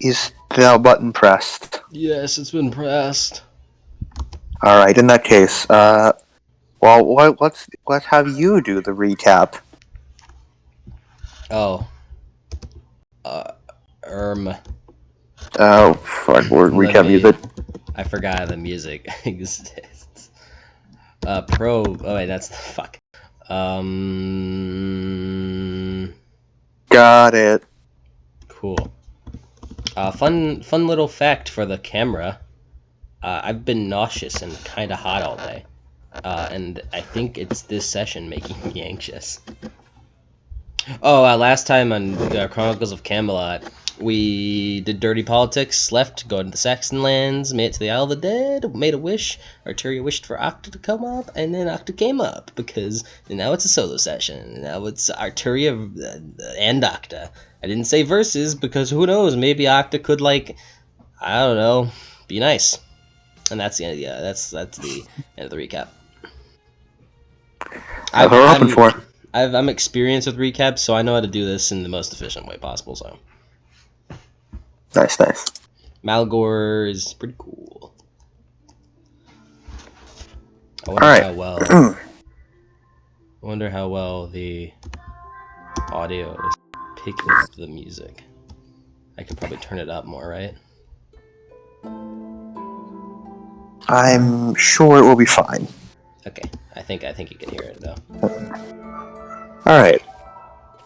Is the button pressed? Yes, it's been pressed. Alright, in that case, let's have you do the recap. Oh. Uh, erm. Oh, fuck, we're Let recap me. music. I forgot the music exists. Pro. Oh, wait, that's the fuck. Got it. Cool. Fun little fact for the camera. I've been nauseous and kind of hot all day. And I think it's this session making me anxious. Oh, last time on Chronicles of Camelot, we did dirty politics, left, go to the Saxon lands, made it to the Isle of the Dead, made a wish. Artoria wished for Octa to come up, and then Octa came up, because now it's a solo session. Now it's Artoria and Octa. I didn't say versus, because who knows, maybe Octa could, like, I don't know, be nice. And that's the end of the, that's the end of the recap. That's what we're hoping for. I'm experienced with recaps, so I know how to do this in the most efficient way possible. So Nice. Malgore is pretty cool. I wonder how well the audio is picking up the music. I could probably turn it up more, right? I'm sure it will be fine. Okay, I think you can hear it though. Alright.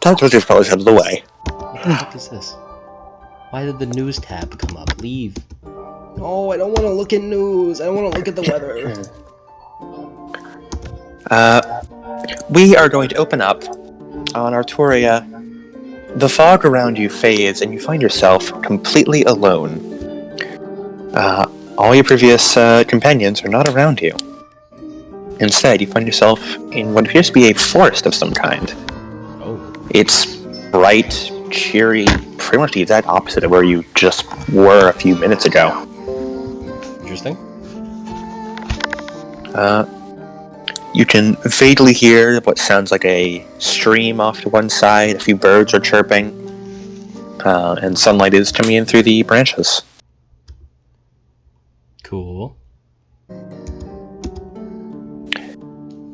Time to just probably out of the way. What the fuck is this? Why did the news tab come up? Leave. No, I don't want to look at news. I don't want to look at the weather. We are going to open up on Artoria. The fog around you fades, and you find yourself completely alone. All your previous companions are not around you. Instead, you find yourself in what appears to be a forest of some kind. Oh. It's bright, cheery, pretty much the exact opposite of where you just were a few minutes ago. Interesting. You can vaguely hear what sounds like a stream off to one side, a few birds are chirping, and sunlight is coming in through the branches. Cool.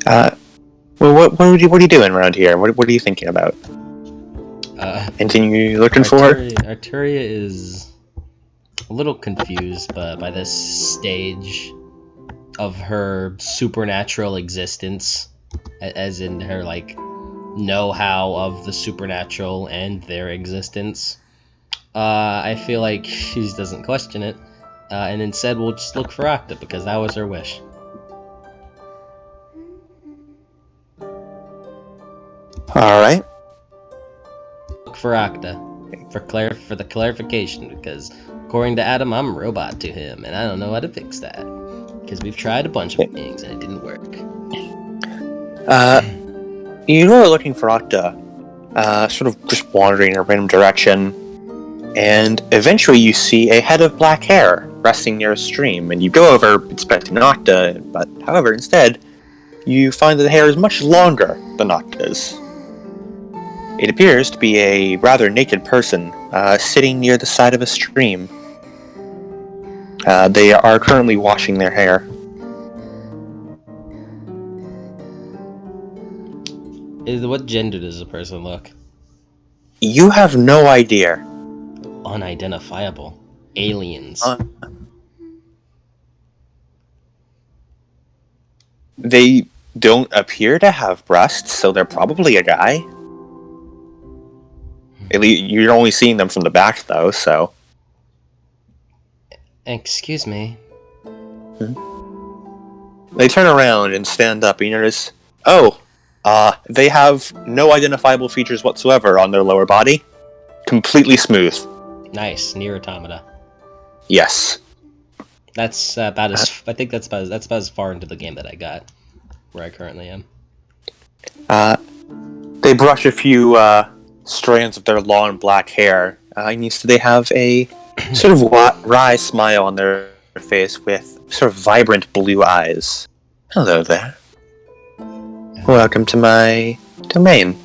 Well, what are you doing around here? What are you thinking about? Anything you looking for? Artoria is a little confused by this stage of her supernatural existence, as in her like know-how of the supernatural and their existence. I feel like she doesn't question it, and instead we'll just look for Octa because that was her wish. All right. Look for Octa for the clarification, because according to Adam, I'm a robot to him, and I don't know how to fix that because we've tried a bunch of things and it didn't work. You are looking for Octa, sort of just wandering in a random direction, and eventually you see a head of black hair resting near a stream, and you go over expecting Octa, but however, instead, you find that the hair is much longer than Octa's. It appears to be a rather naked person, sitting near the side of a stream. They are currently washing their hair. What gender does the person look? You have no idea. Unidentifiable. Aliens. They don't appear to have breasts, so they're probably a guy. At least you're only seeing them from the back, though, so... Excuse me. They turn around and stand up, and you notice... they have no identifiable features whatsoever on their lower body. Completely smooth. Nice. Near automata. Yes. That's about as... I think that's about as far into the game that I got. Where I currently am. They brush a few, strands of their long black hair. And they have a sort of wry smile on their face with sort of vibrant blue eyes. Hello there. Welcome to my domain.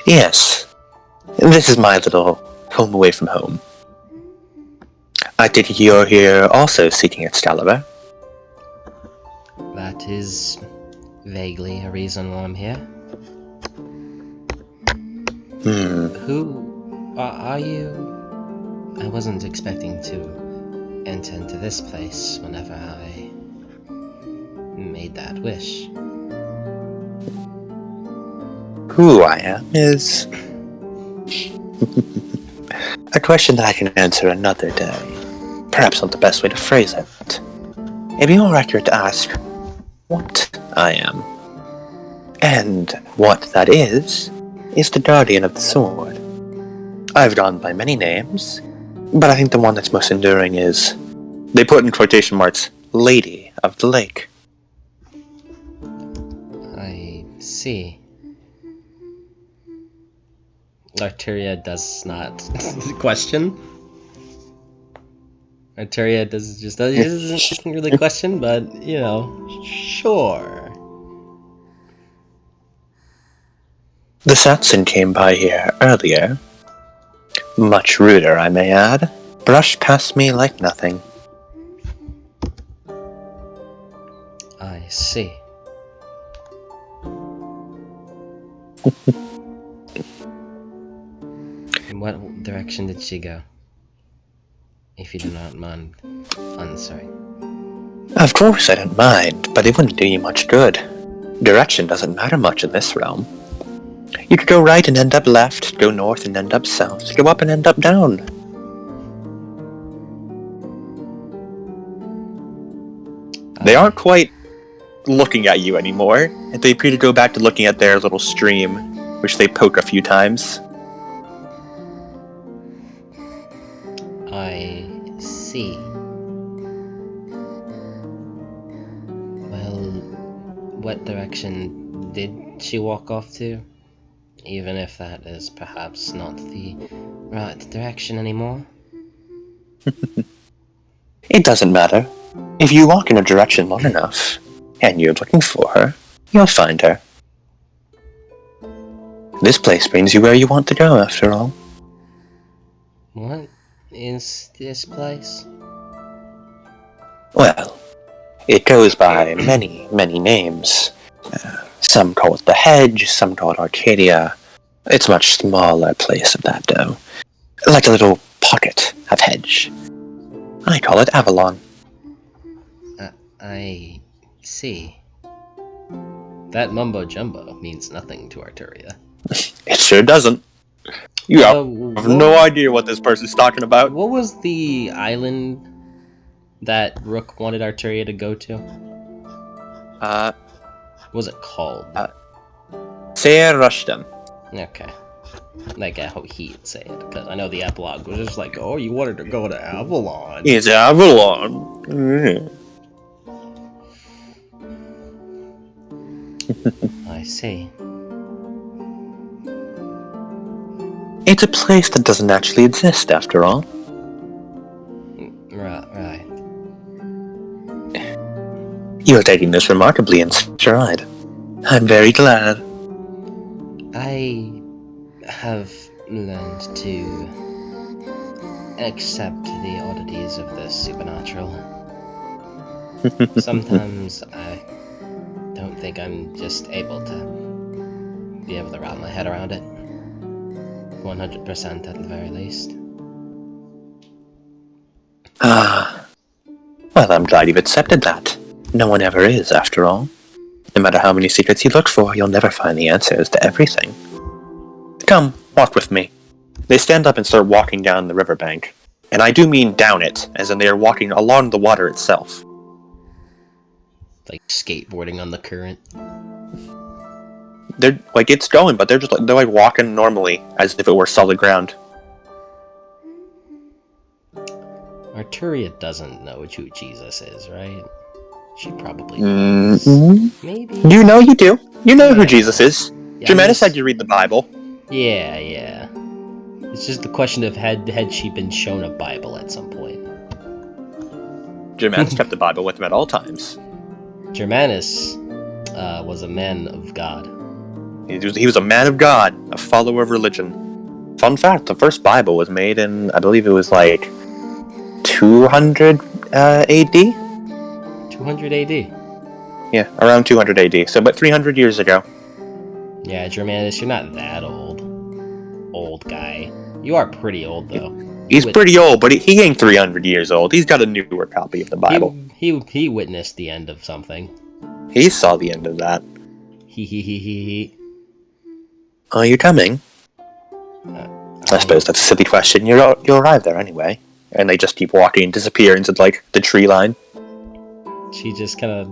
Yes, this is my little home away from home. I take it you're here also seeking Excalibur. That is vaguely a reason why I'm here. Who are you? I wasn't expecting to enter into this place whenever I made that wish. Who I am is a question that I can answer another day. Perhaps not the best way to phrase it. It'd be more accurate to ask what I am. And what that is the Guardian of the Sword. I've gone by many names, but I think the one that's most enduring is, they put in quotation marks, Lady of the Lake. I see. Artoria does not question. Artoria doesn't really question, but you know, sure. The Saxon came by here earlier. Much ruder, I may add. Brushed past me like nothing. I see. In what direction did she go? If you do not mind answering. Of course I don't mind, but it wouldn't do you much good. Direction doesn't matter much in this realm. You could go right and end up left, go north and end up south, go up and end up down. They aren't quite looking at you anymore, and they appear to go back to looking at their little stream, which they poke a few times. I see. Well, what direction did she walk off to? Even if that is perhaps not the right direction anymore. It doesn't matter. If you walk in a direction long enough, and you're looking for her, you'll find her. This place brings you where you want to go, after all. What is this place? Well, it goes by many, many names. Some call it the Hedge, some call it Arcadia. It's a much smaller place of that, though. Like a little pocket of hedge. I call it Avalon. I see. That mumbo-jumbo means nothing to Artoria. It sure doesn't. You have no idea what this person's talking about. What was the island that Rook wanted Artoria to go to? What was it called? Sayer Rushton. Okay. Like how he'd say it, because I know the epilogue was just like, oh, you wanted to go to Avalon. It's Avalon. I see. It's a place that doesn't actually exist, after all. Right. You're taking this remarkably in stride. I'm very glad. I have learned to accept the oddities of the supernatural. Sometimes I don't think I'm just able to be able to wrap my head around it. 100% at the very least. Well, I'm glad you've accepted that. No one ever is, after all. No matter how many secrets you look for, you'll never find the answers to everything. Come, walk with me. They stand up and start walking down the riverbank. And I do mean down it, as in they are walking along the water itself. Like skateboarding on the current. They're, like, it's going, but they're walking normally, as if it were solid ground. Artoria doesn't know who Jesus is, right? She probably does. Maybe. You know you do. You know who Jesus is. Yeah, Germanus said you read the Bible. Yeah. It's just the question of had she been shown a Bible at some point. Germanus kept the Bible with him at all times. Germanus was a man of God. He was a man of God, a follower of religion. Fun fact, the first Bible was made in, I believe it was like 200 AD? 200 AD. Yeah, around 200 AD, so about 300 years ago. Yeah, Germanus, you're not that old. Old guy. You are pretty old, though. He's pretty old, but he ain't 300 years old. He's got a newer copy of the Bible. He witnessed the end of something. He saw the end of that. He. Are you coming? I suppose that's a silly question. You'll arrive there anyway. And they just keep walking and disappear into, like, the tree line. She just kind of,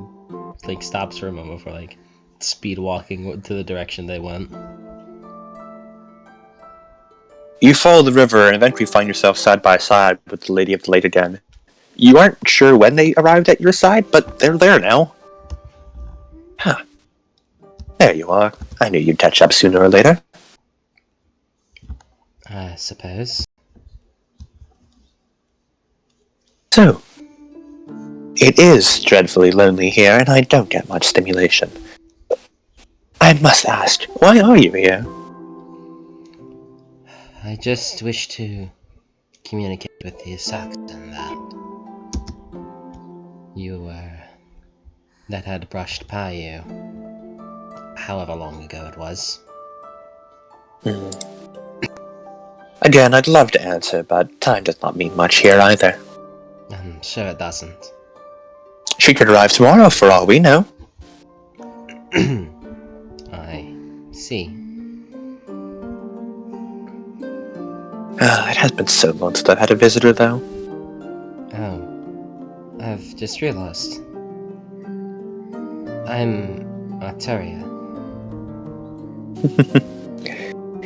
like, stops for a moment for, like, speed walking to the direction they went. You follow the river and eventually find yourself side by side with the Lady of the Lake again. You aren't sure when they arrived at your side, but they're there now. Huh. There you are. I knew you'd catch up sooner or later. I suppose. So, it is dreadfully lonely here, and I don't get much stimulation. I must ask, why are you here? I just wish to communicate with the Saxon that had brushed by you, however long ago it was. Again, I'd love to answer, but time does not mean much here either. I'm sure it doesn't. She could arrive tomorrow for all we know. I see. It has been so long since I've had a visitor, though. Oh, I've just realized. I'm Artoria.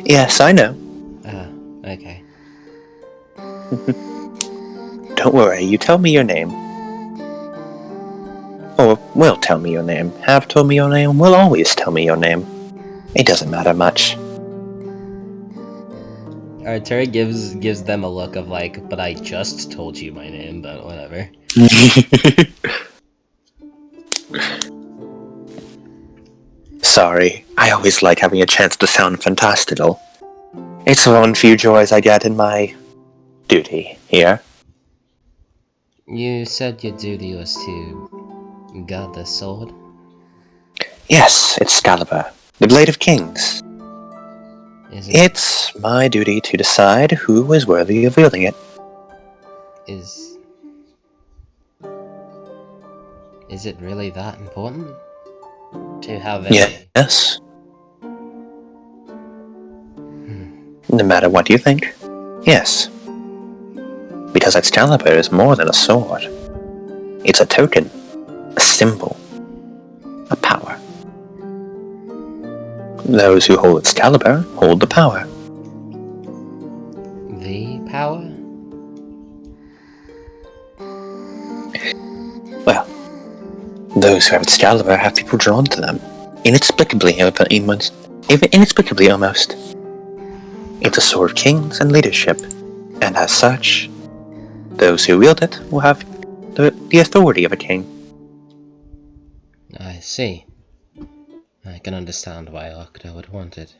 Yes, I know. Okay. Don't worry, you tell me your name. Or will tell me your name. Have told me your name, will always tell me your name. It doesn't matter much. Artoria gives them a look of like, but I just told you my name, but whatever. Sorry, I always like having a chance to sound fantastical. It's one few joys I get in my duty here. You said your duty was to guard the sword? Yes, Excalibur, the Blade of Kings. It's my duty to decide who is worthy of wielding it. Is it really that important? To have a... Yes. No matter what you think. Yes. Because Excalibur is more than a sword. It's a token, a symbol, a power. Those who hold Excalibur hold the power. The power? Well, those who have Excalibur have people drawn to them. Inexplicably almost. It's a sword of kings and leadership, and as such, those who wield it will have the authority of a king. I see. I can understand why Octo would want it.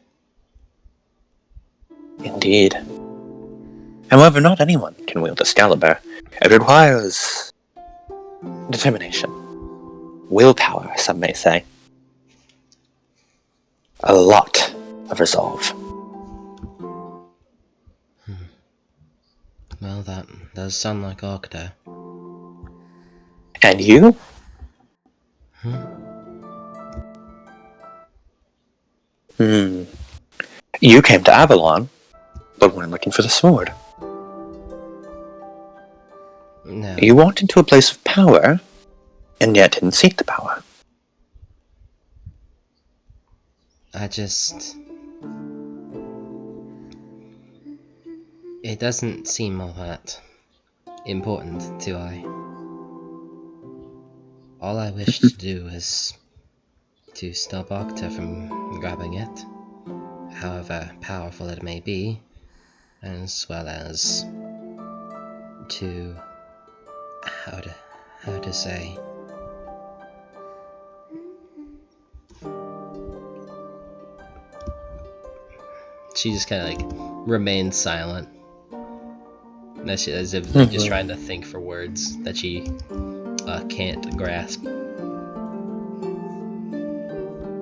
Indeed. However, not anyone can wield Excalibur. It requires determination. Willpower, some may say. A lot of resolve. Well, that does sound like Octo. And you? You came to Avalon, but weren't looking for the sword. No. You walked into a place of power, and yet didn't seek the power. It doesn't seem all that important, do I? All I wish to do is to stop Octa from grabbing it, however powerful it may be, as well as to how to say, she just kind of like remains silent, as if like just trying to think for words that she can't grasp.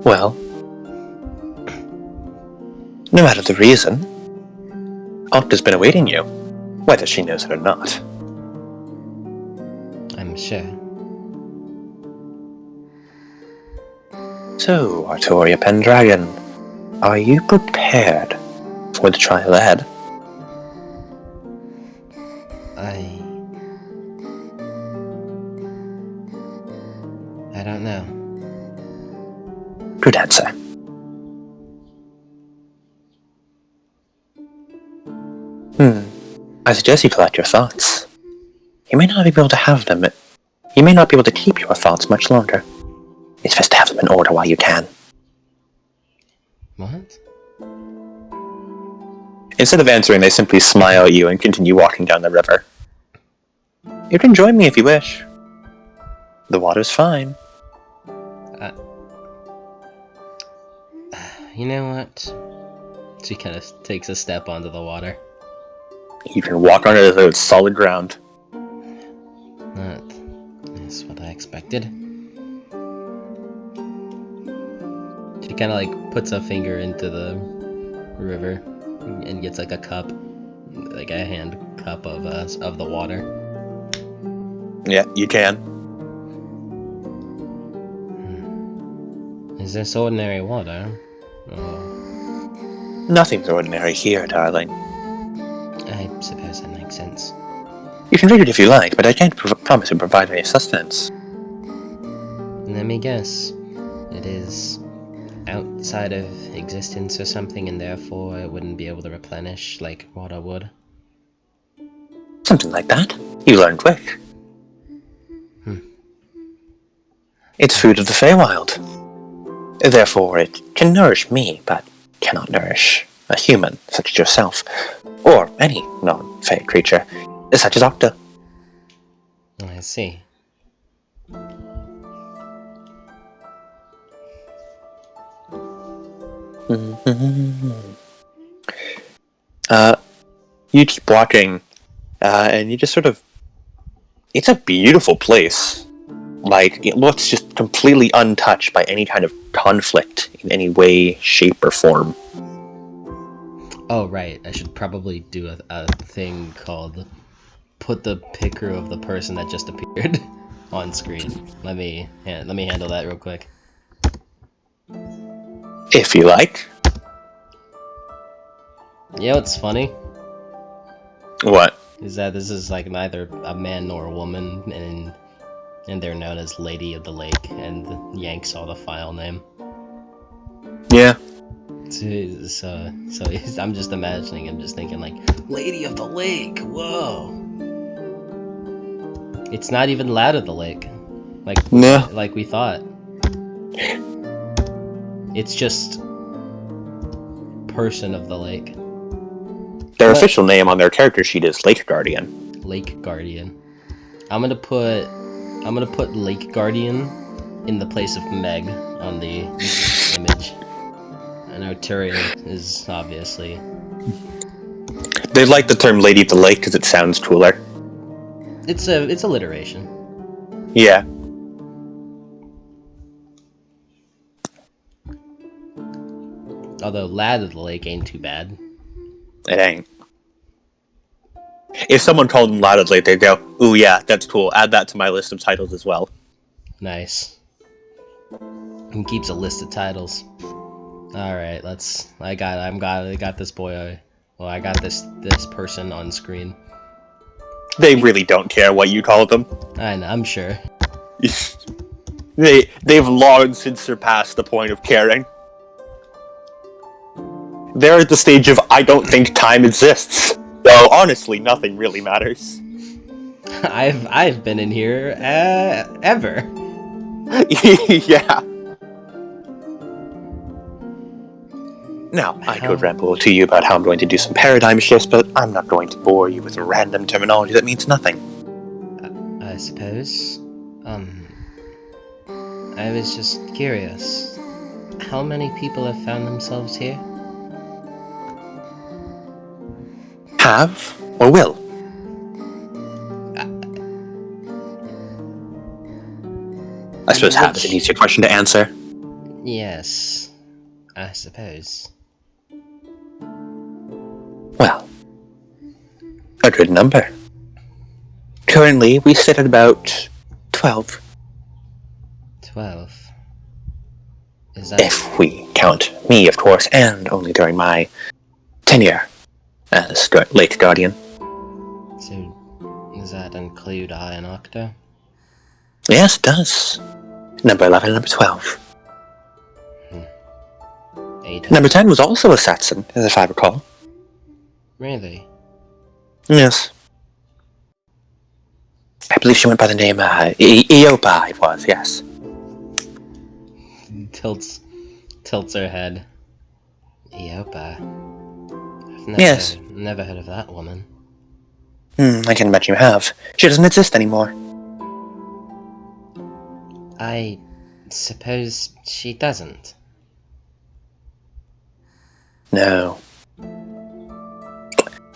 Well, no matter the reason, Octa's been awaiting you, whether she knows it or not. I'm sure. So, Artoria Pendragon, are you prepared for the trial ahead? I don't know. Good answer. I suggest you collect your thoughts. You may not be able to have them. You may not be able to keep your thoughts much longer. It's best to have them in order while you can. What? Instead of answering, they simply smile at you and continue walking down the river. You can join me if you wish. The water's fine. You know what? She kind of takes a step onto the water. You can walk on it as though it's solid ground. That is what I expected. She kind of like puts a finger into the river and gets like a cup, like a hand cup of the water. Yeah, you can. Is this ordinary water? Nothing's ordinary here, darling. I suppose that makes sense. You can drink it if you like, but I can't promise to provide any sustenance. Let me guess. It is outside of existence or something, and therefore it wouldn't be able to replenish like water would. Something like that. You learn quick. It's food of the Feywild. Therefore, it can nourish me, but cannot nourish a human such as yourself, or any non-Fey creature, such as Octa. I see. You keep walking, and you just sort of... It's a beautiful place. Like, it looks just completely untouched by any kind of conflict in any way, shape, or form. Oh, right. I should probably do a thing called put the picture of the person that just appeared on screen. Let me handle that real quick. If you like. You know what's funny? What? Is that this is like neither a man nor a woman, and they're known as Lady of the Lake, and Yank saw the file name. Yeah. So I'm just imagining him just thinking like, Lady of the Lake, whoa. It's not even Lad of the Lake, like we thought. It's just Person of the Lake. Their official name on their character sheet is Lake Guardian. Lake Guardian. I'm gonna put Lake Guardian in the place of Meg on the image. And Artoria is obviously... They like the term Lady of the Lake because it sounds cooler. It's alliteration. Yeah. Although Lad of the Lake ain't too bad. It ain't. If someone called him Lad of the Lake, they'd go, ooh yeah, that's cool, add that to my list of titles as well. Nice. And keeps a list of titles. Alright, I got this boy, well, I got this person on screen. They really don't care what you call them. I know, I'm sure. They've long since surpassed the point of caring. They're at the stage of, I don't think time exists. So honestly, nothing really matters. I've been in here ever. Yeah. Now, I could ramble to you about how I'm going to do some paradigm shifts, but I'm not going to bore you with random terminology that means nothing. I suppose. I was just curious. How many people have found themselves here? Have or will? I suppose have is an easier question to answer. Yes, I suppose. Well, a good number. Currently, we sit at about 12. 12. Is that... If we count me, of course, and only during my tenure as late guardian. So, does that include I and Octo? Yes, it does. Number 11 and number 12. 8. Number 10 was also a Saxon, if I recall. Really? Yes. I believe she went by the name Eopa, it was, yes. Tilts her head. Eopa. Yes. Never heard of that woman. I can imagine you have. She doesn't exist anymore. I suppose she doesn't. No.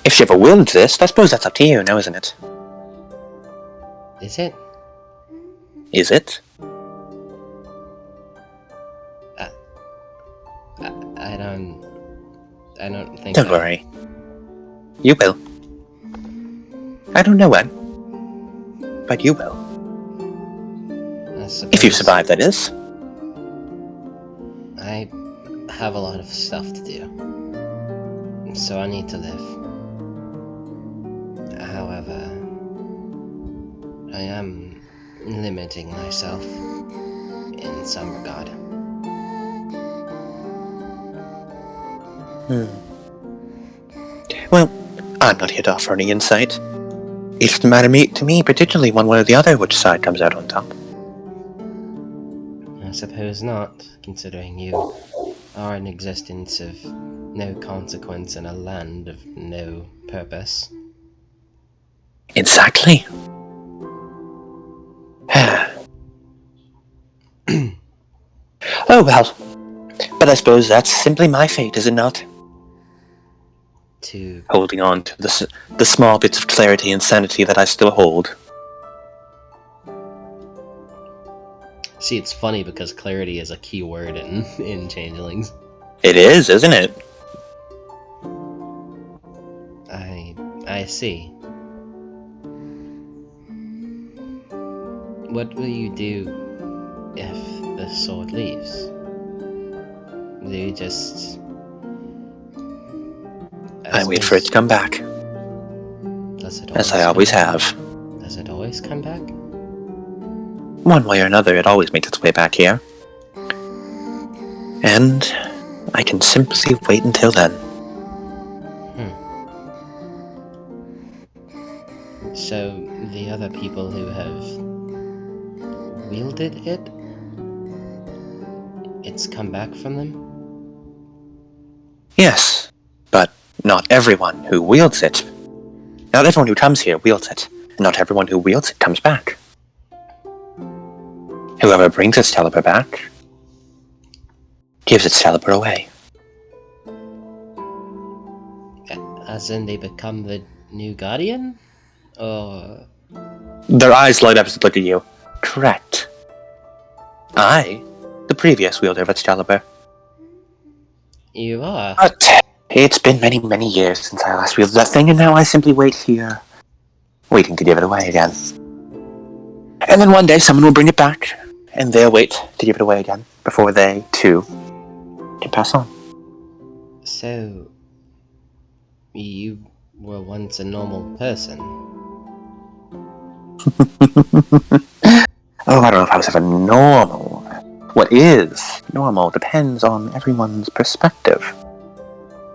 If she ever will exist, I suppose that's up to you now, isn't it? Is it? Is it? I don't think. Don't worry. You will. I don't know when, but you will. If you survive, that is. I have a lot of stuff to do, so I need to live. However, I am limiting myself in some regard. Well, I'm not here to offer any insight. It doesn't matter to me particularly one way or the other which side comes out on top. I suppose not, considering you are an existence of no consequence in a land of no purpose. Exactly. Oh well. But I suppose that's simply my fate, is it not? Holding on to the small bits of clarity and sanity that I still hold. See, it's funny because clarity is a key word in Changelings. It is, isn't it? I see. What will you do if the sword leaves? Will you just... I wait for it to come back. As I always have. Does it always come back? One way or another, it always makes its way back here. And I can simply wait until then. So, the other people who have wielded it, it's come back from them? Yes, but not everyone who wields it. Not everyone who comes here wields it, and not everyone who wields it comes back. Whoever brings Excalibur back gives Excalibur away. As in they become the new Guardian? Or... Their eyes light up as they look at you. Correct. I, the previous wielder of Excalibur. You are? But it's been many, many years since I last wielded that thing, and now I simply wait here, waiting to give it away again. And then one day someone will bring it back, and they'll wait to give it away again, before they, too, can pass on. So, you were once a normal person? Oh, I don't know if I was ever normal. What is normal depends on everyone's perspective.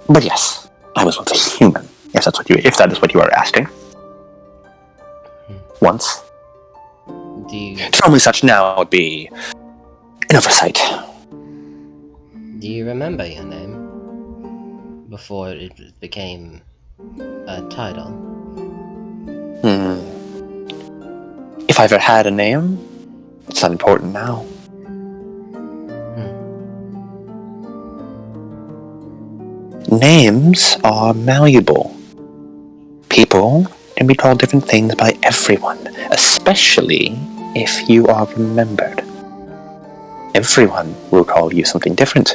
But yes, I was once a human, if that is what you are asking. Once. To call me such now would be an oversight. Do you remember your name? Before it became a title? If I ever had a name, it's not important now. Names are malleable. People can be called different things by everyone, especially if you are remembered. Everyone will call you something different.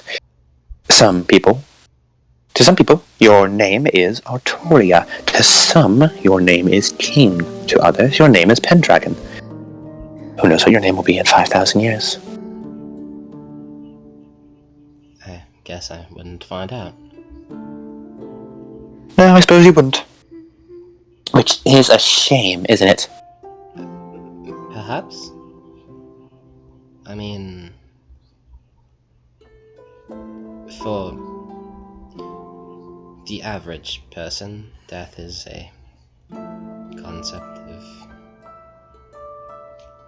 To some people, your name is Artoria. To some, your name is King. To others, your name is Pendragon. Who knows what your name will be in 5,000 years? I guess I wouldn't find out. No, I suppose you wouldn't. Which is a shame, isn't it? Perhaps? I mean, for the average person, death is a concept of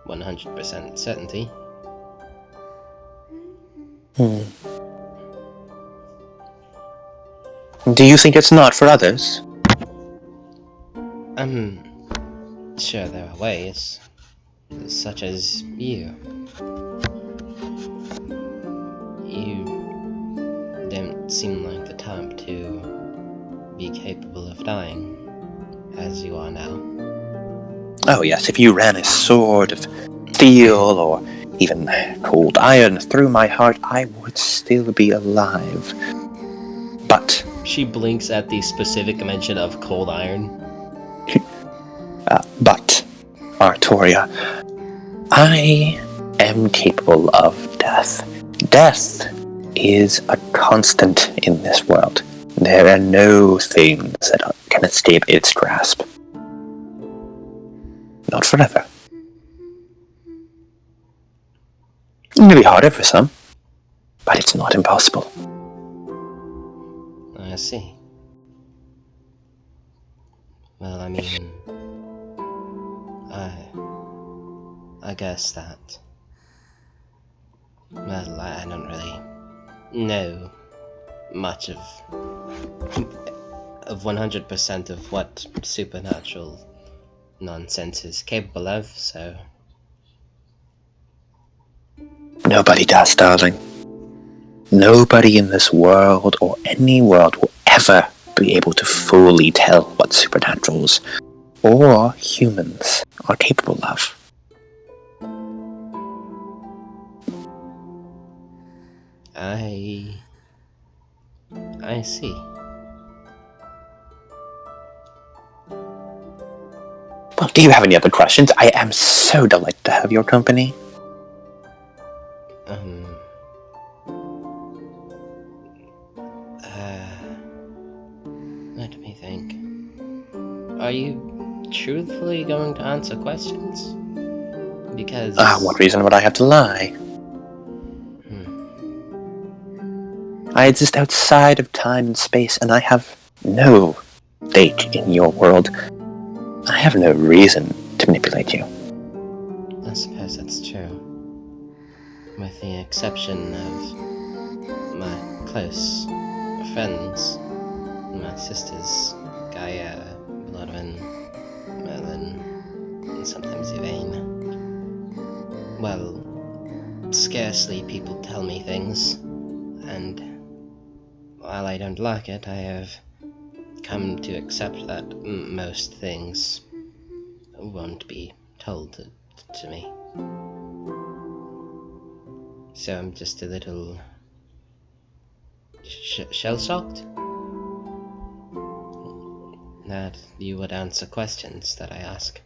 100% certainty. Do you think it's not for others? I'm sure there are ways, such as you. You don't seem like the type to be capable of dying, as you are now. Oh yes, if you ran a sword of steel or even cold iron through my heart, I would still be alive. But... She blinks at the specific mention of cold iron. But, Artoria, I am capable of death. Death is a constant in this world. There are no things that can escape its grasp. Not forever. It may be harder for some, but it's not impossible. I see. Well, I mean, I guess that. Well, I don't really know much of 100% of what supernatural nonsense is capable of, so... Nobody does, darling. Nobody in this world or any world will ever be able to fully tell what supernaturals or humans are capable of. I see. Well, do you have any other questions? I am so delighted to have your company. Let me think. Are you truthfully going to answer questions? Because... What reason would I have to lie? I exist outside of time and space, and I have no stake in your world. I have no reason to manipulate you. I suppose that's true. With the exception of my close friends, my sisters, Gaia, Bloodwin, Merlin, and sometimes Yvain. Well, scarcely people tell me things, and while I don't like it, I have come to accept that most things won't be told to me. So I'm just a little shell-shocked that you would answer questions that I ask.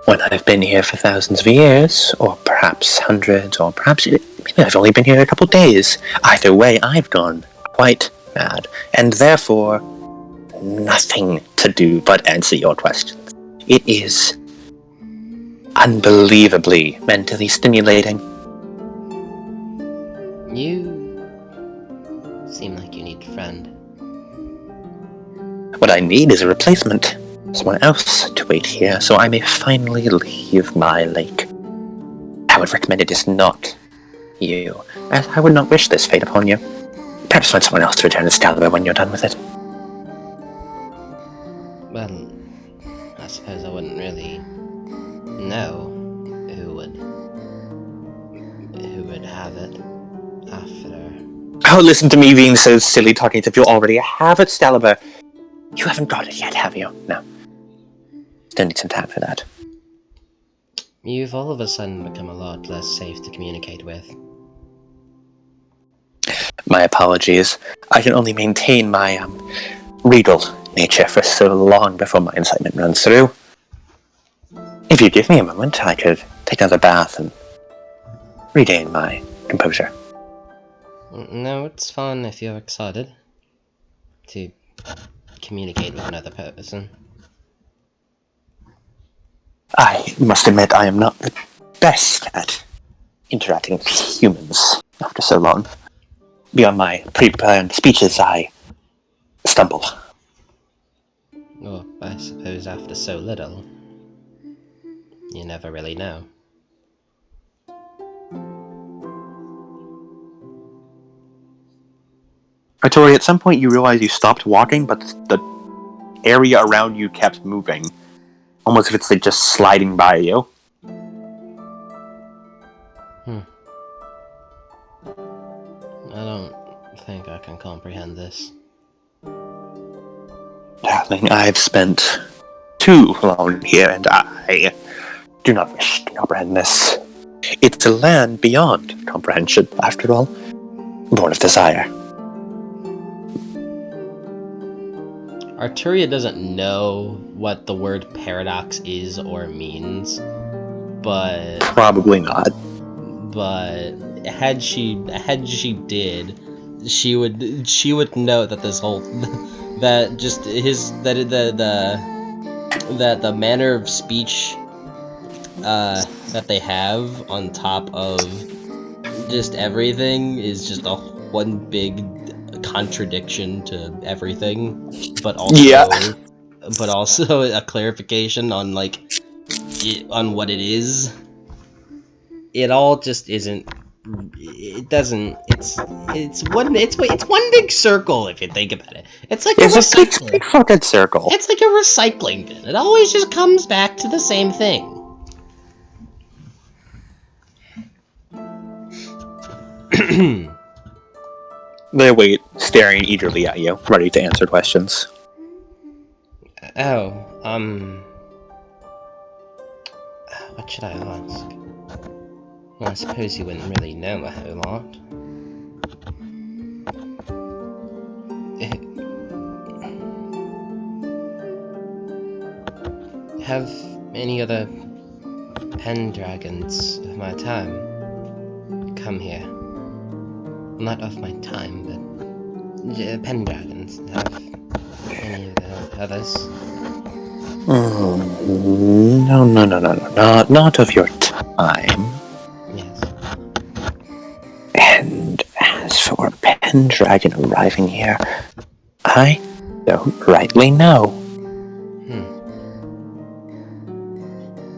When I've been here for thousands of years, or perhaps hundreds, or perhaps maybe I've only been here a couple days. Either way, I've gone quite mad, and therefore nothing to do but answer your questions. It is unbelievably mentally stimulating. You seem like you need a friend. What I need is a replacement. Someone else to wait here, so I may finally leave my lake. I would recommend it is not you, as I would not wish this fate upon you. Perhaps find someone else to return Excalibur when you're done with it. Well, I suppose I wouldn't really know who would have it after. Oh, listen to me being so silly talking as if you already have it, Stalliver. You haven't got it yet, have you? No. Still need some time for that. You've all of a sudden become a lot less safe to communicate with. My apologies. I can only maintain my, regal nature for so long before my incitement runs through. If you give me a moment, I could take another bath and regain my composure. No, it's fun if you're excited to communicate with another person. I must admit I am not the best at interacting with humans after so long. Beyond my pre-planned speeches, I stumble. Well, I suppose after so little, you never really know. Artoria, at some point you realize you stopped walking, but the area around you kept moving. Almost if it's like just sliding by you. I don't think I can comprehend this. Darling, I've spent too long here, and I do not wish to comprehend this. It's a land beyond comprehension, after all. Born of desire. Artoria doesn't know what the word paradox is or means, but Probably not. had she did, she would know that this whole that just his that the manner of speech that they have on top of just everything is just a one big contradiction to everything, but also a clarification on on what it is. It all just isn't. It doesn't. It's one big circle if you think about it. It's like It's a a recycling. big fucking circle. It's like a recycling bin. It always just comes back to the same thing. They wait, staring eagerly at you, ready to answer questions. Oh, what should I ask? Well, I suppose you wouldn't really know a whole lot. Have any other Pendragons of my time come here? Not of my time, but Pendragons. Have any of the others? No, not of your time. Yes. And as for a Pendragon arriving here, I don't rightly know.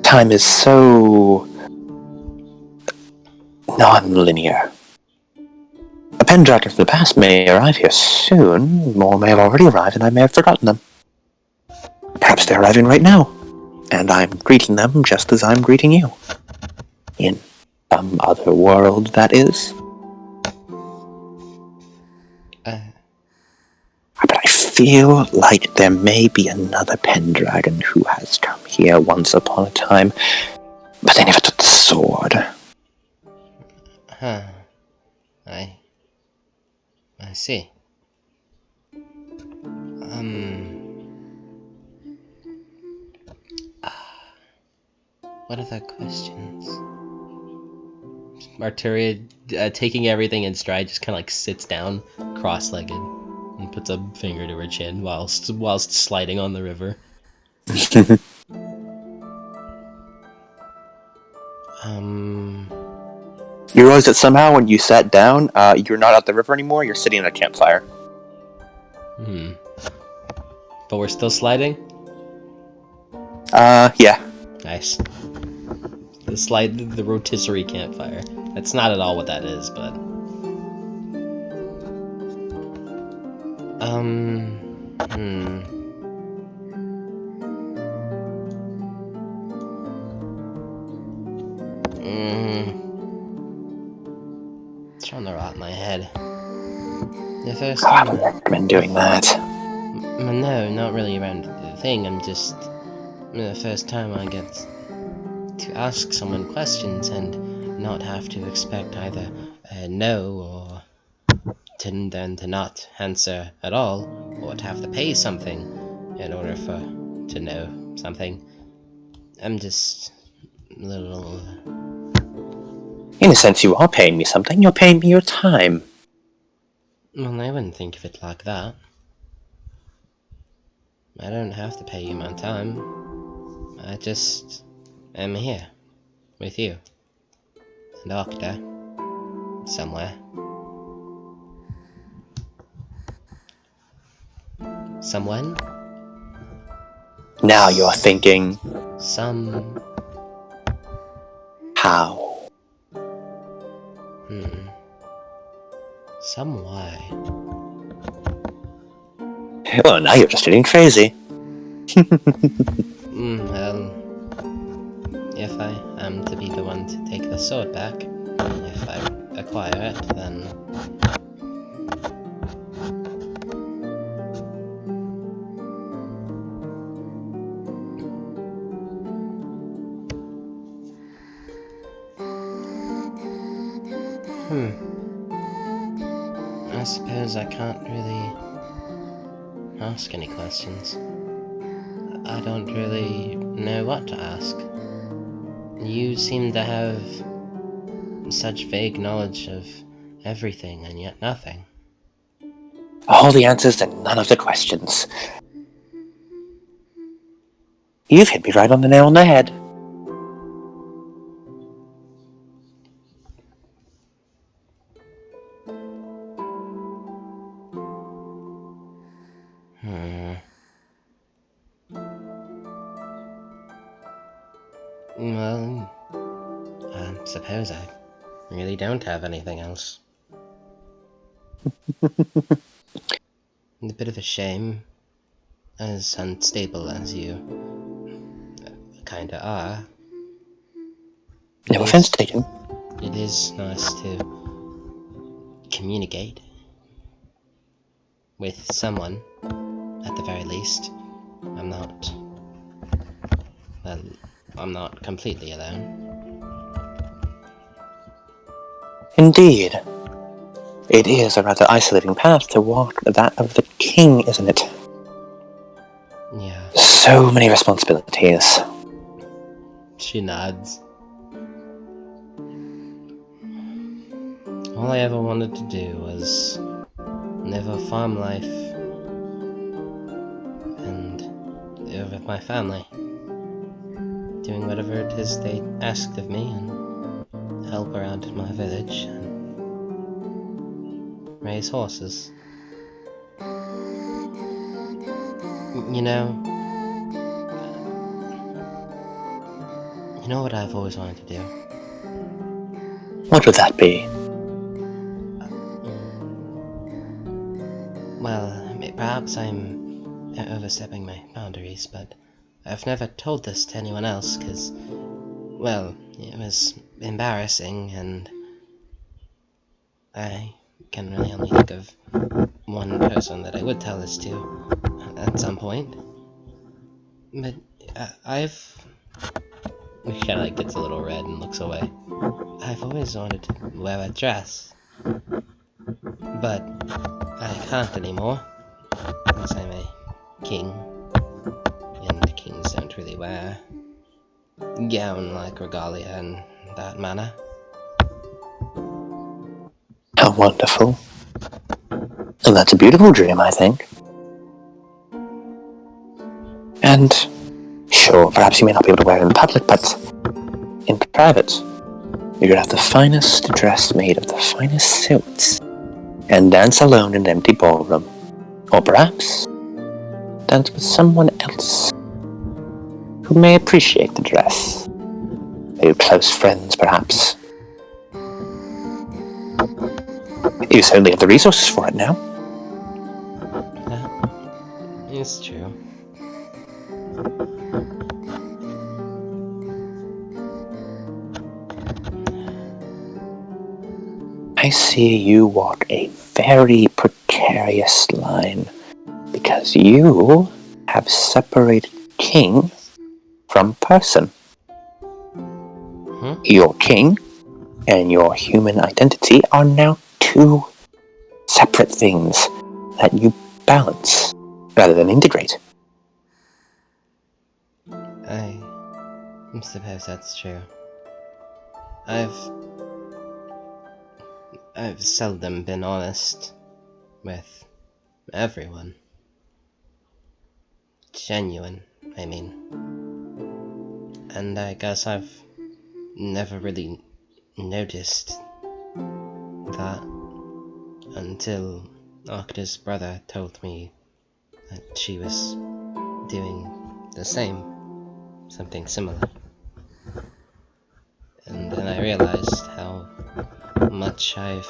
Time is so non-linear. A Pendragon from the past may arrive here soon, or may have already arrived and I may have forgotten them. Perhaps they're arriving right now, and I'm greeting them just as I'm greeting you. In some other world, that is. But I feel like there may be another Pendragon who has come here once upon a time, but they never took the sword. Huh. I see. What other questions? Artoria, taking everything in stride, just kind of like sits down, cross-legged, and puts a finger to her chin whilst sliding on the river. You realize that somehow when you sat down, you're not at the river anymore, you're sitting at a campfire. But we're still sliding? Yeah. Nice. The rotisserie campfire. That's not at all what that is, but... It's trying to rot in my head. The first God, time I recommend doing that. No, not really around the thing. I'm just the first time I get to ask someone questions and not have to expect either a no or to not answer at all, or to have to pay something in order to know something. I'm just a little. In a sense, you are paying me something. You're paying me your time. Well, I wouldn't think of it like that. I don't have to pay you my time. I just am here with you, a doctor, somewhere. Someone? Now you're thinking, Some. how? Some why? Well, now you're just getting crazy. Well, if I am to be the one to take the sword back, if I acquire it, then. I suppose I can't really ask any questions. I don't really know what to ask. You seem to have such vague knowledge of everything and yet nothing. All the answers and none of the questions. You've hit me right on the nail on the head. Well, I suppose I really don't have anything else. A bit of a shame, as unstable as you kinda are. No offense taken. It is nice to communicate with someone, at the very least. I'm not completely alone. Indeed. It is a rather isolating path to walk, that of the king, isn't it? Yeah. So many responsibilities. She nods. All I ever wanted to do was live a farm life and live with my family, doing whatever it is they asked of me and help around in my village and raise horses. You know what I've always wanted to do? What would that be? Well, perhaps I'm overstepping my boundaries, but I've never told this to anyone else because, well, it was embarrassing and I can really only think of one person that I would tell this to at some point. But She kind of gets a little red and looks away. I've always wanted to wear a dress, but I can't anymore, because I'm a king, and kings don't really wear gown like regalia in that manner. How wonderful. And that's a beautiful dream, I think. And sure, perhaps you may not be able to wear it in public, but in private, you could have the finest dress made of the finest silks, and dance alone in an empty ballroom. Or perhaps dance with someone else who may appreciate the dress. Your close friends, perhaps. You certainly have the resources for it now. It's true. I see you walk a very precarious line, because you have separated king from person. Your king and your human identity are now two separate things that you balance rather than integrate. I suppose that's true. I've seldom been honest with everyone. Genuine, I mean. And I guess I've never really noticed that until Octa's brother told me that she was doing the same, something similar. And then I realized how much I've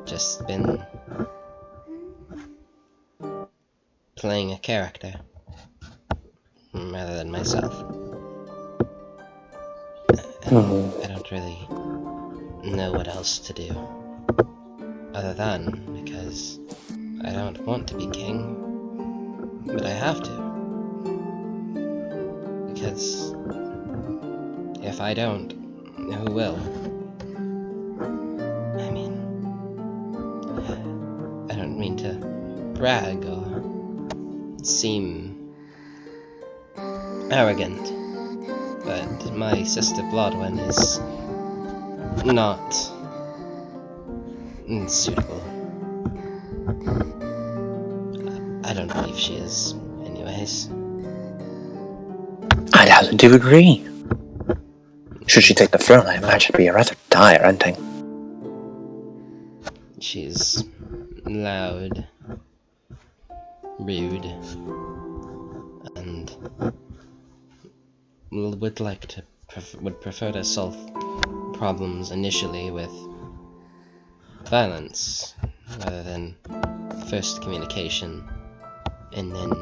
just been playing a character rather than myself. And I don't really know what else to do other than, because I don't want to be king, but I have to. Because if I don't, who will? I mean, I don't mean to brag or seem arrogant, but my sister Blodwen is not suitable. I don't believe she is, anyways. I'd happen to agree. Should she take the throne, I imagine it'd be a rather dire ending. She's loud, rude, and would prefer to solve problems initially with violence rather than first communication and then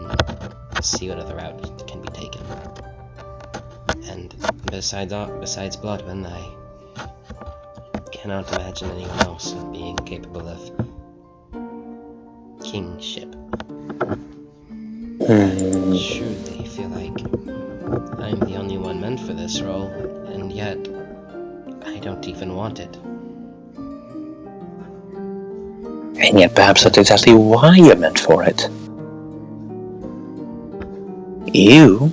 see what other route can be taken. And besides Bloodwind, I cannot imagine anyone else being capable of kingship. I truly feel like I'm the only one meant for this role, and yet I don't even want it. And yet perhaps that's exactly why you're meant for it. You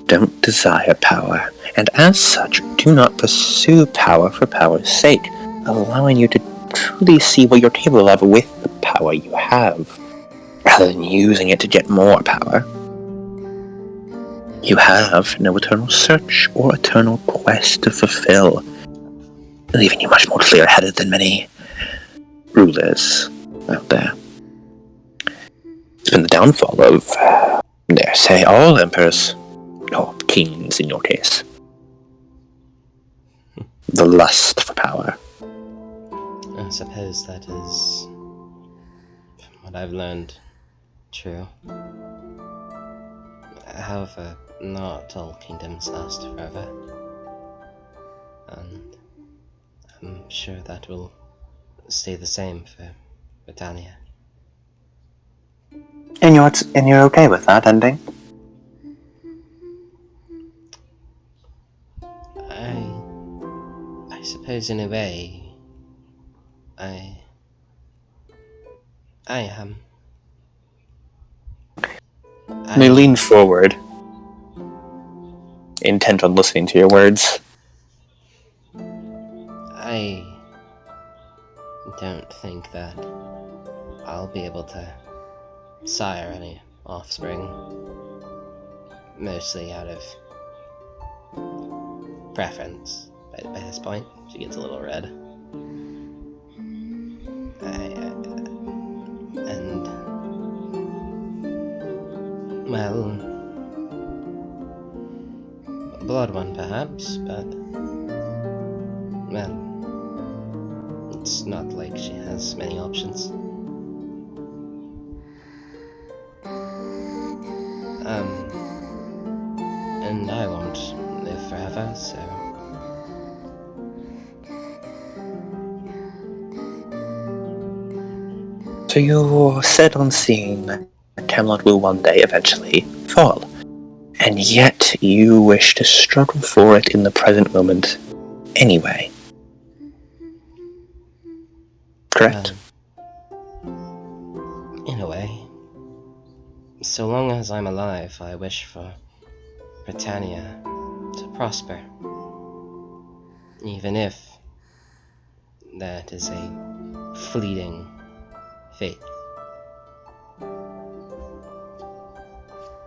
don't desire power, and as such do not pursue power for power's sake, allowing you to truly see what you're capable of with the power you have, rather than using it to get more power. You have no eternal search or eternal quest to fulfill, leaving you much more clear-headed than many rulers out there. It's been the downfall of, dare say, all emperors, or kings in your case. The lust for power. I suppose that is, from what I've learned, true. However, not all kingdoms last forever, and I'm sure that will stay the same for Britannia. And you're okay with that ending? I suppose in a way, I am. They lean forward, intent on listening to your words. I don't think that I'll be able to sire any offspring, mostly out of preference. By this point, she gets a little red. And well, blood one perhaps, but well, it's not like she has many options. And I won't live forever, so So you set on seeing that Camelot will one day eventually fall, and yet you wish to struggle for it in the present moment anyway. Correct? In a way. So long as I'm alive, I wish for Britannia to prosper. Even if that is a fleeting fate.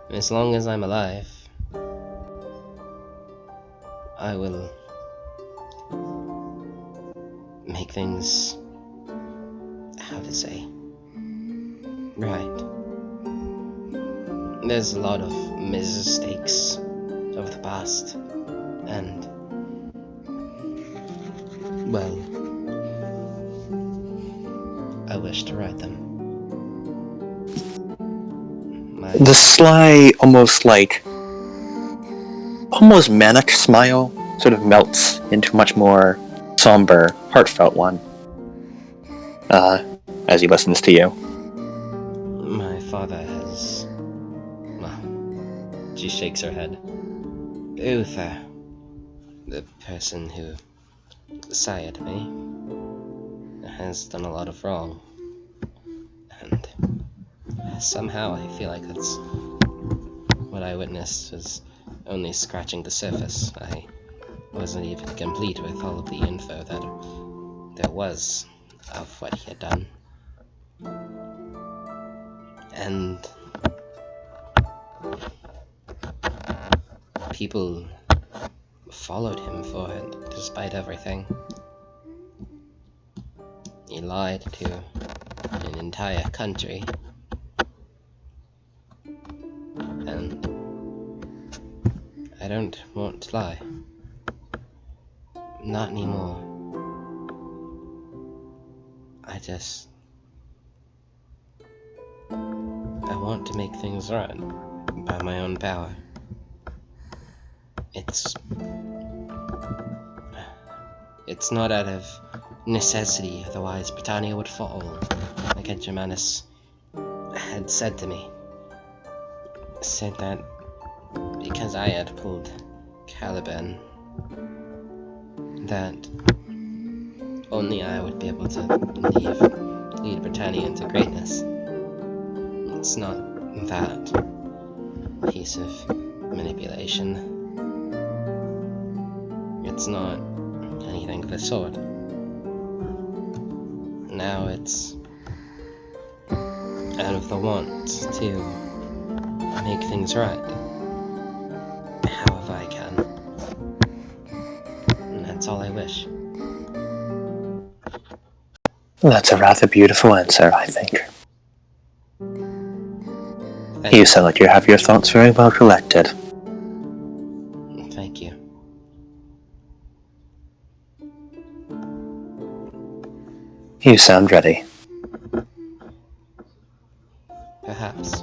As long as I'm alive, I will make things, how to say, right. There's a lot of mistakes of the past, and, well, I wish to right them. The sly, almost manic smile sort of melts into a much more somber, heartfelt one as he listens to you. My father has... well, she shakes her head. Uther, the person who sired me, has done a lot of wrong. And somehow I feel like that's what I witnessed was only scratching the surface. I wasn't even complete with all of the info that there was of what he had done. And people followed him for it, despite everything. He lied to an entire country. And I don't want to lie. Not anymore. I want to make things right by my own power. It's not out of necessity, otherwise Britannia would fall, like Germanus had said to me. Said that because I had pulled Caliban, that only I would be able to lead Britannia into greatness. It's not that piece of manipulation. It's not anything of the sort. Now it's out of the want to make things right, however I can. And that's all I wish. That's a rather beautiful answer, I think. You sound like you have your thoughts very well collected. Thank you. You sound ready. Perhaps.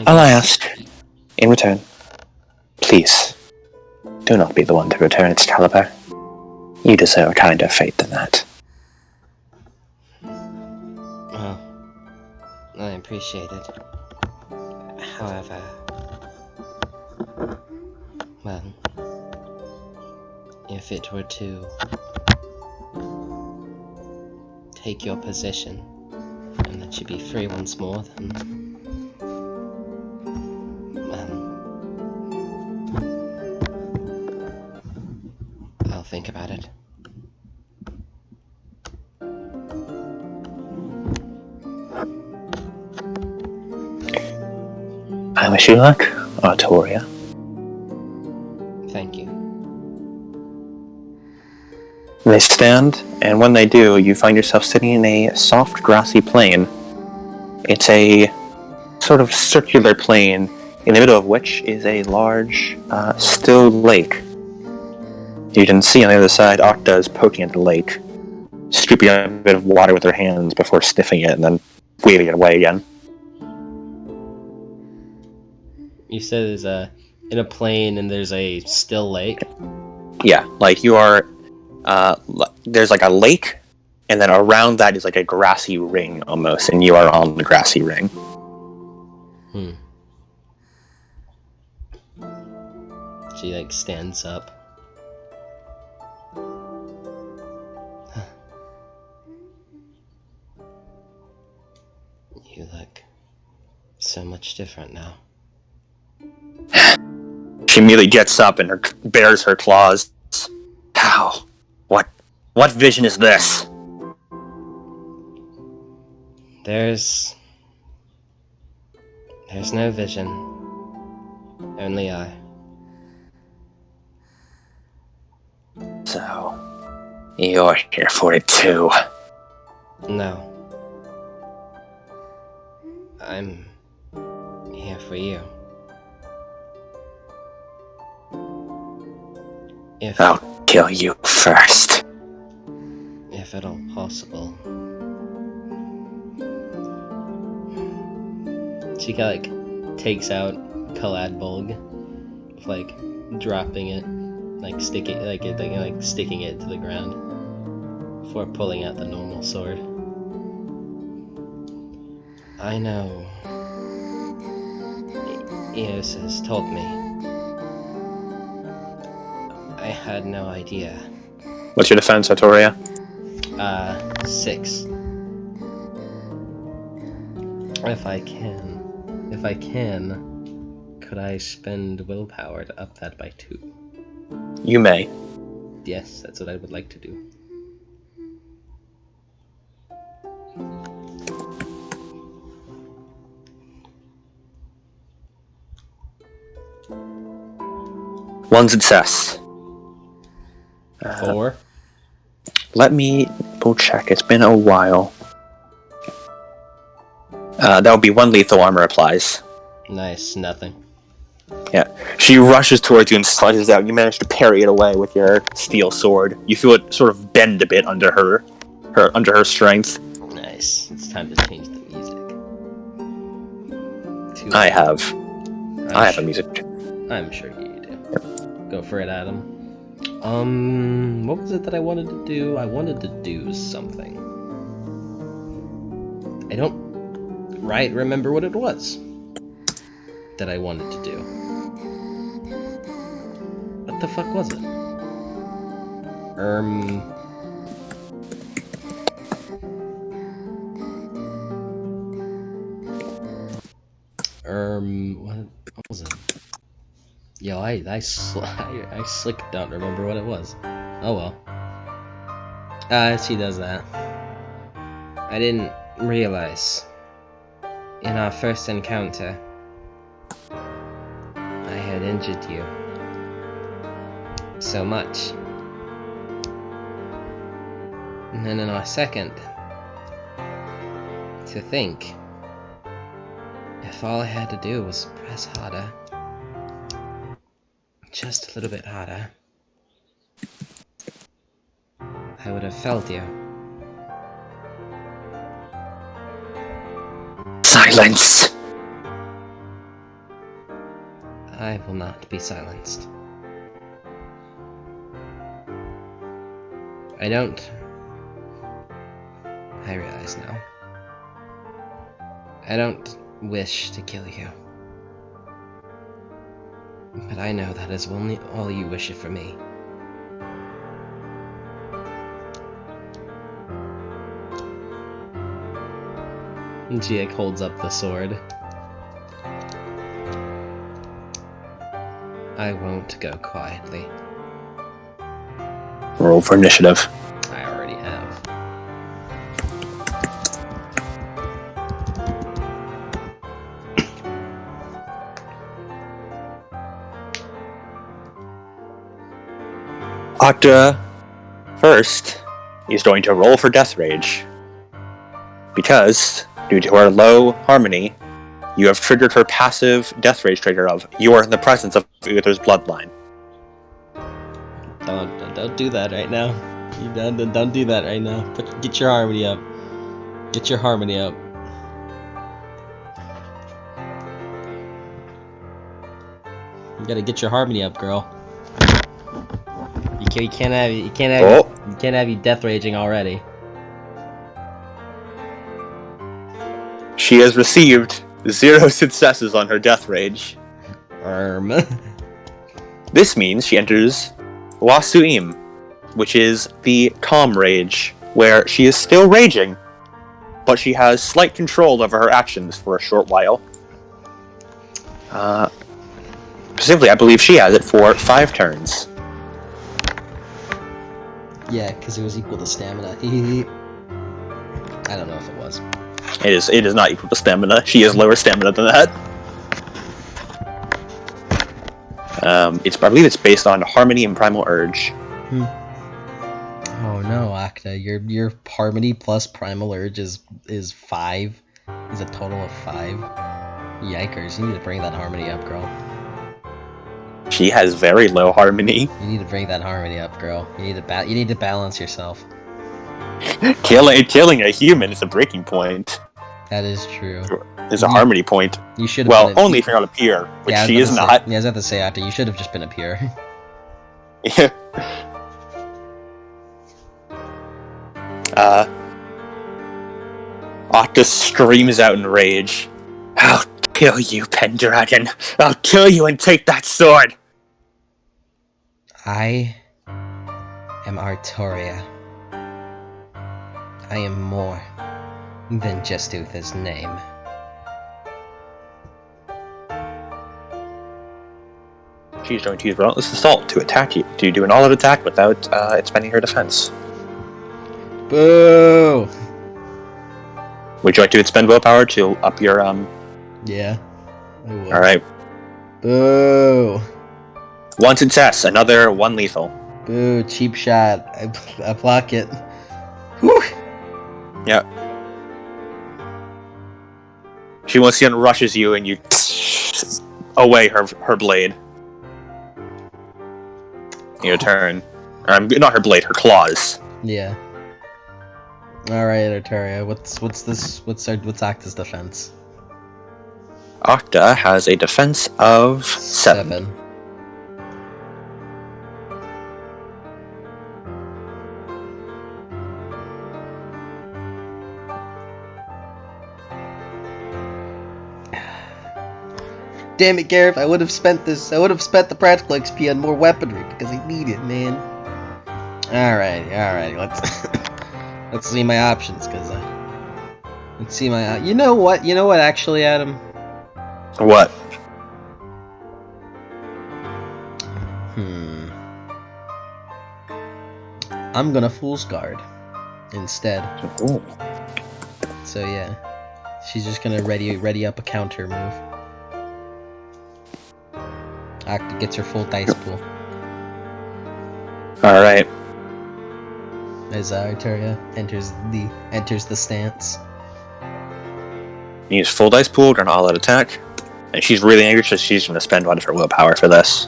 All I ask, in return, please, do not be the one to return Excalibur. You deserve a kinder fate than that. Well, I appreciate it. However, well, if it were to take your position and let you be free once more, then, well, I'll think about it. I wish you luck, Artoria. Thank you. They stand, and when they do, you find yourself sitting in a soft, grassy plain. It's a sort of circular plain, in the middle of which is a large, still lake. You can see on the other side, Octa is poking at the lake, scooping up a bit of water with her hands before sniffing it and then waving it away again. You said there's in a plain and there's a still lake? Yeah, like you are, there's like a lake, and then around that is like a grassy ring almost, and you are on the grassy ring. She like stands up. You look so much different now. She immediately gets up and bares her claws. How? What vision is this? There's no vision. Only I. So, you're here for it too. No. I'm here for you. I'll kill you first. If at all possible. She like takes out Kalad Bulg, like dropping it, like sticking it to the ground before pulling out the normal sword. I know. Eos has told me. I had no idea. What's your defense, Artoria? 6. If I can, could I spend willpower to up that by 2? You may. Yes, that's what I would like to do. One success. 4? Let me double check. It's been a while. That would be 1 lethal armor applies. Nice, nothing. Yeah. She rushes towards you and slices out. You manage to parry it away with your steel sword. You feel it sort of bend a bit under her strength. Nice. It's time to change the music. I have a music. I'm sure you do. Go for it, Adam. What was it that I wanted to do? I wanted to do something. I don't remember what it was that I wanted to do. What the fuck was it? What was it? Yo, I slick don't remember what it was. Oh well. She does that. I didn't realize in our first encounter I had injured you so much. And then in our second, to think if all I had to do was press harder, just a little bit harder, I would have felt you. Silence! I will not be silenced. I realize now. I don't wish to kill you. But I know that is only all you wish it for me. And she holds up the sword. I won't go quietly. Roll for initiative. I already have. Octa first is going to roll for Death Rage. Because, due to her low harmony, you have triggered her passive Death Rage trigger of you are in the presence of Uther's bloodline. Don't do that right now. Don't do that right now. Get your harmony up. Get your harmony up. You gotta get your harmony up, girl. You can't have you death raging already. She has received 0 successes on her death rage. This means she enters Wasuim, which is the calm rage, where she is still raging, but she has slight control over her actions for a short while. Specifically, I believe she has it for 5 turns. Yeah, because it was equal to stamina. I don't know if it was. It is not equal to stamina. She has lower stamina than that. I believe it's based on Harmony and Primal Urge. Oh no, Akta, your Harmony plus Primal Urge is 5. Is a total of 5. Yikers! You need to bring that Harmony up, girl. She has very low Harmony. You need to bring that Harmony up, girl. You need to balance yourself. Killing a human is a breaking point. That is true. Is a Harmony point. You should. Well, only if you're on a peer, which she is not. Yeah, I was about to say, after you should have just been a peer. Yeah. Octa screams out in rage. I'll kill you, Pendragon. I'll kill you and take that sword. I am Artoria. I am more than just Uther's name. She's going to use Relentless Assault to attack you, to do an all-out attack without expending her defense. Boo! Would you like to expend willpower to up your, Yeah, I will. Alright. Boo! 1 success, another 1 lethal. Boo, cheap shot. I block it. Whew! Yeah. She once again rushes you and you away her blade. Your turn. Not her blade, her claws. Yeah. Alright, Artoria, what's Octa's defense? Octa has a defense of 7. Damn it, Gareth, I would have spent the practical XP on more weaponry because I need it, man. Alright, let's see my options, let's see my, you know what, actually, Adam? What? I'm gonna Fool's Guard instead. Ooh. So yeah, she's just gonna ready up a counter move. Octa gets her full dice pool. Alright. As Artoria enters the stance. You use full dice pool during all-out attack. And she's really angry, so she's going to spend one of her willpower for this.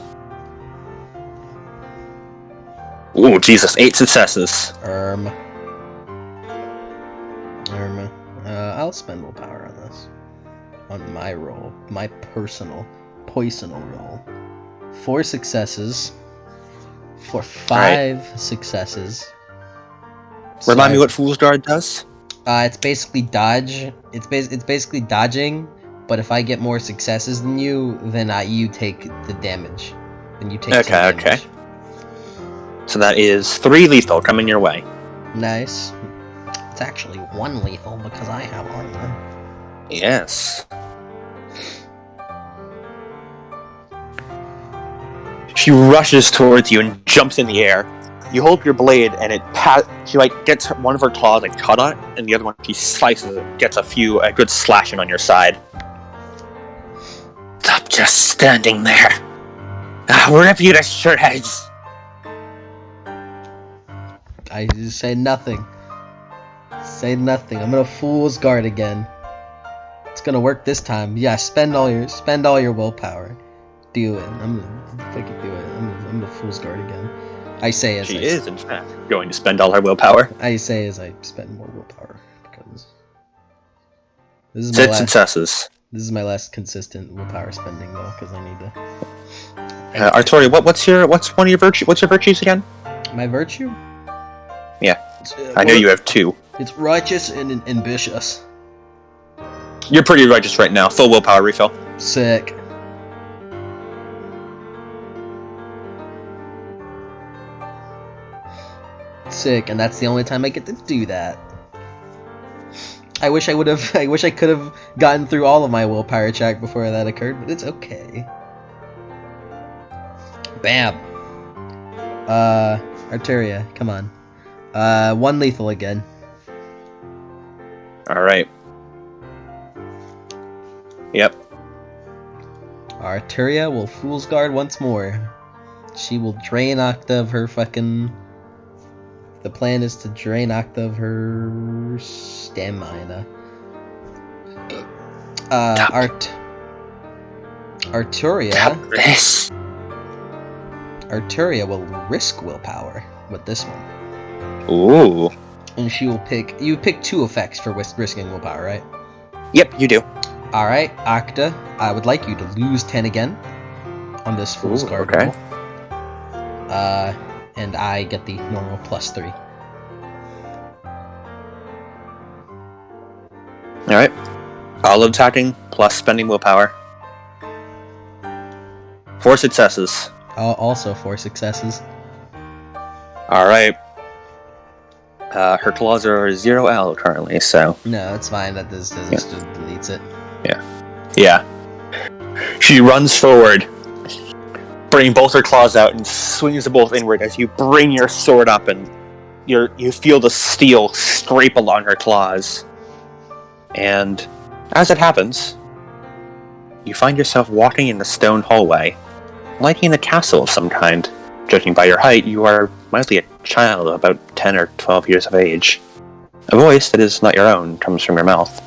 Ooh, Jesus, 8 successes. I'll spend willpower on this. On my roll. My personal, poisonal roll. 4 successes. For 5 successes. Remind me what Fool's Guard does? It's basically dodge. It's basically dodging, but if I get more successes than you, then you take the damage. Then you take some damage. Okay. So that is 3 lethal coming your way. Nice. It's actually 1 lethal because I have armor. Yes. She rushes towards you and jumps in the air. You hold your blade, and she gets one of her claws cut on it, and the other one she slices it, gets a good slashing on your side. Stop just standing there. I'll rip you to shreds. I just say nothing. Say nothing. I'm gonna Fool's Guard again. It's gonna work this time. Yeah, spend all your willpower. Do it. I'm gonna fucking do it. I'm gonna Fool's Guard again. I say as she is, in fact, going to spend all her willpower. I say as I spend more willpower because this is 6 successes. This is my last consistent willpower spending though, because I need to. Artoria, what's one of your virtues? What's your virtues again? My virtue? Yeah, I know you have 2. It's righteous and ambitious. You're pretty righteous right now. Full willpower refill. Sick. Sick, and that's the only time I get to do that. I wish I could have gotten through all of my willpower check before that occurred, but it's okay. Bam. Artoria, come on. 1 lethal again. Alright. Yep. Artoria will Fool's Guard once more. She will drain Octa of her fucking... The plan is to drain Octa of her stamina. Artoria... Yes. Artoria will risk willpower with this one. Ooh. And she will pick... You pick 2 effects for risking willpower, right? Yep, you do. Alright, Octa, I would like you to lose 10 again on this Fool's Guard roll. And I get the normal +3. Alright. All attacking plus spending willpower. 4 successes. Also 4 successes. Alright. Her claws are 0L currently, so... No, it's fine. That this just deletes it. Yeah. She runs forward, bringing both her claws out and swings them both inward as you bring your sword up and you feel the steel scrape along her claws. And as it happens, you find yourself walking in the stone hallway, like in a castle of some kind. Judging by your height, you are mostly a child of about 10 or 12 years of age. A voice that is not your own comes from your mouth.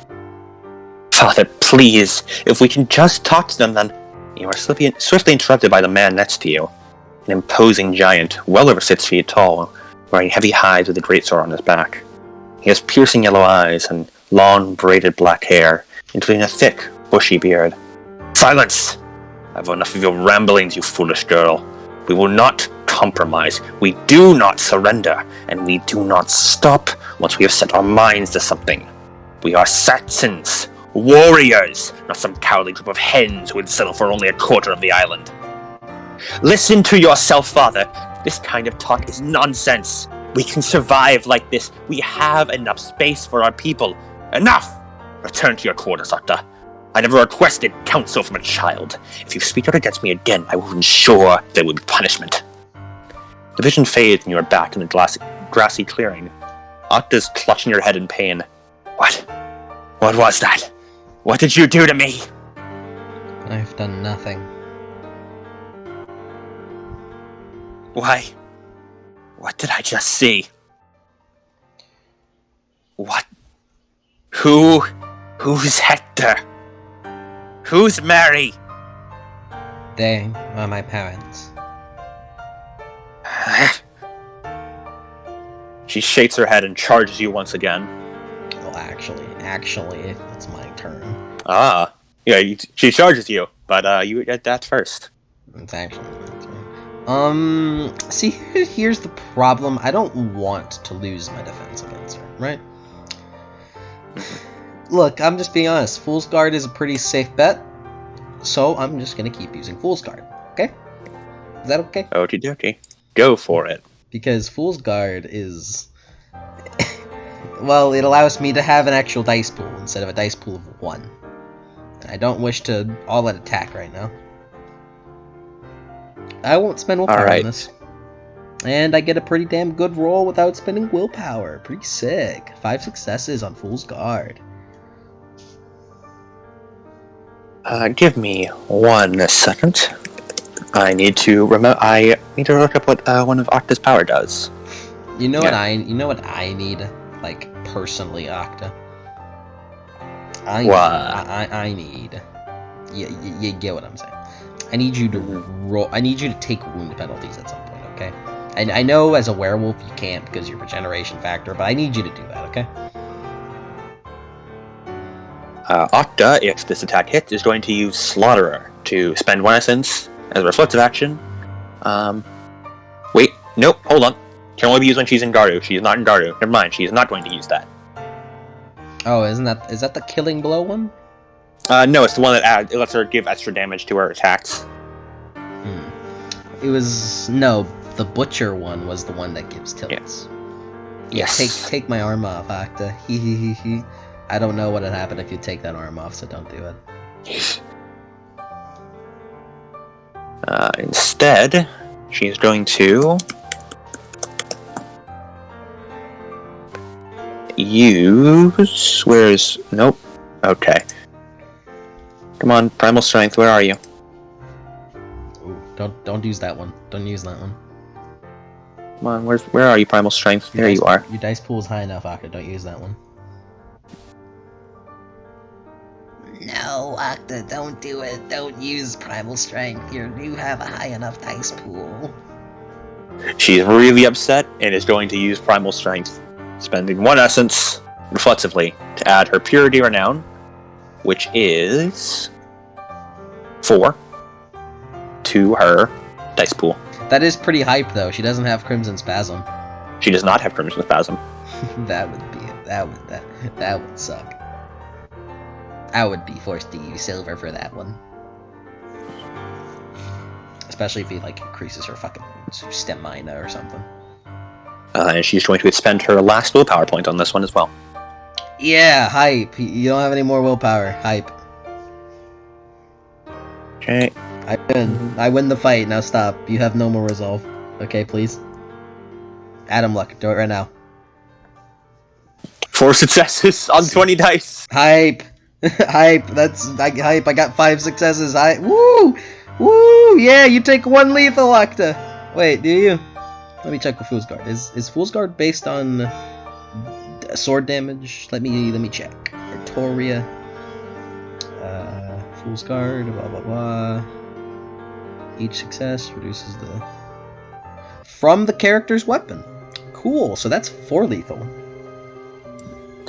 Father, please, if we can just talk to them, then... You are swiftly interrupted by the man next to you. An imposing giant, well over 6 feet tall, wearing heavy hides with a greatsword on his back. He has piercing yellow eyes and long, braided black hair, including a thick, bushy beard. Silence! I've enough of your ramblings, you foolish girl. We will not compromise. We do not surrender, and we do not stop once we have set our minds to something. We are Saxons. Warriors, not some cowardly group of hens who would settle for only a quarter of the island. Listen to yourself, father. This kind of talk is nonsense. We can survive like this. We have enough space for our people. Enough! Return to your quarters, Octa. I never requested counsel from a child. If you speak out against me again, I will ensure there will be punishment. The vision fades and you are back in the grassy clearing. Octa's clutching her head in pain. What? What was that? What did you do to me? I've done nothing. Why? What did I just see? What? Who's Hector? Who's Mary? They are my parents. She shakes her head and charges you once again. Well, actually, it's my turn. Ah, yeah, she charges you, but you get that first. It's actually my turn. See, here's the problem. I don't want to lose my defense against her, right? Look, I'm just being honest. Fool's Guard is a pretty safe bet, so I'm just gonna keep using Fool's Guard, okay? Is that okay? Okie dokie. Go for it. Because Fool's Guard is... well, it allows me to have an actual dice pool instead of a dice pool of 1. I don't wish to all-out attack right now. I won't spend willpower on this. And I get a pretty damn good roll without spending willpower. Pretty sick. 5 successes on Fool's Guard. Give me 1 second. I need to look up what one of Octa's power does. You know what I need, like, personally, Octa. I need. You get what I'm saying. I need you to roll. I need you to take wound penalties at some point, okay? And I know as a werewolf you can't because of your regeneration factor, but I need you to do that, okay? Octa, if this attack hits, is going to use Slaughterer to spend 1 essence as a reflective action. Wait, nope, hold on. Can only be used when she's in Garu. She is not in Garu. Never mind, she is not going to use that. Oh, is that the killing blow one? No, it's the one that it lets her give extra damage to her attacks. It was no, the butcher one was the one that gives tilts. Yeah, Yes. take my arm off, Octa. He. I don't know what would happen if you take that arm off, so don't do it. Instead, she's going to use... Nope. Okay. Come on, Primal Strength, where are you? Ooh, don't use that one. Don't use that one. Come on, where are you, Primal Strength? There you are. Your dice pool is high enough, Octa. Don't use that one. No, Octa, don't do it. Don't use Primal Strength. You have a high enough dice pool. She's really upset and is going to use Primal Strength, spending 1 essence reflexively to add her Purity Renown, which is 4 to her dice pool. That is pretty hype, though. She doesn't have Crimson Spasm. She does not have Crimson Spasm. That would suck. I would be forced to use silver for that one. Especially if he increases her fucking stamina or something. And she's going to expend her last willpower point on this one as well. Yeah, hype. You don't have any more willpower. Hype. Okay. I win. I win the fight. Now stop. You have no more resolve. Okay, please. Adam Luck, do it right now. 4 successes on 20 dice. Hype. Hype. Hype. I got 5 successes. Woo! Woo! Yeah, you take 1 lethal, Octa. Wait, do you? Let me check with Fool's Guard. Is Fool's Guard based on sword damage? Let me check. Artoria. Fool's Guard. Blah blah blah. Each success reduces from the character's weapon. Cool. So that's 4 lethal.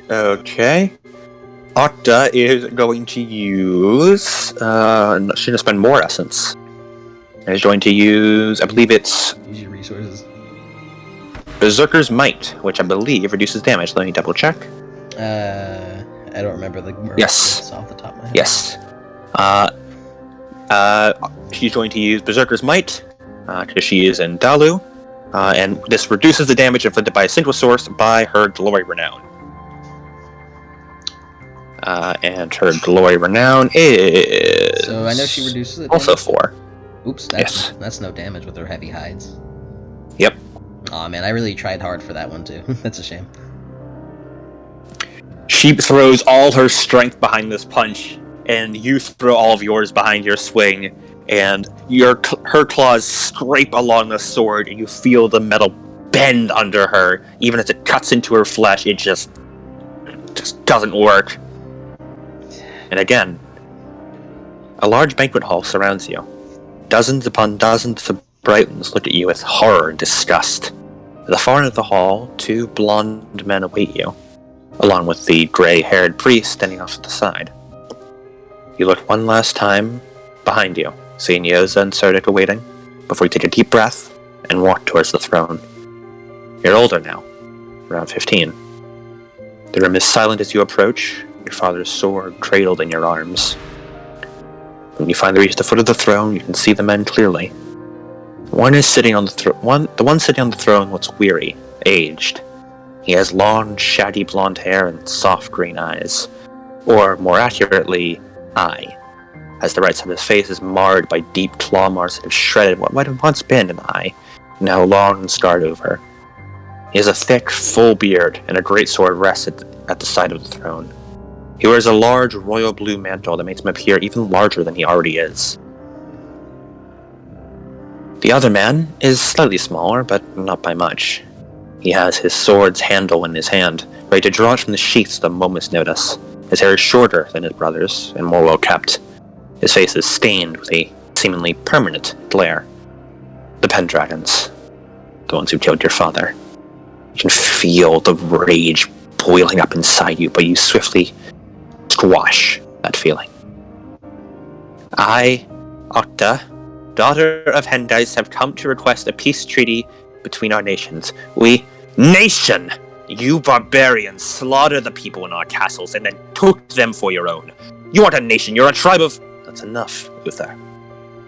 Okay. Octa is going to use... she's going to spend more essence. And is going to use... I believe it's... Use your resources. Berserker's Might, which I believe reduces damage. Let me double check. I don't remember the... Yes. Off the top of my head. Yes. She's going to use Berserker's Might, because she is in Dalu. And this reduces the damage inflicted by a single source by her Glory Renown. And her Glory Renown is... So I know she reduces it. Also 4. Oops, that's no damage with her heavy hides. Yep. Aw, man, I really tried hard for that one, too. That's a shame. She throws all her strength behind this punch, and you throw all of yours behind your swing, and her claws scrape along the sword, and you feel the metal bend under her. Even as it cuts into her flesh, it just doesn't work. And again, a large banquet hall surrounds you. Dozens upon dozens of Brightons look at you with horror and disgust. At the far end of the hall, 2 blonde men await you, along with the gray-haired priest standing off to the side. You look one last time behind you, seeing Yoza and Sardica waiting, before you take a deep breath and walk towards the throne. You're older now, around 15. The room is silent as you approach, your father's sword cradled in your arms. When you finally reach the foot of the throne, you can see the men clearly. One is sitting on the throne. The one sitting on the throne looks weary, aged. He has long, shaggy blonde hair and soft green eyes, or more accurately, eye, as the right side of his face is marred by deep claw marks that have shredded what might have once been an eye, now long and scarred over. He has a thick, full beard, and a great sword rests at the side of the throne. He wears a large royal blue mantle that makes him appear even larger than he already is. The other man is slightly smaller, but not by much. He has his sword's handle in his hand, ready to draw it from the sheath at a moment's notice. His hair is shorter than his brother's, and more well kept. His face is stained with a seemingly permanent glare. The Pendragons, the ones who killed your father. You can feel the rage boiling up inside you, but you swiftly squash that feeling. I, Octa, daughter of Hendice, have come to request a peace treaty between our nations. Nation! You barbarians slaughtered the people in our castles and then took them for your own. You aren't a nation, you're a tribe of... That's enough, Uther.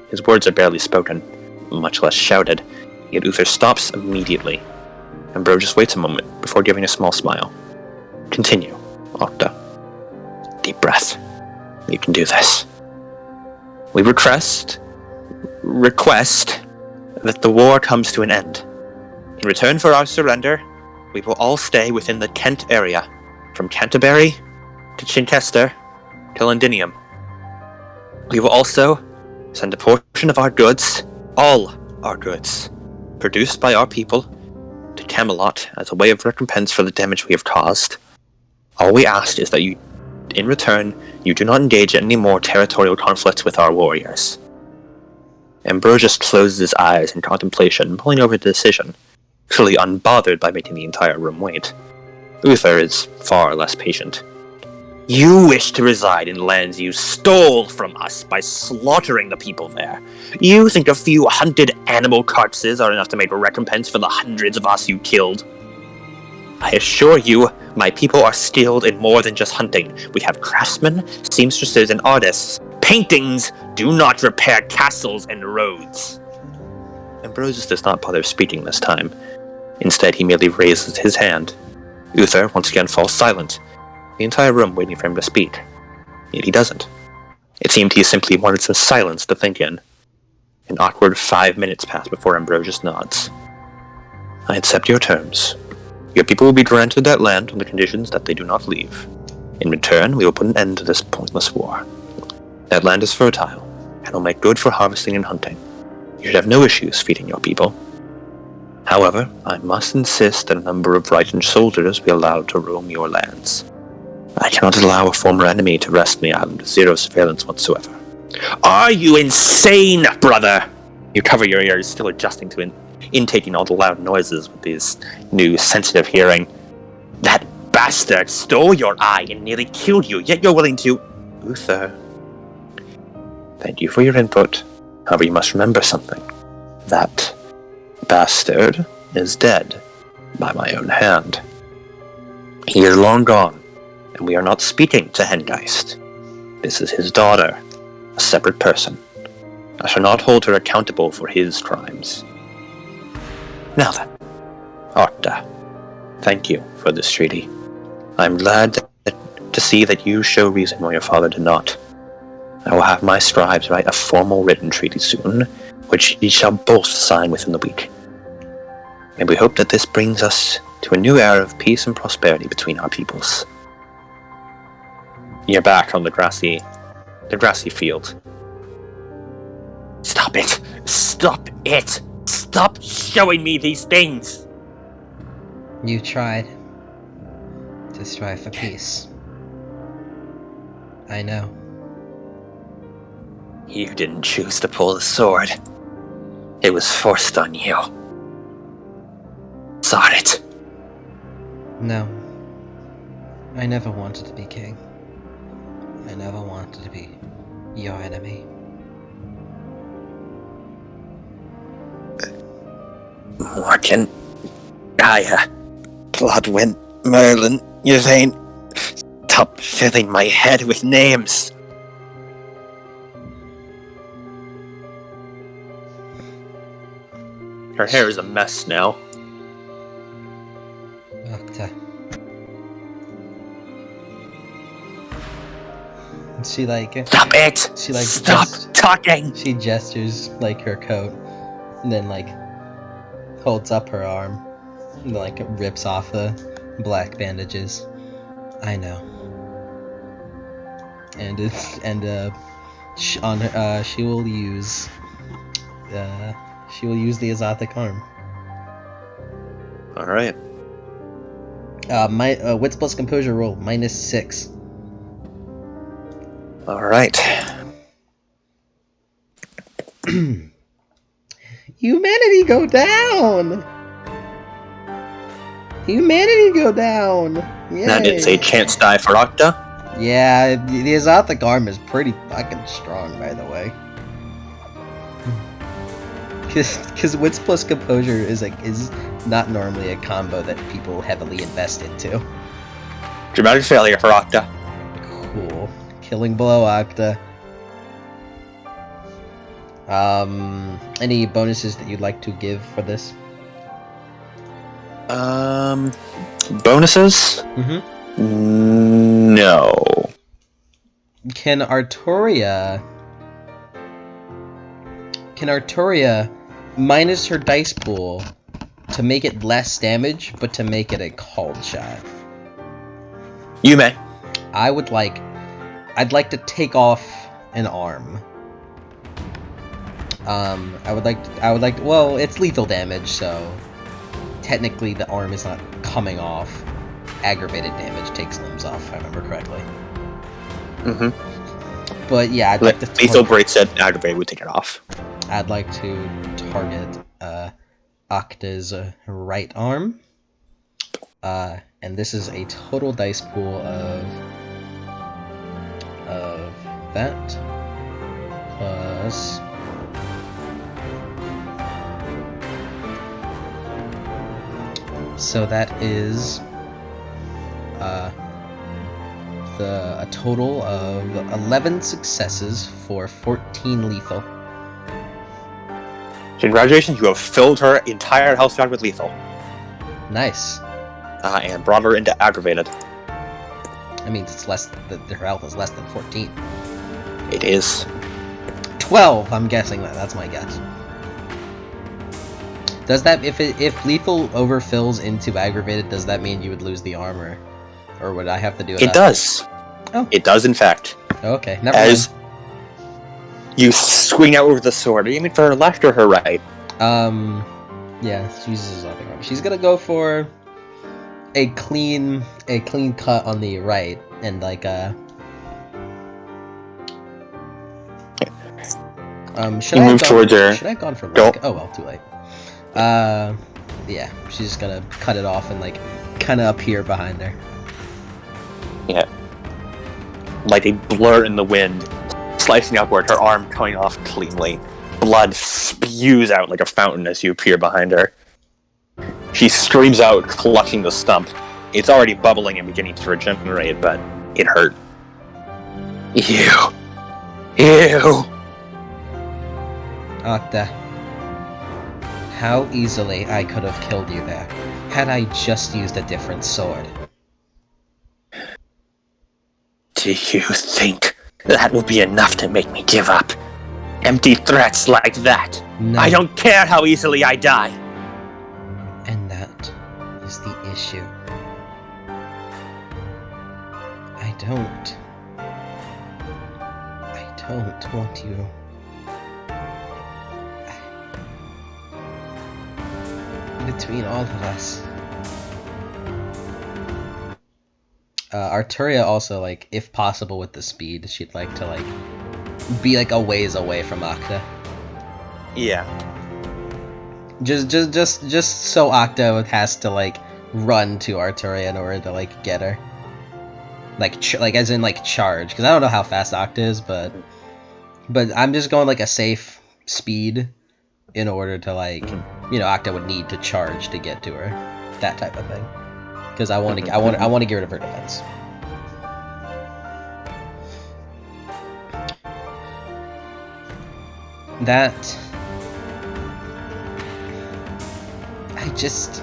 His words are barely spoken, much less shouted, yet Uther stops immediately. Ambrosius waits a moment before giving a small smile. Continue, Octa. Deep breath. You can do this. We request that the war comes to an end. In return for our surrender, we will all stay within the Kent area, from Canterbury to Chichester to Londinium. We will also send a portion of our goods, all our goods, produced by our people, to Camelot as a way of recompense for the damage we have caused. All we ask is that you, in return, you do not engage in any more territorial conflicts with our warriors. Ambrosius closes his eyes in contemplation, mulling over the decision, clearly unbothered by making the entire room wait. Uther is far less patient. You wish to reside in lands you stole from us by slaughtering the people there. You think a few hunted animal carcasses are enough to make a recompense for the hundreds of us you killed? I assure you, my people are skilled in more than just hunting. We have craftsmen, seamstresses, and artists. Paintings do not repair castles and roads. Ambrosius does not bother speaking this time. Instead, he merely raises his hand. Uther once again falls silent, the entire room waiting for him to speak. Yet he doesn't. It seemed he simply wanted some silence to think in. An awkward 5 minutes pass before Ambrosius nods. I accept your terms. Your people will be granted that land on the conditions that they do not leave. In return, we will put an end to this pointless war. That land is fertile, and will make good for harvesting and hunting. You should have no issues feeding your people. However, I must insist that a number of Brighton soldiers be allowed to roam your lands. I cannot allow a former enemy to rest on the island with zero surveillance whatsoever. Are you insane, brother? You cover your ears, still adjusting to intaking all the loud noises with his new sensitive hearing. That bastard stole your eye and nearly killed you, yet you're willing to... Uther. Thank you for your input. However, you must remember something. That bastard is dead by my own hand. He is long gone, and we are not speaking to Hengeist. This is his daughter, a separate person. I shall not hold her accountable for his crimes. Now then, Arta, thank you for this treaty. I am glad to see that you show reason why your father did not. I will have my scribes write a formal written treaty soon, which ye shall both sign within the week. And we hope that this brings us to a new era of peace and prosperity between our peoples. You're back on the grassy field. Stop it! Stop it! Stop showing me these things! You tried to strive for peace. I know. You didn't choose to pull the sword. It was forced on you. Saw it. No. I never wanted to be king. I never wanted to be your enemy. Morgan, Gaia, Bloodwind, Merlin, Yvain. Stop filling my head with names. Her hair is a mess now. Octa. She Stop it! Stop talking! She gestures her coat, and then holds up her arm, and rips off the black bandages. I know. And she will use the Azothic arm. All right. My wits plus composure roll -6. All right. Humanity go down! Humanity go down! Yay. That is a chance die for Octa. Yeah, the Azothic arm is pretty fucking strong, by the way. Because wits plus composure is not normally a combo that people heavily invest into. Dramatic failure for Octa. Cool. killing blow, Octa. Any bonuses that you'd like to give for this? Bonuses? Mm-hmm. No. Can Artoria minus her dice pool to make it less damage, but to make it a called shot? You may. I'd like to take off an arm. Well, it's lethal damage, so technically the arm is not coming off. Aggravated damage takes limbs off, if I remember correctly. Mm-hmm. But yeah, I'd like to lethal break said aggravated would take it off. I'd like to target Octa's right arm. And this is a total dice pool of that plus so that is a total of 11 successes for 14 lethal. Congratulations, you have filled her entire health shot with lethal. Nice. And brought her into aggravated. That means it's less. Her health is less than 14. It is. 12. I'm guessing that's my guess. Does that if lethal overfills into aggravated, does that mean you would lose the armor, or would I have to do it? It does. Oh. It does, in fact. Okay. Never As mind. you swing out with the sword, are you aiming for her left or her right? Yeah. She uses other arm. She's gonna go for a clean cut on the right, and like should You I move have towards her. Should I have gone for Go. like, oh well, too late. Yeah, she's just gonna cut it off and like kind of appear behind her. Yeah. Like a blur in the wind, slicing upward, her arm coming off cleanly. Blood spews out like a fountain as you appear behind her. She screams out, clutching the stump. It's already bubbling and beginning to regenerate, but it hurt. Ew. Octa, how easily I could have killed you there, had I just used a different sword. Do you think that will be enough to make me give up? Empty threats like that. No. I don't care how easily I die. And that is the issue. I don't want you. Between all of us. Artoria also, like, if possible with the speed, she'd like to, like, be, like, a ways away from Octa. Yeah. Just so Octa has to, like, run to Artoria in order to, like, get her. Like as in, like, charge. Because I don't know how fast Octa is, but I'm just going, like, a safe speed in order to, like, you know, Octa would need to charge to get to her. That type of thing. Because I want to get rid of her defense. That I just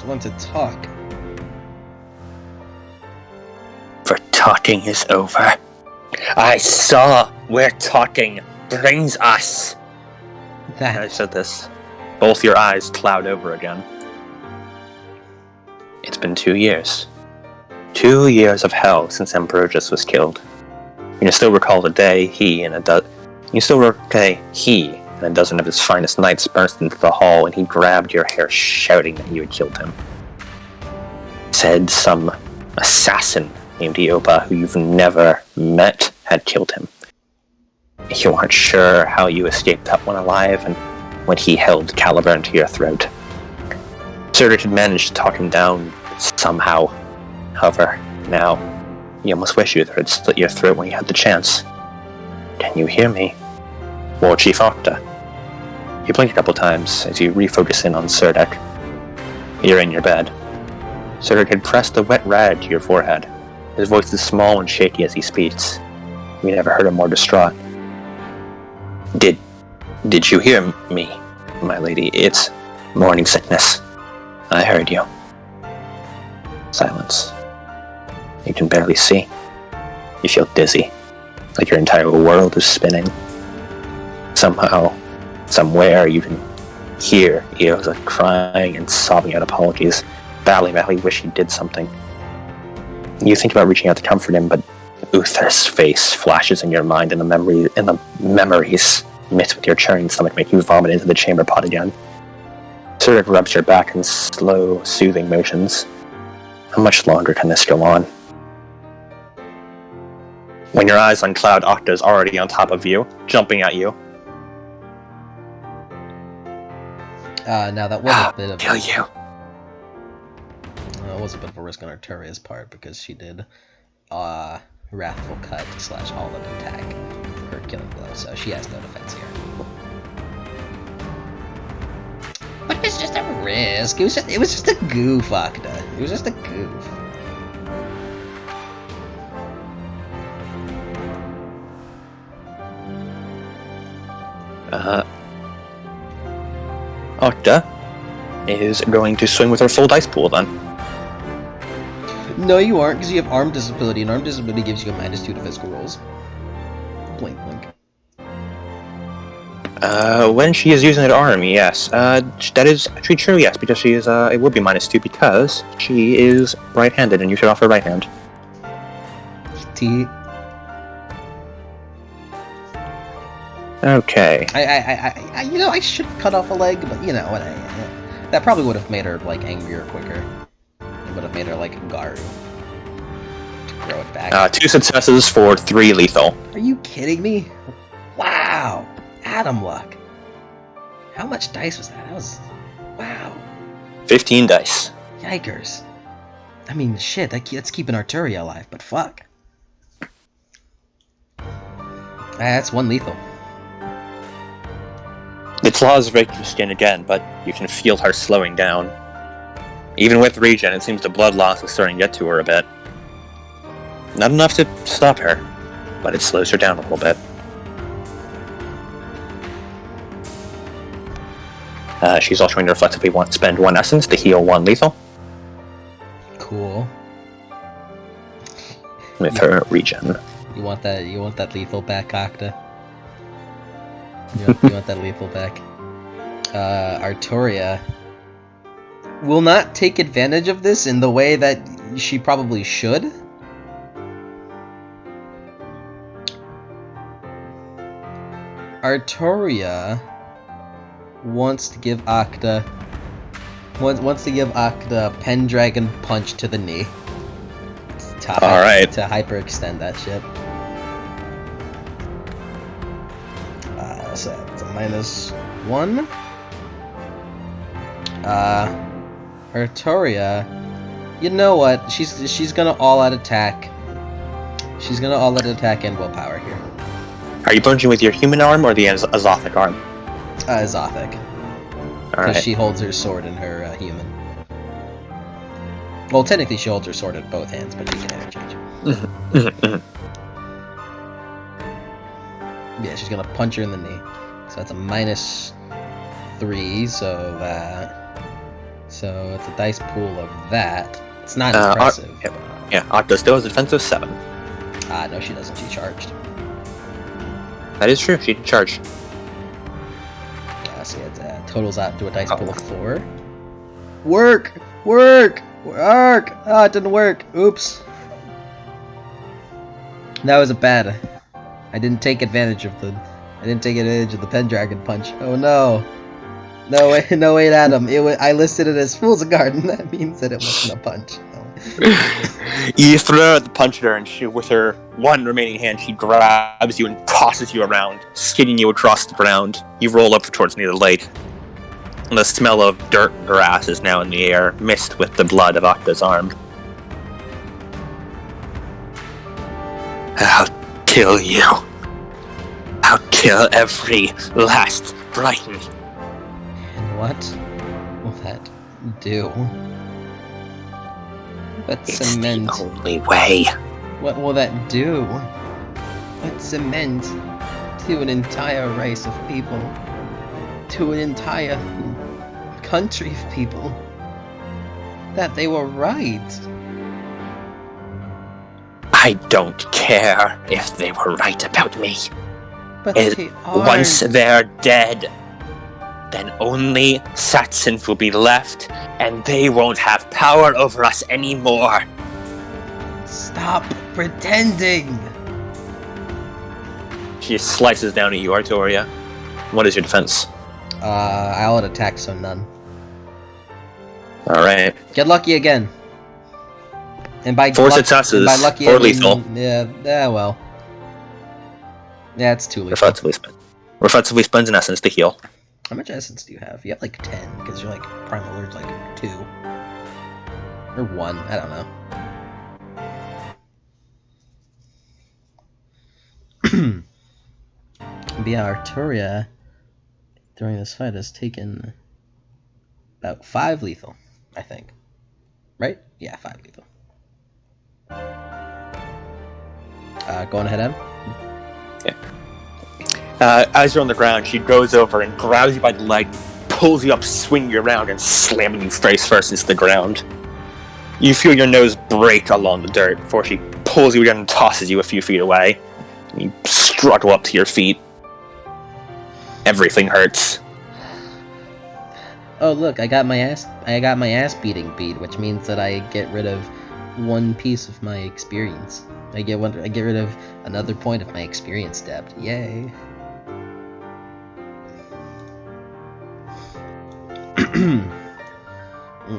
want to talk. For talking is over. I saw where talking brings us. I said this. Both your eyes cloud over again. It's been 2 years. 2 years of hell since Ambrosius was killed. You can still recall the day he and a dozen of his finest knights burst into the hall and he grabbed your hair shouting that you had killed him. Said some assassin named Ioba who you've never met had killed him. You weren't sure how you escaped that one alive, and when he held Caliburn to your throat. Cerdric had managed to talk him down somehow. However, now, you almost wish you had slit your throat when you had the chance. Can you hear me? War Chief Octa. You blink a couple times as you refocus in on Cerdric. You're in your bed. Cedric had pressed the wet rag to your forehead. His voice is small and shaky as he speaks. We never heard him more distraught. Did you hear me, my lady? It's morning sickness. I heard you. Silence. You can barely see. You feel dizzy, like your entire world is spinning. Somehow, somewhere, you can hear Eosa crying and sobbing out apologies, battling about how he wished he did something. You think about reaching out to comfort him, but Uther's face flashes in your mind, and the memories mixed with your churning stomach make you vomit into the chamber pot again. Cedric rubs your back in slow, soothing motions. How much longer can this go on? When your eyes uncloud, Octa's already on top of you, jumping at you. Now that was a bit of Kill you. It was a bit of a risk on Artoria's part because she did Wrathful Cut / All Up Attack for her killing blow, so she has no defense here. But it was just a risk. It was just a goof, Octa. It was just a goof. Octa is going to swing with her full dice pool then. No, you aren't, because you have Armed Disability, and Armed Disability gives you a -2 to physical rolls. Blink, blink. When she is using an arm, yes. That is actually true, yes, because she is, it would be -2 because she is right-handed and you should off her right hand. T. Okay. I should have cut off a leg, but you know what? That probably would have made her like angrier quicker. It would have made her like a Garu. Throw it back. 2 successes for 3 lethal. Are you kidding me? Wow, Adam luck. How much dice was that? That was wow. 15 dice. Yikers. I mean, shit. That's keeping Artoria alive, but fuck. That's 1 lethal. The claws break your skin again, but you can feel her slowing down. Even with regen, it seems the blood loss is starting to get to her a bit. Not enough to stop her, but it slows her down a little bit. She's also going to reflexively spend 1 essence to heal 1 lethal. Cool. With her regen. You want that lethal back, Octa? You want that lethal back? Artoria will not take advantage of this in the way that she probably should. Artoria wants to give Octa a Pendragon punch to the knee. Alright. To hyperextend that shit. So it's a -1. Artoria, you know what? She's gonna all-out attack. She's gonna all-out attack and willpower here. Are you punching with your human arm or the Azothic arm? Azothic. Because Alright. she holds her sword in her human. Well, technically she holds her sword in both hands, but you can interchange. Yeah, she's gonna punch her in the knee. So that's a -3, so it's a dice pool of that. It's not impressive. Yeah, Octa still has a defense of 7. No, she doesn't. She charged. That is true, she did charge. So it totals out to a dice pool of 4. Work! Work! Work! Ah, it didn't work. Oops. That was bad. I didn't take advantage of the Pendragon punch. Oh no. No way, no wait, Adam. I listed it as Fool's Garden. That means that it wasn't a punch. No. You throw the punch at her, and she, with her one remaining hand, she grabs you and tosses you around, skidding you across the ground. You roll up towards near the lake. And the smell of dirt and grass is now in the air, mixed with the blood of Octa's arm. I'll kill you. I'll kill every last Brighton. And what will that do? But It's cement. the only way. What will that do? But cement to an entire race of people. To an entire country of people. That they were right. I don't care if they were right about me. But they aren't. Once they're dead, then only Satsons will be left, and they won't have power over us anymore. Stop pretending! She slices down at you, Artoria. What is your defense? I'll attack, so none. Alright. Get lucky again. And by Four successes, by lucky, four I mean, lethal. Yeah, well. Yeah, it's too lethal. Reflexively spends an essence to heal. How much essence do you have? You have like 10, because you're like Primal Alert's like 2. Or 1, I don't know. But yeah, Artoria during this fight has taken about 5 lethal, I think. Right? Yeah, 5 lethal. Going ahead, Em? Yeah. As you're on the ground, she goes over and grabs you by the leg, pulls you up, swinging you around, and slamming you face first into the ground. You feel your nose break along the dirt before she pulls you again and tosses you a few feet away. You struggle up to your feet. Everything hurts. Oh look, I got my ass beating beat, which means that I get rid of 1 piece of my experience. I get rid of another point of my experience depth. Yay.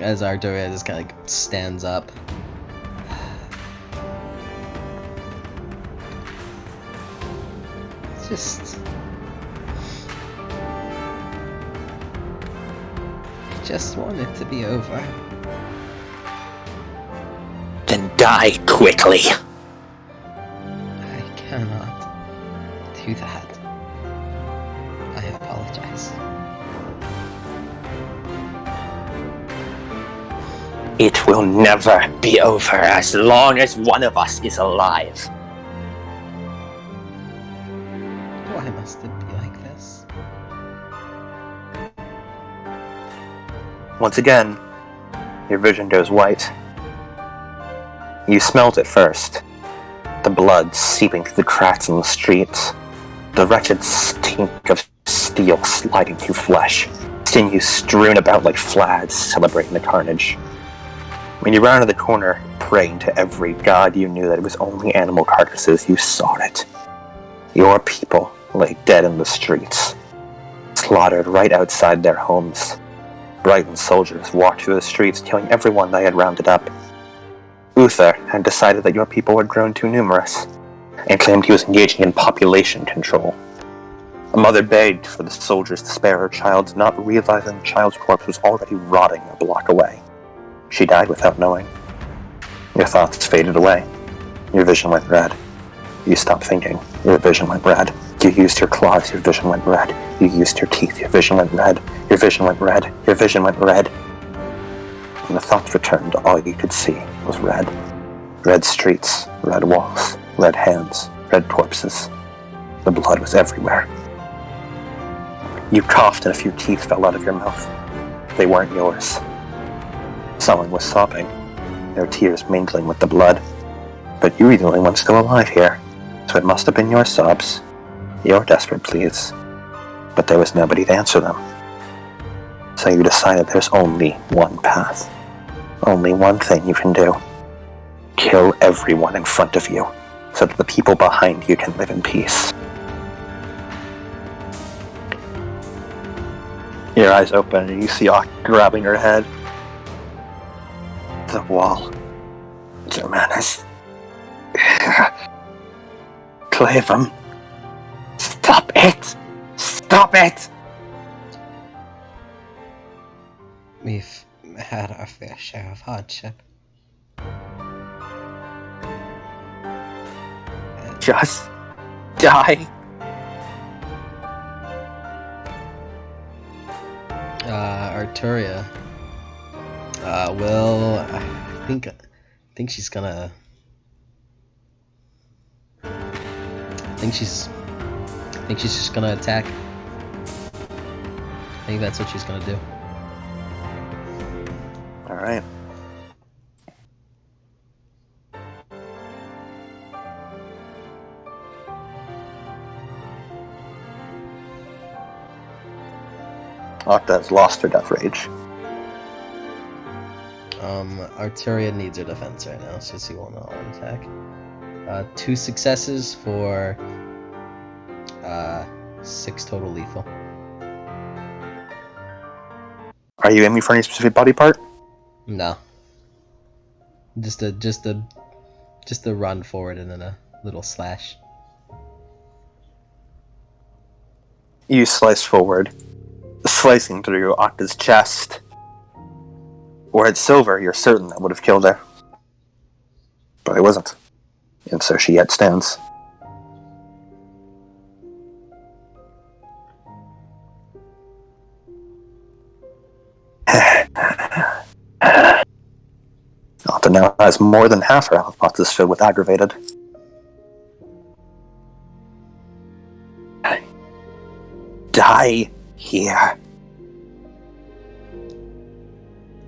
As Artoria just kind of stands up. It's just... I just want it to be over. Then die quickly. I cannot do that. I apologize. It will never be over as long as one of us is alive. Why must it be like this? Once again, your vision goes white. You smelled it first. The blood seeping through the cracks in the streets. The wretched stink of steel sliding through flesh. Sinews strewn about like flags celebrating the carnage. When you rounded the corner, praying to every god you knew that it was only animal carcasses, you saw it. Your people lay dead in the streets, slaughtered right outside their homes. Brighton soldiers walked through the streets, killing everyone they had rounded up. Uther had decided that your people had grown too numerous, and claimed he was engaging in population control. A mother begged for the soldiers to spare her child, not realizing the child's corpse was already rotting a block away. She died without knowing. Your thoughts faded away. Your vision went red. You stopped thinking. Your vision went red. You used your claws. Your vision went red. You used your teeth. Your vision went red. Your vision went red. Your vision went red. When the thoughts returned, all you could see was red. Red streets, red walls, red hands, red corpses. The blood was everywhere. You coughed and a few teeth fell out of your mouth. They weren't yours. Someone was sobbing, their tears mingling with the blood. But you were the only one still alive here, so it must have been your sobs, your desperate pleas. But there was nobody to answer them. So you decided there's only one path. Only one thing you can do. Kill everyone in front of you, so that the people behind you can live in peace. Your eyes open and you see Ock grabbing her head. The wall. Germanus. Clavum. Stop it! Stop it! We've had our fair share of hardship. Just die. Artoria will, I think she's gonna. I think she's just gonna attack. I think that's what she's gonna do. All right. Octa has lost her death rage. Artoria needs her defense right now, so she will not attack. 2 successes for 6 total lethal. Are you aiming for any specific body part? No. Just a run forward and then a little slash. You slice forward, slicing through Octa's chest. Were it silver, you're certain that would have killed her. But it wasn't. And so she yet stands. Octa now has more than half her health pots is filled with aggravated. Die here.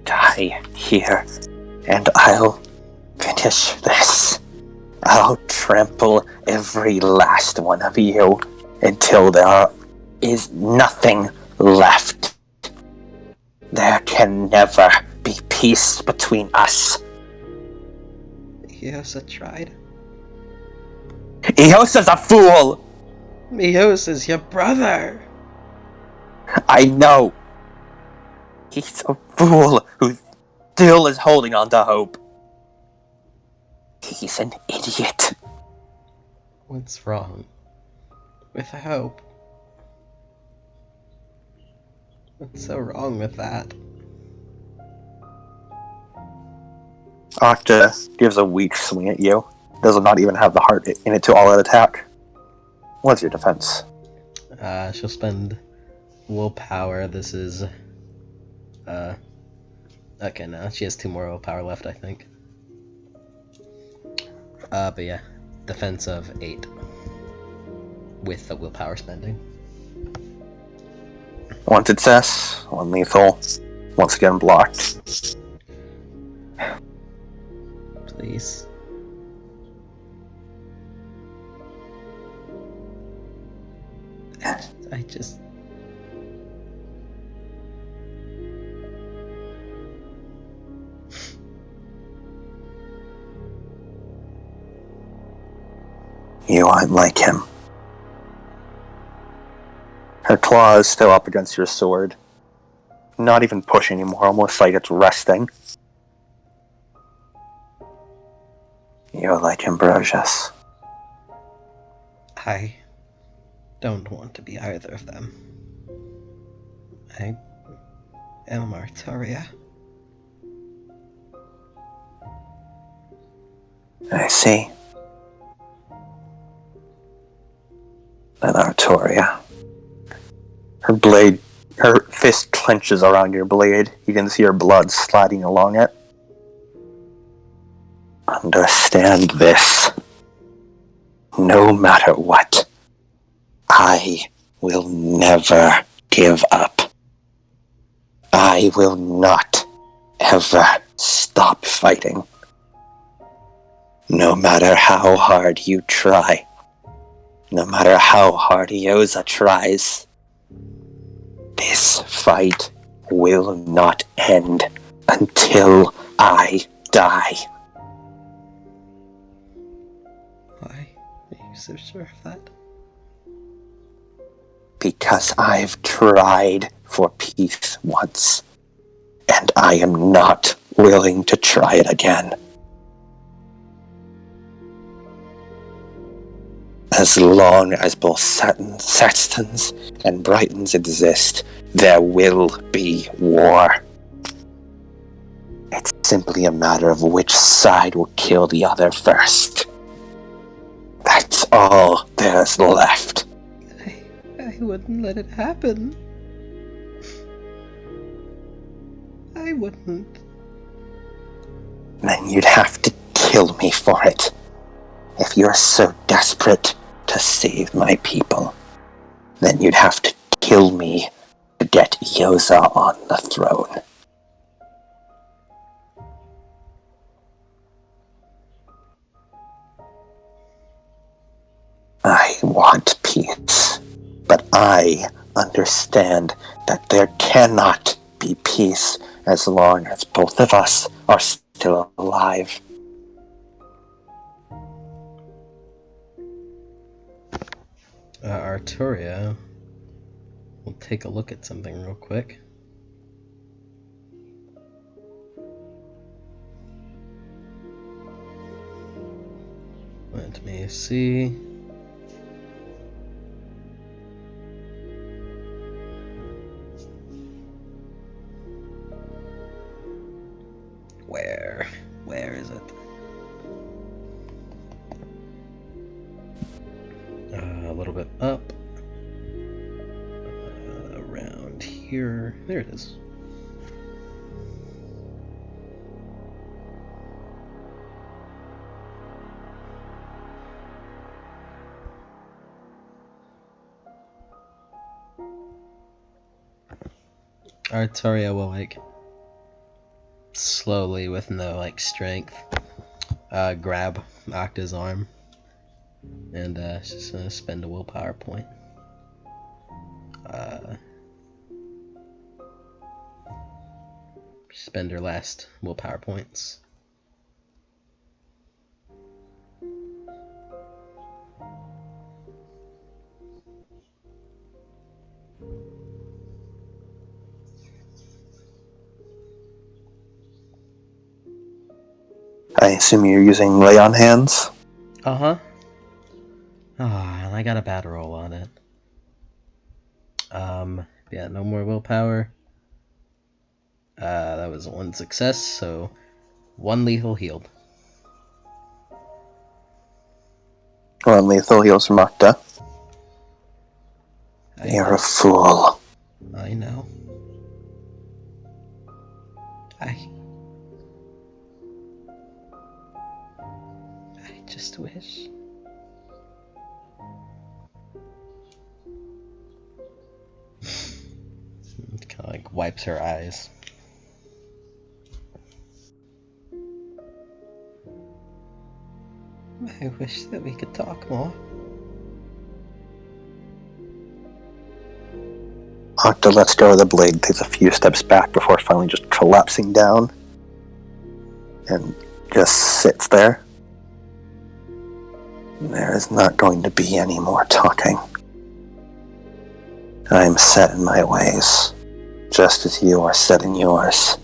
Die here, and I'll finish this. I'll trample every last one of you until there is nothing left. There can never be peace between us. Eosa tried. Eosa's a fool! Eosa's your brother! I know. He's a fool who still is holding on to hope. He's an idiot. What's wrong with hope? What's so wrong with that? Octa gives a weak swing at you. Does not even have the heart in it to all-out attack. What's your defense? She'll spend willpower. This is... Okay, no, she has 2 more willpower left, I think. But yeah, defense of 8. With the willpower spending. 1 success, 1 lethal. Once again blocked. Please. I just... You aren't like him. Her claw is still up against your sword. Not even pushing anymore, almost like it's resting. You're like Ambrosius. I don't want to be either of them. I am Artoria. I see. Then Artoria. Her fist clenches around your blade. You can see her blood sliding along it. Understand this. No matter what, I will never give up. I will not ever stop fighting. No matter how hard you try. No matter how hard Eosa tries. This fight will not end until I die. Why are you so sure of that? Because I've tried for peace once, and I am not willing to try it again. As long as both Saxtons and Brightons exist, there will be war. It's simply a matter of which side will kill the other first. That's all there's left. I wouldn't let it happen. I wouldn't. Then you'd have to kill me for it. If you're so desperate to save my people, then you'd have to kill me to get Yoza on the throne. I want peace, but I understand that there cannot be peace as long as both of us are still alive. Artoria, we'll take a look at something real quick. Let me see. Where is it? A little bit up. Around here. There it is. Artoria will slowly, with no strength, grab Octa's arm, and she's just gonna spend a willpower point. Spend her last willpower points. I assume you're using lay on hands? Uh-huh. And I got a bad roll on it. Yeah, no more willpower. That was one success, so one lethal healed. One lethal heals from Octa. You're a fool. I know. I just wish. Kind of wipes her eyes. I wish that we could talk more. Octa lets go of the blade, takes a few steps back before finally just collapsing down. And just sits there. There is not going to be any more talking. I am set in my ways, just as you are set in yours.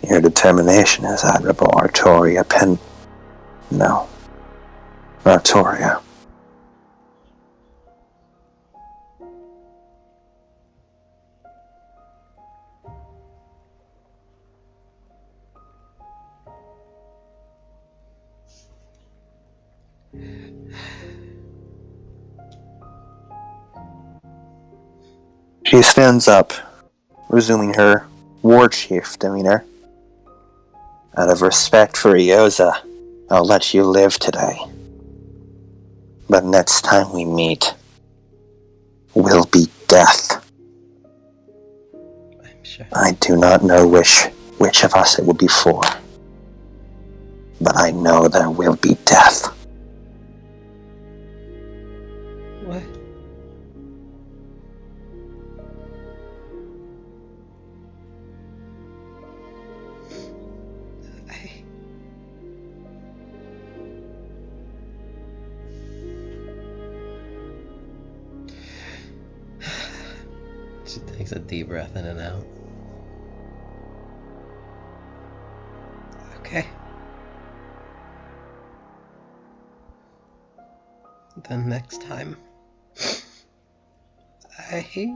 Your determination is admirable, Artoria. Artoria. She stands up, resuming her war chief demeanor. Out of respect for Ioza, I'll let you live today. But next time we meet, will be death. I'm sure. I do not know which of us it will be for, but I know there will be death. What? She takes a deep breath in and out. Okay. Then next time, I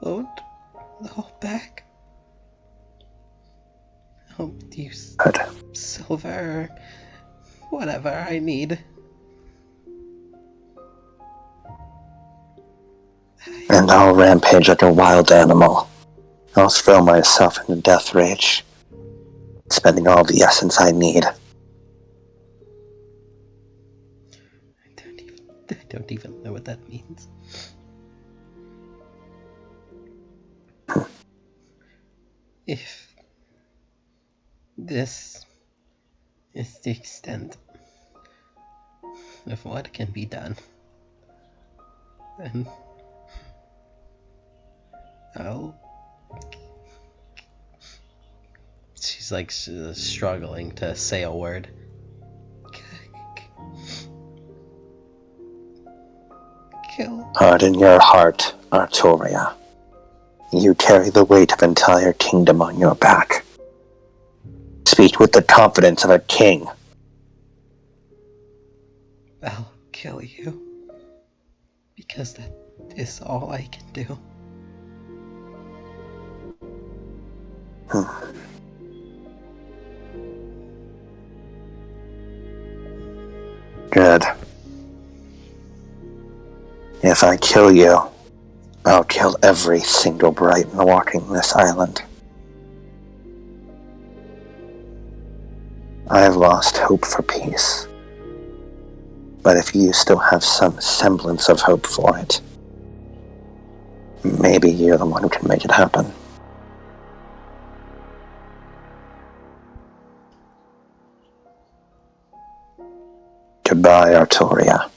won't hold back. I'll use silver, whatever I need. And I'll rampage like a wild animal, I'll throw myself into death rage, spending all the essence I need. I don't even know what that means. If this is the extent of what can be done, then I'll... She's like struggling to say a word. Kill. Harden your heart, Artoria. You carry the weight of an entire kingdom on your back. Speak with the confidence of a king. I'll kill you. Because that is all I can do. Good. If I kill you, I'll kill every single Brighton walking this island. I've lost hope for peace. But if you still have some semblance of hope for it, maybe you're the one who can make it happen. Goodbye, Artoria.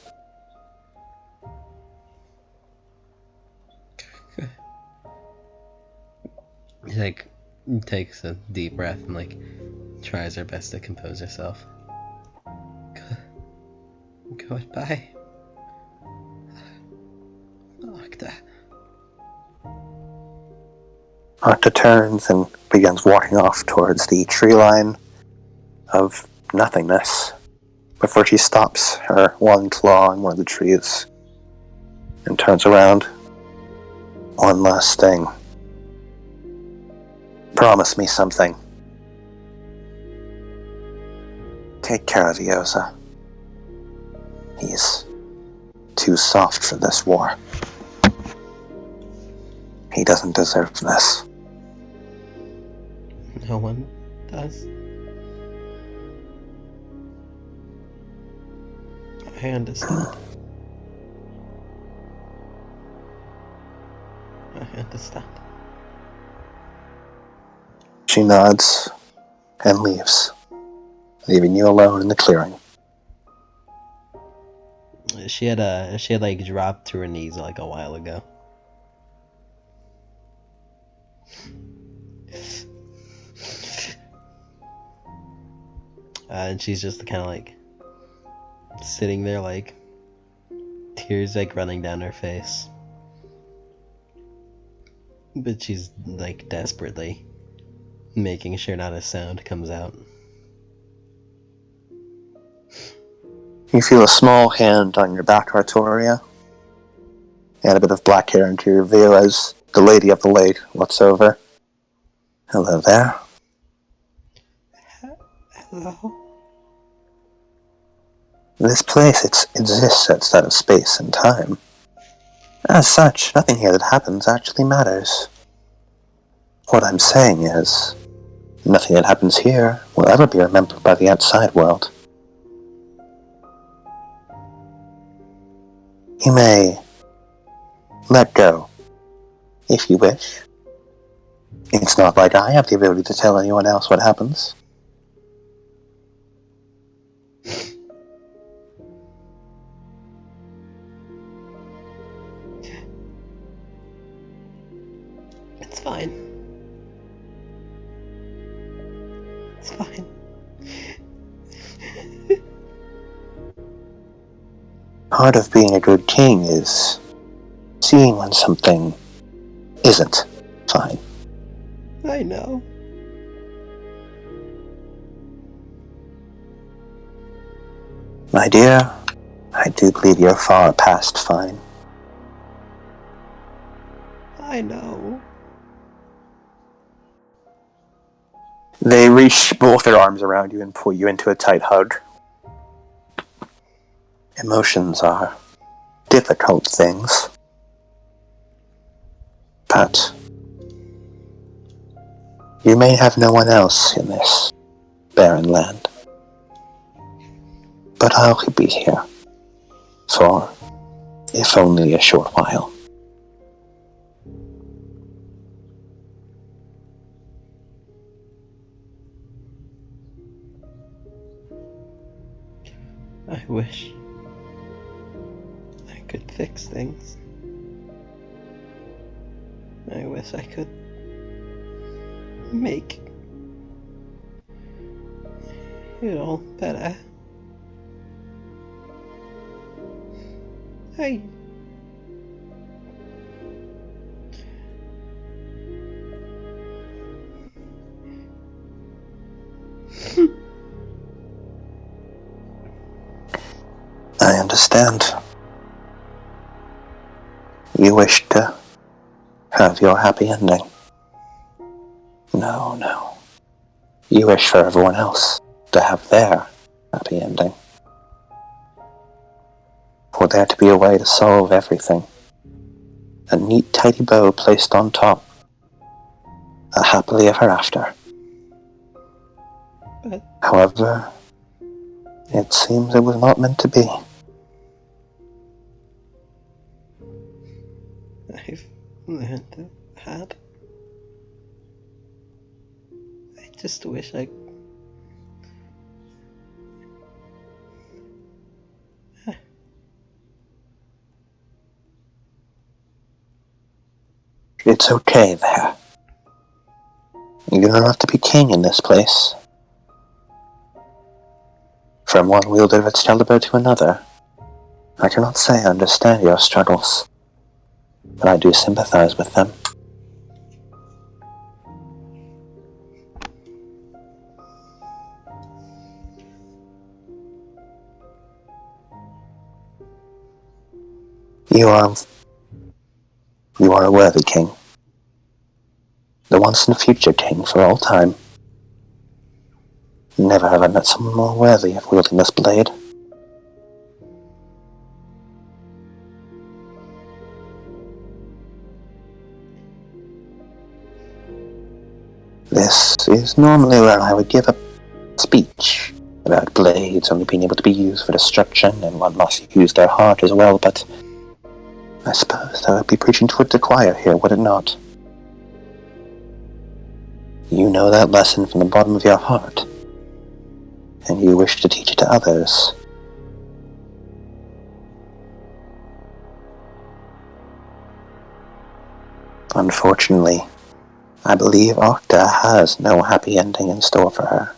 He like takes a deep breath and like tries her best to compose herself. Goodbye, Octa. Octa turns and begins walking off towards the tree line of nothingness before she stops her one claw on one of the trees and turns around. One last thing. Promise me something. Take care of Yoza. He's too soft for this war. He doesn't deserve this. No one does. I understand. I understand. She nods and leaves, leaving you alone in the clearing. She had like dropped to her knees like a while ago. And she's just kind of like sitting there, like tears like running down her face. But she's like desperately making sure not a sound comes out. You feel a small hand on your back, Artoria, and a bit of black hair into your view as the lady of the lake looks over. Hello there. Hello? This place, it exists outside of space and time. As such, nothing here that happens actually matters. What I'm saying is, nothing that happens here will ever be remembered by the outside world. You may let go, if you wish. It's not like I have the ability to tell anyone else what happens. It's fine. It's fine. Part of being a good king is seeing when something isn't fine. I know. My dear, I do believe you're far past fine. I know. They reach both their arms around you and pull you into a tight hug. Emotions are difficult things. But You may have no one else in this barren land, but I'll be here for, if only a short while. I wish I could fix things. I wish I could make it all better. I I understand. You wish to have your happy ending. No. You wish for everyone else to have their happy ending. For there to be a way to solve everything. A neat, tidy bow placed on top. A happily ever after. But However, it seems it was not meant to be. I've learned it hard. I just wish I... It's okay there. You don't have to be king in this place. From one wielder of Excalibur to another, I cannot say I understand your struggles, but I do sympathize with them. You are a worthy king. The once and future king for all time. Never have I met someone more worthy of wielding this blade. This is normally where I would give a speech about blades only being able to be used for destruction and one must use their heart as well, but I suppose that would be preaching to the choir here, would it not? You know that lesson from the bottom of your heart, and you wish to teach it to others. Unfortunately, I believe Octa has no happy ending in store for her.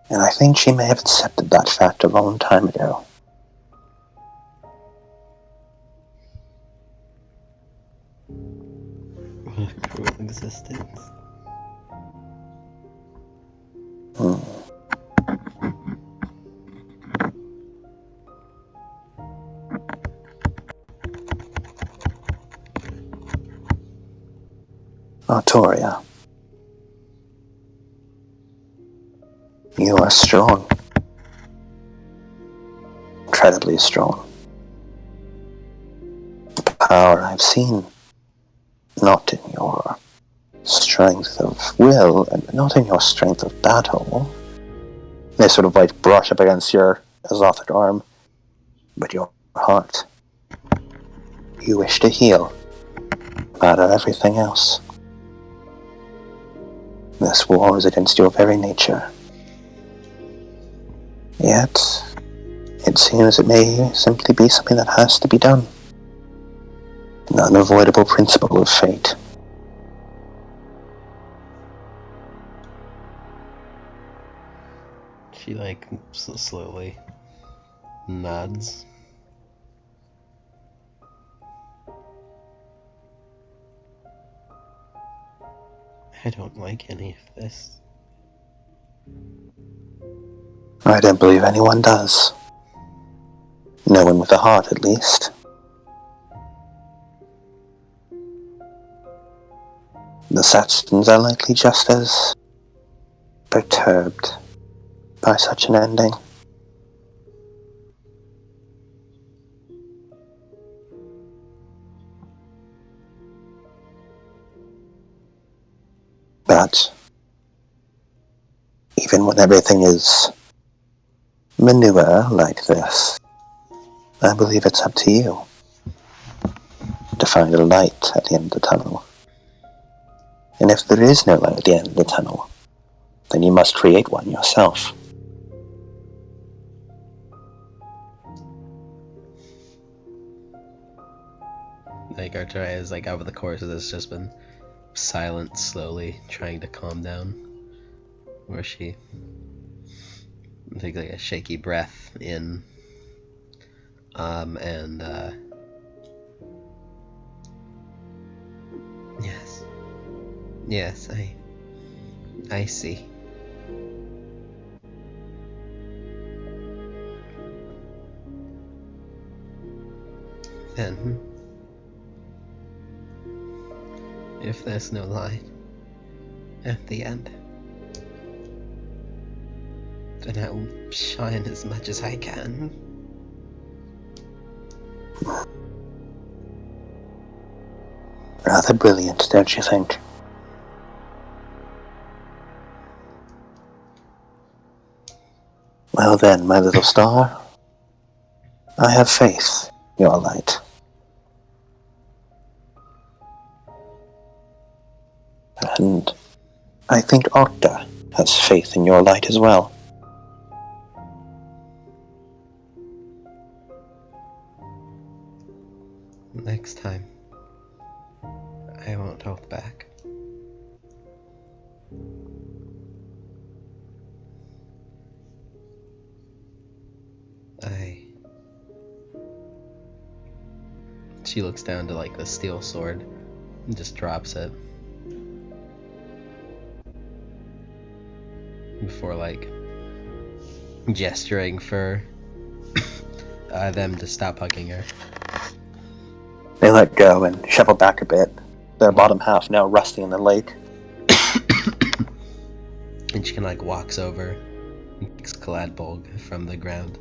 And I think she may have accepted that fact a long time ago. What a cruel existence. Artoria, you are strong. Incredibly strong. Power I've seen, not in your strength of will, and not in your strength of battle. They sort of like brush up against your Azothic arm, but your heart. You wish to heal, out of everything else. This war is against your very nature. Yet, it seems it may simply be something that has to be done. An unavoidable principle of fate. She like slowly nods. I don't like any of this. I don't believe anyone does. No one with a heart, at least. The Saxons are likely just as perturbed by such an ending. But even when everything is manure like this, I believe it's up to you to find a light at the end of the tunnel. And if there is no light at the end of the tunnel, then you must create one yourself. Like, Artoria is, like, over the course of this, just been silent, slowly, trying to calm down. Where she takes, like, a shaky breath in, and, Yes, I see. Then, if there's no light at the end, then I will shine as much as I can. Rather brilliant, don't you think? Well then, my little star, I have faith in your light. And I think Octa has faith in your light as well. Next time, I won't hold back. She looks down to, like, the steel sword and just drops it. Before, like, gesturing for them to stop hugging her. They let go and shovel back a bit, their bottom half now resting in the lake. And she kind of, like, walks over, picks Gladbolg from the ground,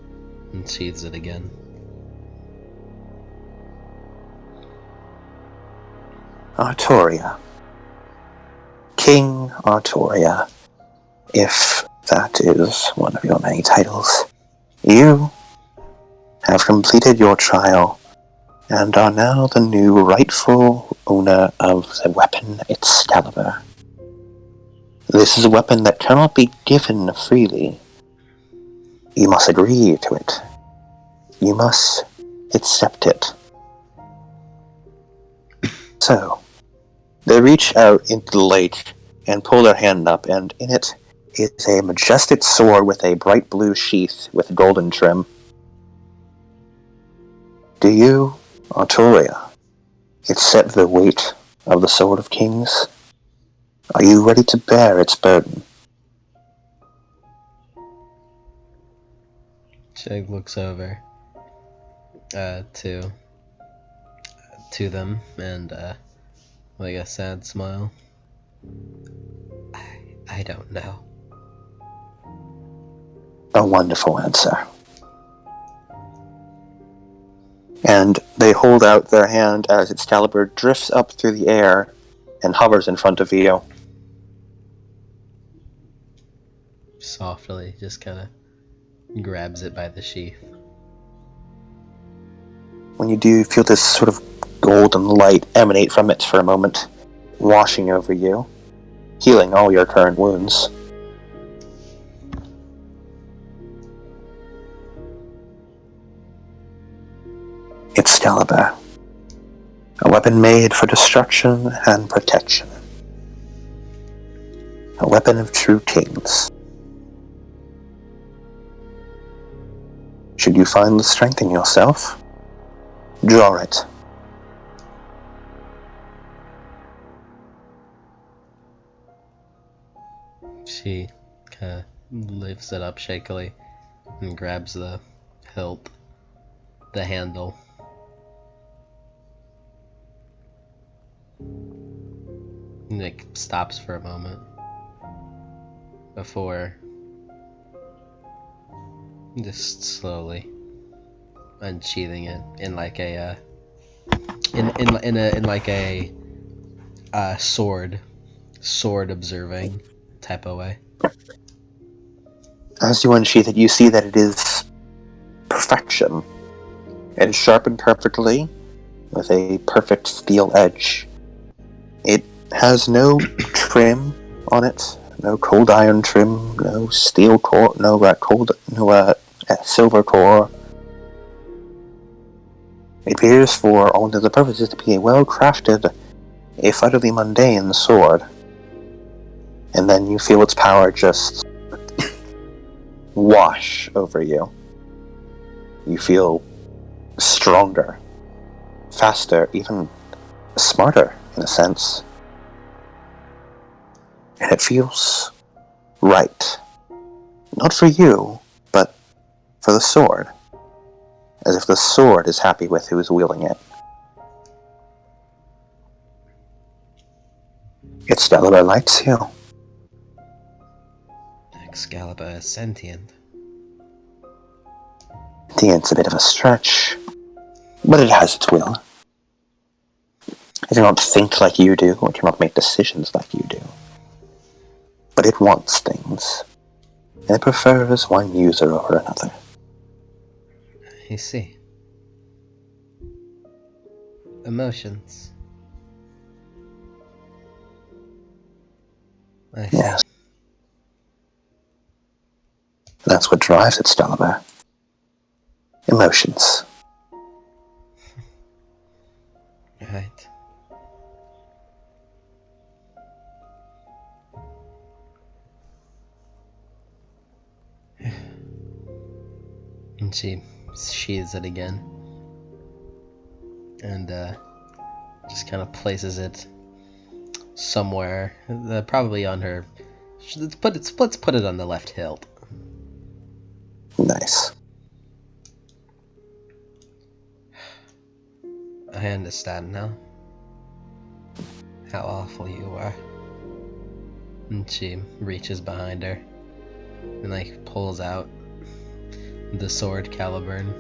and sheathes it again. Artoria. King Artoria, if that is one of your many titles. You have completed your trial and are now the new rightful owner of the weapon Excalibur. This is a weapon that cannot be given freely. You must agree to it. You must accept it. So, they reach out into the lake and pull their hand up, and in it is a majestic sword with a bright blue sheath with golden trim. Do you, Artoria, accept the weight of the Sword of Kings? Are you ready to bear its burden? Shag looks over to them and like a sad smile. I don't know. A wonderful answer. And they hold out their hand as Excalibur drifts up through the air and hovers in front of you. Softly, just kind of grabs it by the sheath. When you do, you feel this sort of golden light emanate from it for a moment, washing over you, healing all your current wounds. Excalibur, a weapon made for destruction and protection. A weapon of true kings. Should you find the strength in yourself, draw it. She kind of lifts it up shakily and grabs the hilt, the handle. Nick stops for a moment before just slowly unsheathing it in like a in like a sword sword observing type of way. As you unsheath it, you see that it is perfection. It is sharpened perfectly, with a perfect steel edge. It has no trim on it, no cold iron trim, no steel core, no silver core. It appears for all intents and purposes to be a well-crafted, if utterly mundane sword. And then you feel its power just wash over you. You feel stronger, faster, even smarter in a sense. And it feels right. Not for you, but for the sword. As if the sword is happy with who is wielding it. Excalibur likes you. Excalibur is sentient. It's a bit of a stretch, but it has its will. It cannot think like you do, or cannot make decisions like you do. But it wants things, and it prefers one user over another. I see. Emotions. I see. Yes. That's what drives Excalibur. Emotions. Right. And she sheathes it again. And just kind of places it somewhere, probably on her. Let's put it on the left hilt. Nice. I understand now how awful you were. And she reaches behind her and like pulls out the sword Caliburn.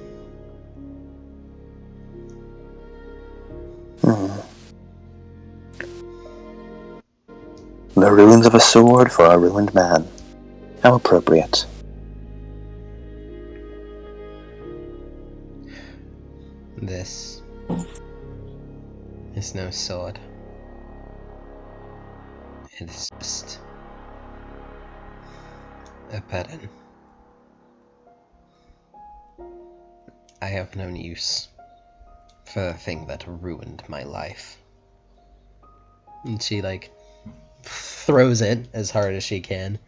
The ruins of a sword for a ruined man. How appropriate. This is no sword. It is just a pattern. I have no use for the thing that ruined my life. And she like throws it as hard as she can,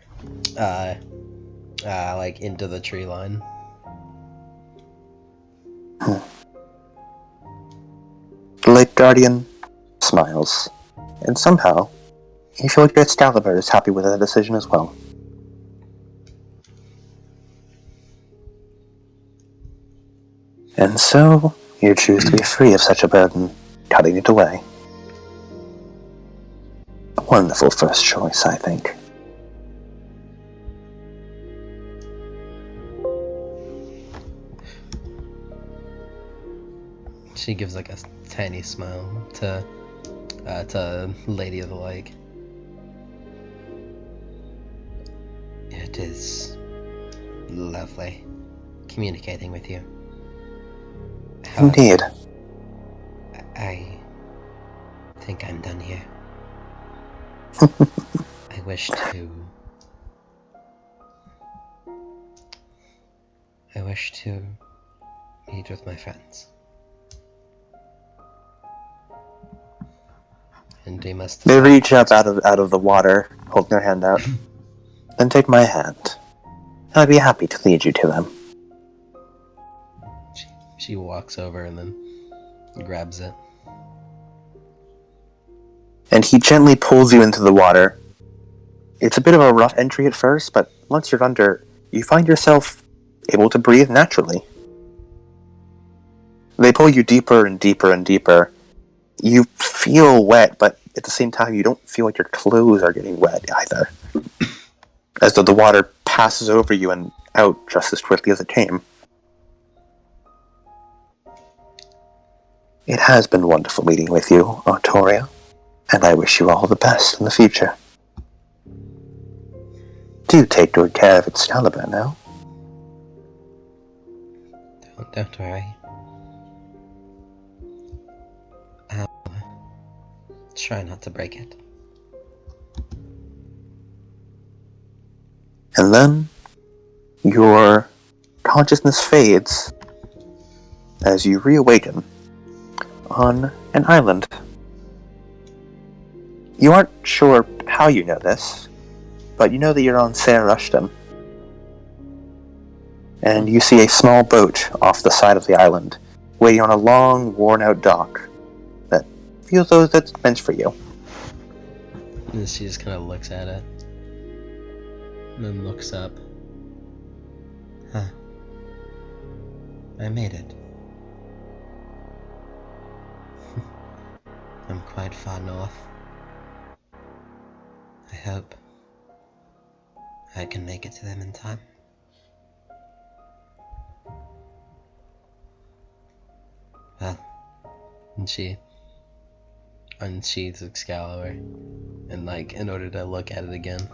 like into the tree line. The late Guardian smiles, and somehow, you feel like your Excalibur is happy with that decision as well. And so, you choose to be free of such a burden, cutting it away. A wonderful first choice, I think. She gives like a tiny smile to Lady of the Lake. It is lovely communicating with you. However, Indeed. I think I'm done here. I wish to meet with my friends. And we must They decide. reach up out of the water, holding their hand out. Then take my hand. I'd be happy to lead you to them. She walks over and then grabs it. And he gently pulls you into the water. It's a bit of a rough entry at first, but once you're under, you find yourself able to breathe naturally. They pull you deeper and deeper and deeper. You feel wet, but at the same time, you don't feel like your clothes are getting wet either. As though the water passes over you and out just as quickly as it came. It has been wonderful meeting with you, Artoria, and I wish you all the best in the future. do take good care of its caliber now. Don't worry. I'll try not to break it. And then your consciousness fades as you reawaken on an island. You aren't sure how you know this, but you know that you're on Sair Rushton. And you see a small boat off the side of the island, waiting on a long, worn-out dock that feels though that's meant for you. And she just kind of looks at it. And then looks up. Huh. I made it. I'm quite far north. I hope I can make it to them in time. Well, And she unsheathes Excalibur. And like, in order to look at it again.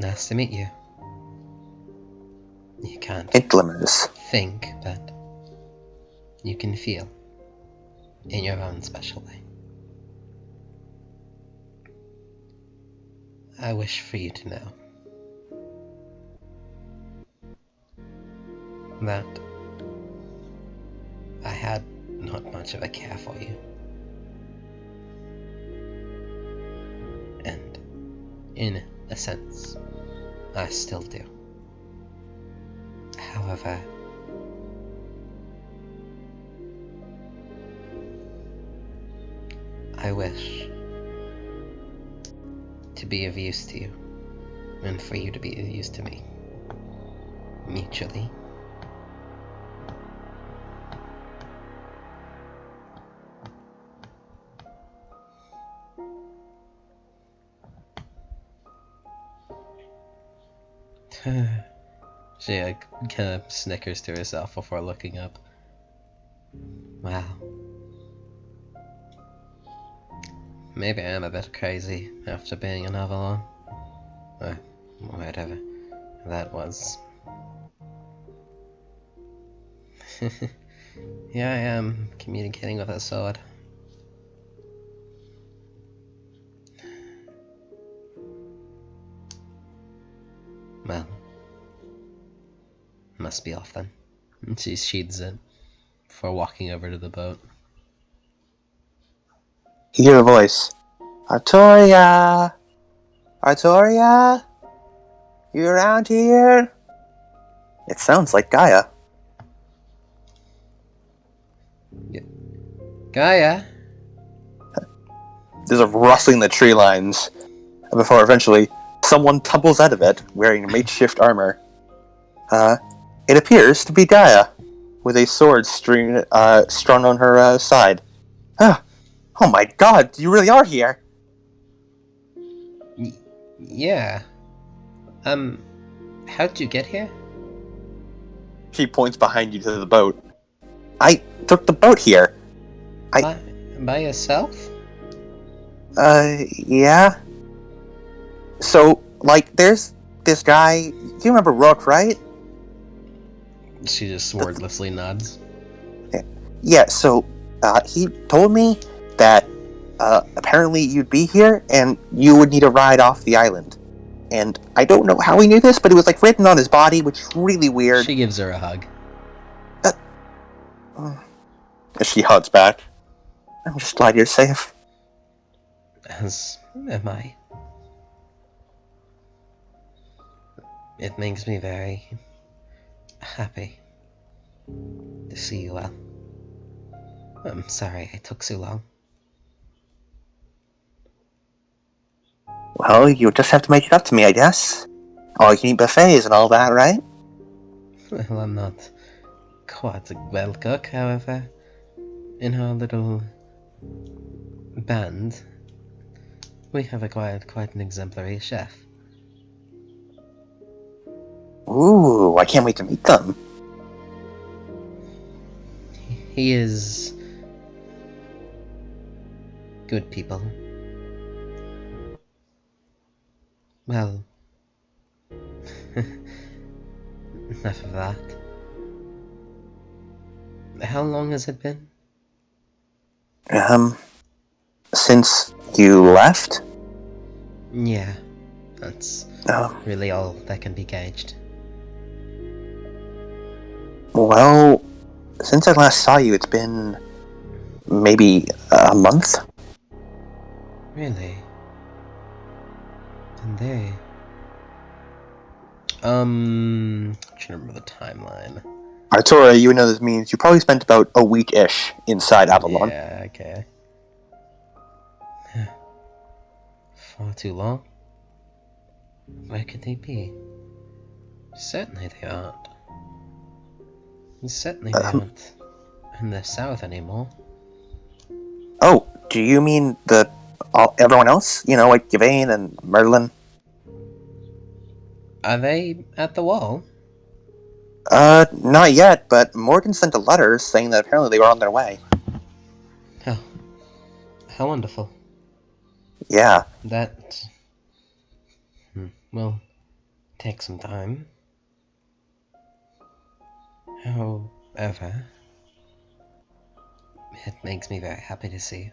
nice to meet you. You can't It glimmers. think, but you can feel in your own special way. I wish for you to know that I had not much of a care for you. And in a sense, I still do. However, I wish to be of use to you, and for you to be of use to me. Mutually. She like, kind of snickers to herself before looking up. Wow. Maybe I am a bit crazy after being in Avalon. Or whatever that was. Here I am, communicating with a sword. Well, must be off then. And she sheathes it before walking over to the boat. You hear a voice. Artoria! Artoria? You around here? It sounds like Gaia. Gaia? There's a rustling in the tree lines before eventually someone tumbles out of it wearing makeshift armor. It appears to be Gaia, with a sword strung on her side. Oh my god, you really are here! Yeah. How'd you get here? She points behind you to the boat. I took the boat here. By yourself? Yeah. So, like, there's this guy. Do you remember Rook, right? She just wordlessly nods. Yeah, so, he told me that, apparently you'd be here and you would need a ride off the island. And I don't know how he knew this, but it was, like, written on his body, which is really weird. She gives her a hug. She hugs back. I'm just glad you're safe. As am I. It makes me very happy to see you well. I'm sorry I took so long. Well, you just have to make it up to me, I guess. All you can eat buffets and all that, right? Well, I'm not quite a well cook, however. In our little band, we have acquired quite an exemplary chef. Ooh, I can't wait to meet them. He is good people. Well, enough of that. How long has it been? Since you left? Yeah, that's really all that can be gauged. Well, since I last saw you, it's been maybe a month? Really? And they... I'm trying to remember the timeline. Artoria, you know this means you probably spent about a week-ish inside Avalon. Yeah, okay. Far too long? Where could they be? Certainly they aren't. Certainly they aren't in the south anymore. Oh, do you mean everyone else? You know, like Yvain and Merlin? Are they at the wall? Not yet, but Morgan sent a letter saying that apparently they were on their way. Oh, how wonderful. Yeah. That will take some time. However, it makes me very happy to see.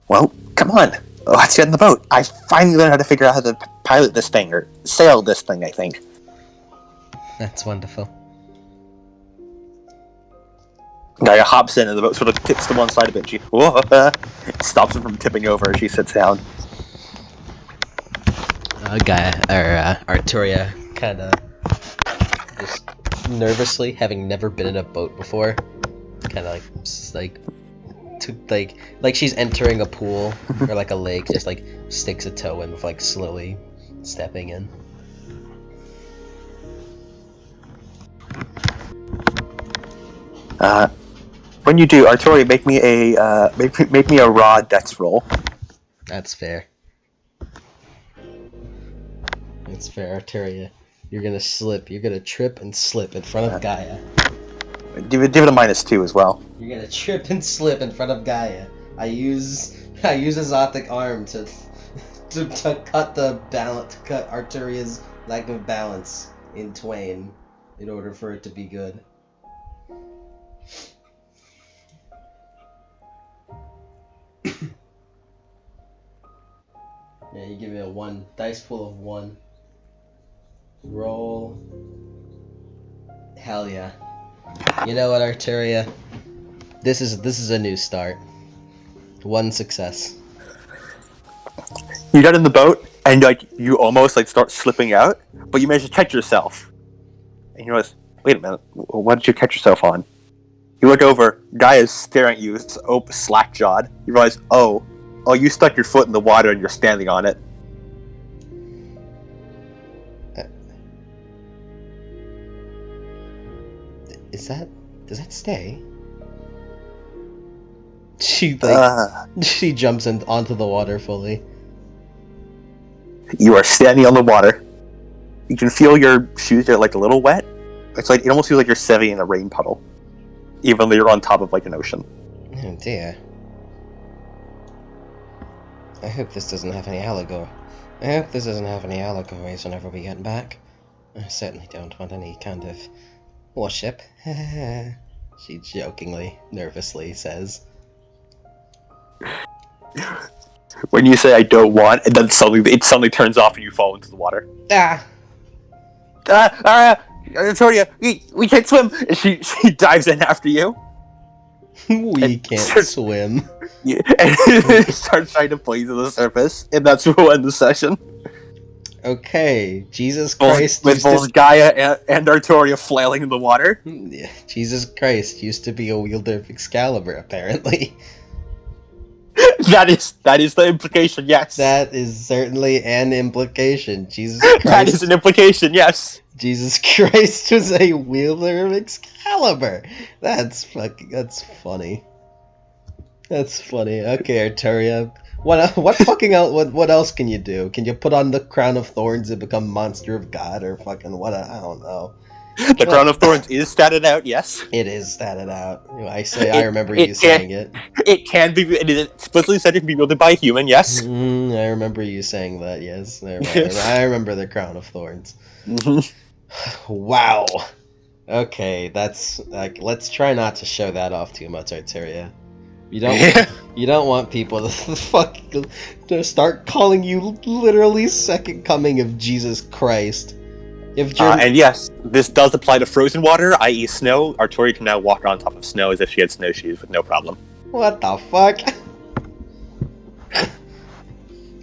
Well, come on. Let's get in the boat. I finally learned how to figure out how to pilot this thing, or sail this thing, I think. That's wonderful. Gaia hops in and the boat sort of tips to one side a bit. She stops him from tipping over as she sits down. Artoria kind of just nervously, having never been in a boat before, kind of like she's entering a pool or like a lake, just like sticks a toe in with like slowly stepping in. When you do, Artoria, make me a raw dex roll. That's fair. That's fair, Artoria. You're gonna slip. You're gonna trip and slip in front of Gaia. Give it a -2 as well. You're gonna trip and slip in front of Gaia. I use Exotic Arm to cut cut Artoria's lack of balance in twain in order for it to be good. Yeah, you give me a 1 dice pool of 1. Roll. Hell yeah. You know what, Artoria? This is a new start. 1 success. You get in the boat and you almost start slipping out, but you manage to catch yourself. And you realize, wait a minute, what did you catch yourself on? You look over, guy is staring at you, slack-jawed. You realize, oh, you stuck your foot in the water and you're standing on it. Does that stay? She she jumps onto the water fully. You are standing on the water. You can feel your shoes are a little wet. It almost feels like you're sitting in a rain puddle, even though you're on top of an ocean. Oh dear. I hope this doesn't have any allegories whenever we get back. I certainly don't want any kind of worship. She jokingly, nervously says. When you say I don't want, and then it suddenly turns off and you fall into the water. Artoria, we can't swim. And she dives in after you. We can't swim. Yeah, and starts trying to play to the surface, and that's where we'll end the session. Okay, Jesus Christ. With both Gaia and Artoria flailing in the water. Yeah, Jesus Christ used to be a wielder of Excalibur, apparently. That is the implication, yes. That is certainly an implication. Jesus Christ. That is an implication, yes. Jesus Christ was a wielder of Excalibur. That's funny. That's funny. Okay, Artoria. What fucking else? What else can you do? Can you put on the crown of thorns and become monster of God or fucking what? I don't know. The Crown of Thorns is statted out, yes. It is statted out. I remember you it saying it. It is explicitly said it can be wielded by a human, yes. I remember you saying that, yes. Yes. I remember the Crown of Thorns. Mhm. Wow. Okay, that's like, let's try not to show that off too much, Arteria. Yeah. You don't want people to start calling you literally second coming of Jesus Christ. If you're And yes, this does apply to frozen water, i.e. snow. Artoria can now walk on top of snow as if she had snowshoes with no problem. what the fuck?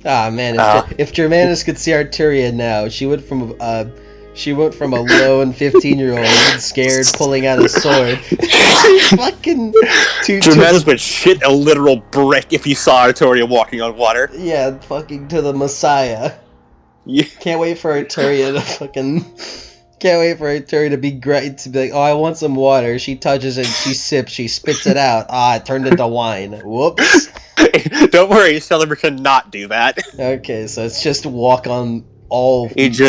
Ah man, if Germanus could see Arturia now, she went from a lone 15-year-old scared pulling out a sword. Fucking Germanus would shit a literal brick if he saw Artoria walking on water. yeah, fucking to the Messiah. Yeah. Can't wait for Arturia to be great, to be like, oh, I want some water. She touches it, she sips, she spits it out. Ah, it turned into wine. Whoops. Don't worry, Celeber cannot do that. Okay, so it's just walk on all. It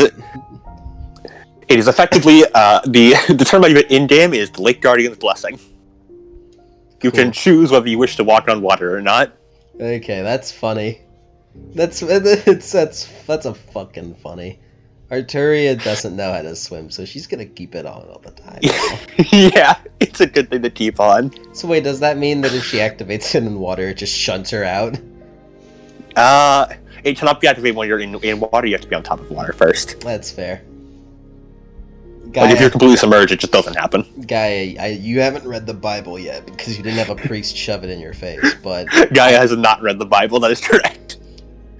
is effectively the term I use in game is the Lake Guardian's Blessing. You can choose whether you wish to walk on water or not. Okay, that's funny. That's a fucking funny. Arturia doesn't know how to swim, so she's gonna keep it on all the time. Yeah, it's a good thing to keep on. So wait, does that mean that if she activates it in water, it just shunts her out? It cannot be activated when you're in water. You have to be on top of water first. That's fair. Like if you're completely submerged, it just doesn't happen. Gaia, you haven't read the Bible yet because you didn't have a priest shove it in your face, but Gaia has not read the Bible. That is correct.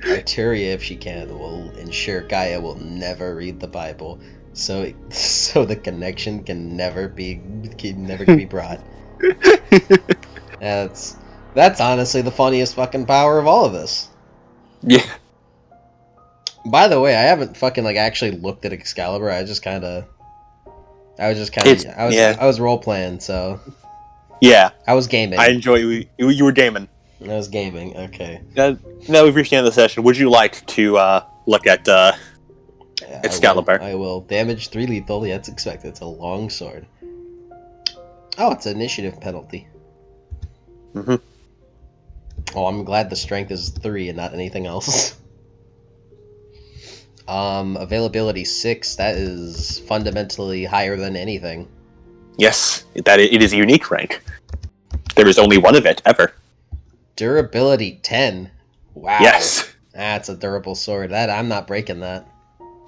Arturia, if she can, will ensure Gaia will never read the Bible, so the connection can never be brought. That's honestly the funniest fucking power of all of this. Yeah. By the way, I haven't fucking actually looked at Excalibur. I was role playing, so Yeah. I was gaming. I enjoy you were gaming. I was gaming. Okay. Now we've reached the end of the session. Would you like to look at Excalibur? I will. Damage 3 lethal. Yeah, it's expected. It's a long sword. Oh, it's an initiative penalty. Mm-hmm. Oh, I'm glad the strength is 3 and not anything else. Availability 6. That is fundamentally higher than anything. Yes, it is a unique rank. There is only one of it ever. Durability 10. Wow. Yes. That's a durable sword. I'm not breaking that.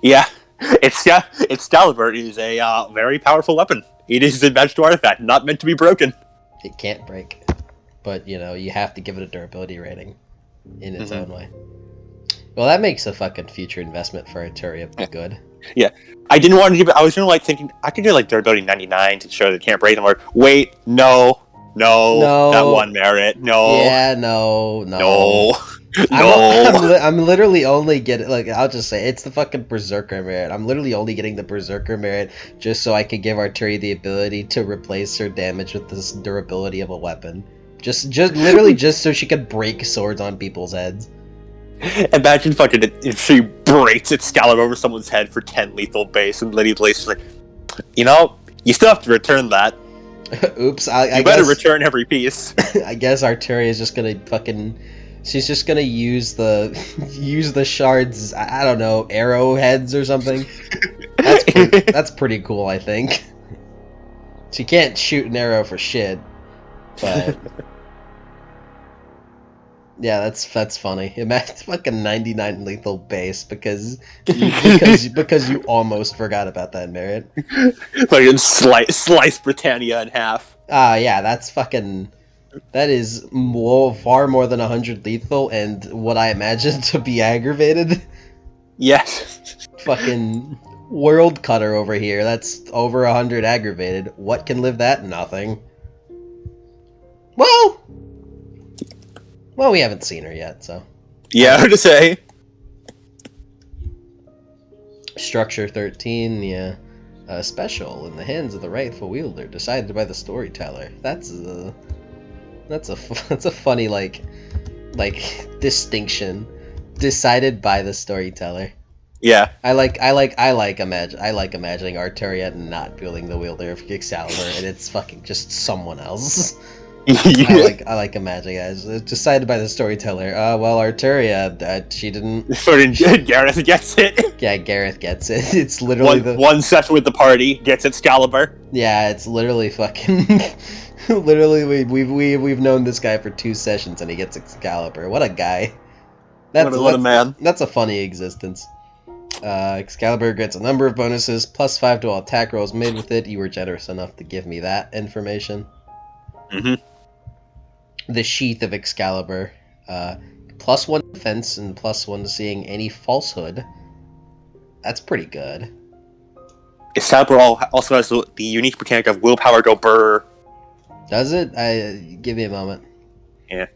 Yeah. Excalibur is a very powerful weapon. It is a magic artifact, not meant to be broken. It can't break. But, you have to give it a durability rating in its own way. Well, that makes a fucking future investment for Artoria good. Yeah. I didn't want to give it. I was thinking I could do durability 99 to show that it can't break them. Or wait, no, that one merit, no. Yeah, no. I'm literally only getting, I'll just say, it's the fucking Berserker merit. I'm literally only getting the Berserker merit just so I could give Arturia the ability to replace her damage with this durability of a weapon. Just literally just so she could break swords on people's heads. Imagine fucking if she breaks Excalibur over someone's head for 10 lethal base, and Lady Blaze is like, you still have to return that. Oops, you better return every piece. I guess Arturia is just gonna she's just gonna use the shards, I don't know, arrowheads or something. That's pretty cool, I think. She can't shoot an arrow for shit, but yeah, that's funny. Imagine fucking 99 lethal base because you almost forgot about that merit. Fucking slice Britannia in half. Yeah, that is far more than 100 lethal and what I imagine to be aggravated. Yes. Fucking world cutter over here. That's over 100 aggravated. What can live that? Nothing. Well, we haven't seen her yet, so. Yeah, hard to say. Structure 13, yeah. Special in the hands of the rightful wielder, decided by the storyteller. That's a funny distinction. Decided by the storyteller. Yeah. I like imagining Artoria not wielding the wielder of Excalibur, and it's fucking just someone else. I like imagining it. It's decided by the storyteller. Well, Artoria, she didn't. Gareth gets it. Yeah, Gareth gets it. It's literally One session with the party gets Excalibur. Yeah, it's literally fucking. Literally, we've known this guy for 2 sessions, and he gets Excalibur. What a guy. What a man. That's a funny existence. Excalibur gets a number of bonuses, +5 to all attack rolls made with it. You were generous enough to give me that information. Mm-hmm. The Sheath of Excalibur. +1 defense and +1 to seeing any falsehood. That's pretty good. Excalibur also has the unique mechanic of willpower go burr. Does it? Give me a moment. Yeah.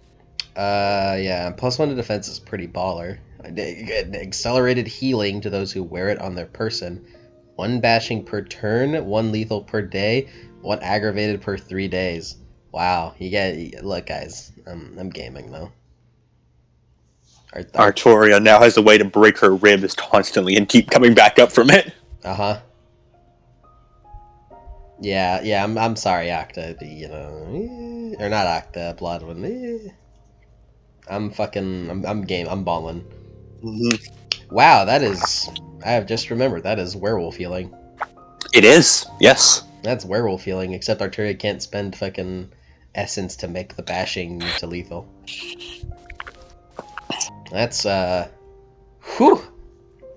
Yeah, +1 to defense is pretty baller. Accelerated healing to those who wear it on their person. 1 bashing per turn, 1 lethal per day, 1 aggravated per 3 days. Wow, look, guys, I'm gaming though. Artoria now has a way to break her ribs constantly and keep coming back up from it. Uh-huh. Yeah, I'm sorry, Octa, or not Octa, Bloodwind. I'm balling. Mm-hmm. Wow, I have just remembered, that is werewolf healing. It is, yes. That's werewolf healing, except Artoria can't spend fucking essence to make the bashing to lethal. That's, whew!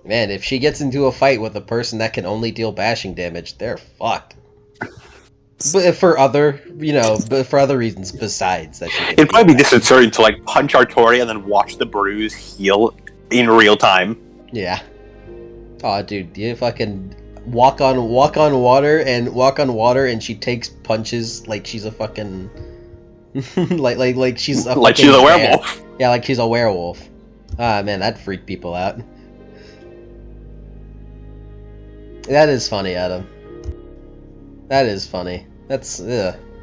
Man, if she gets into a fight with a person that can only deal bashing damage, they're fucked. But for other reasons besides that she can It'd probably be disconcerting to, like, punch Artoria and then watch the bruise heal in real time. Yeah. Oh, dude, you fucking walk on water and she takes punches like she's a fucking like she's a like she's a werewolf. Yeah, like she's a werewolf. Ah, man, that'd freak people out. That is funny, Adam. That is funny. That's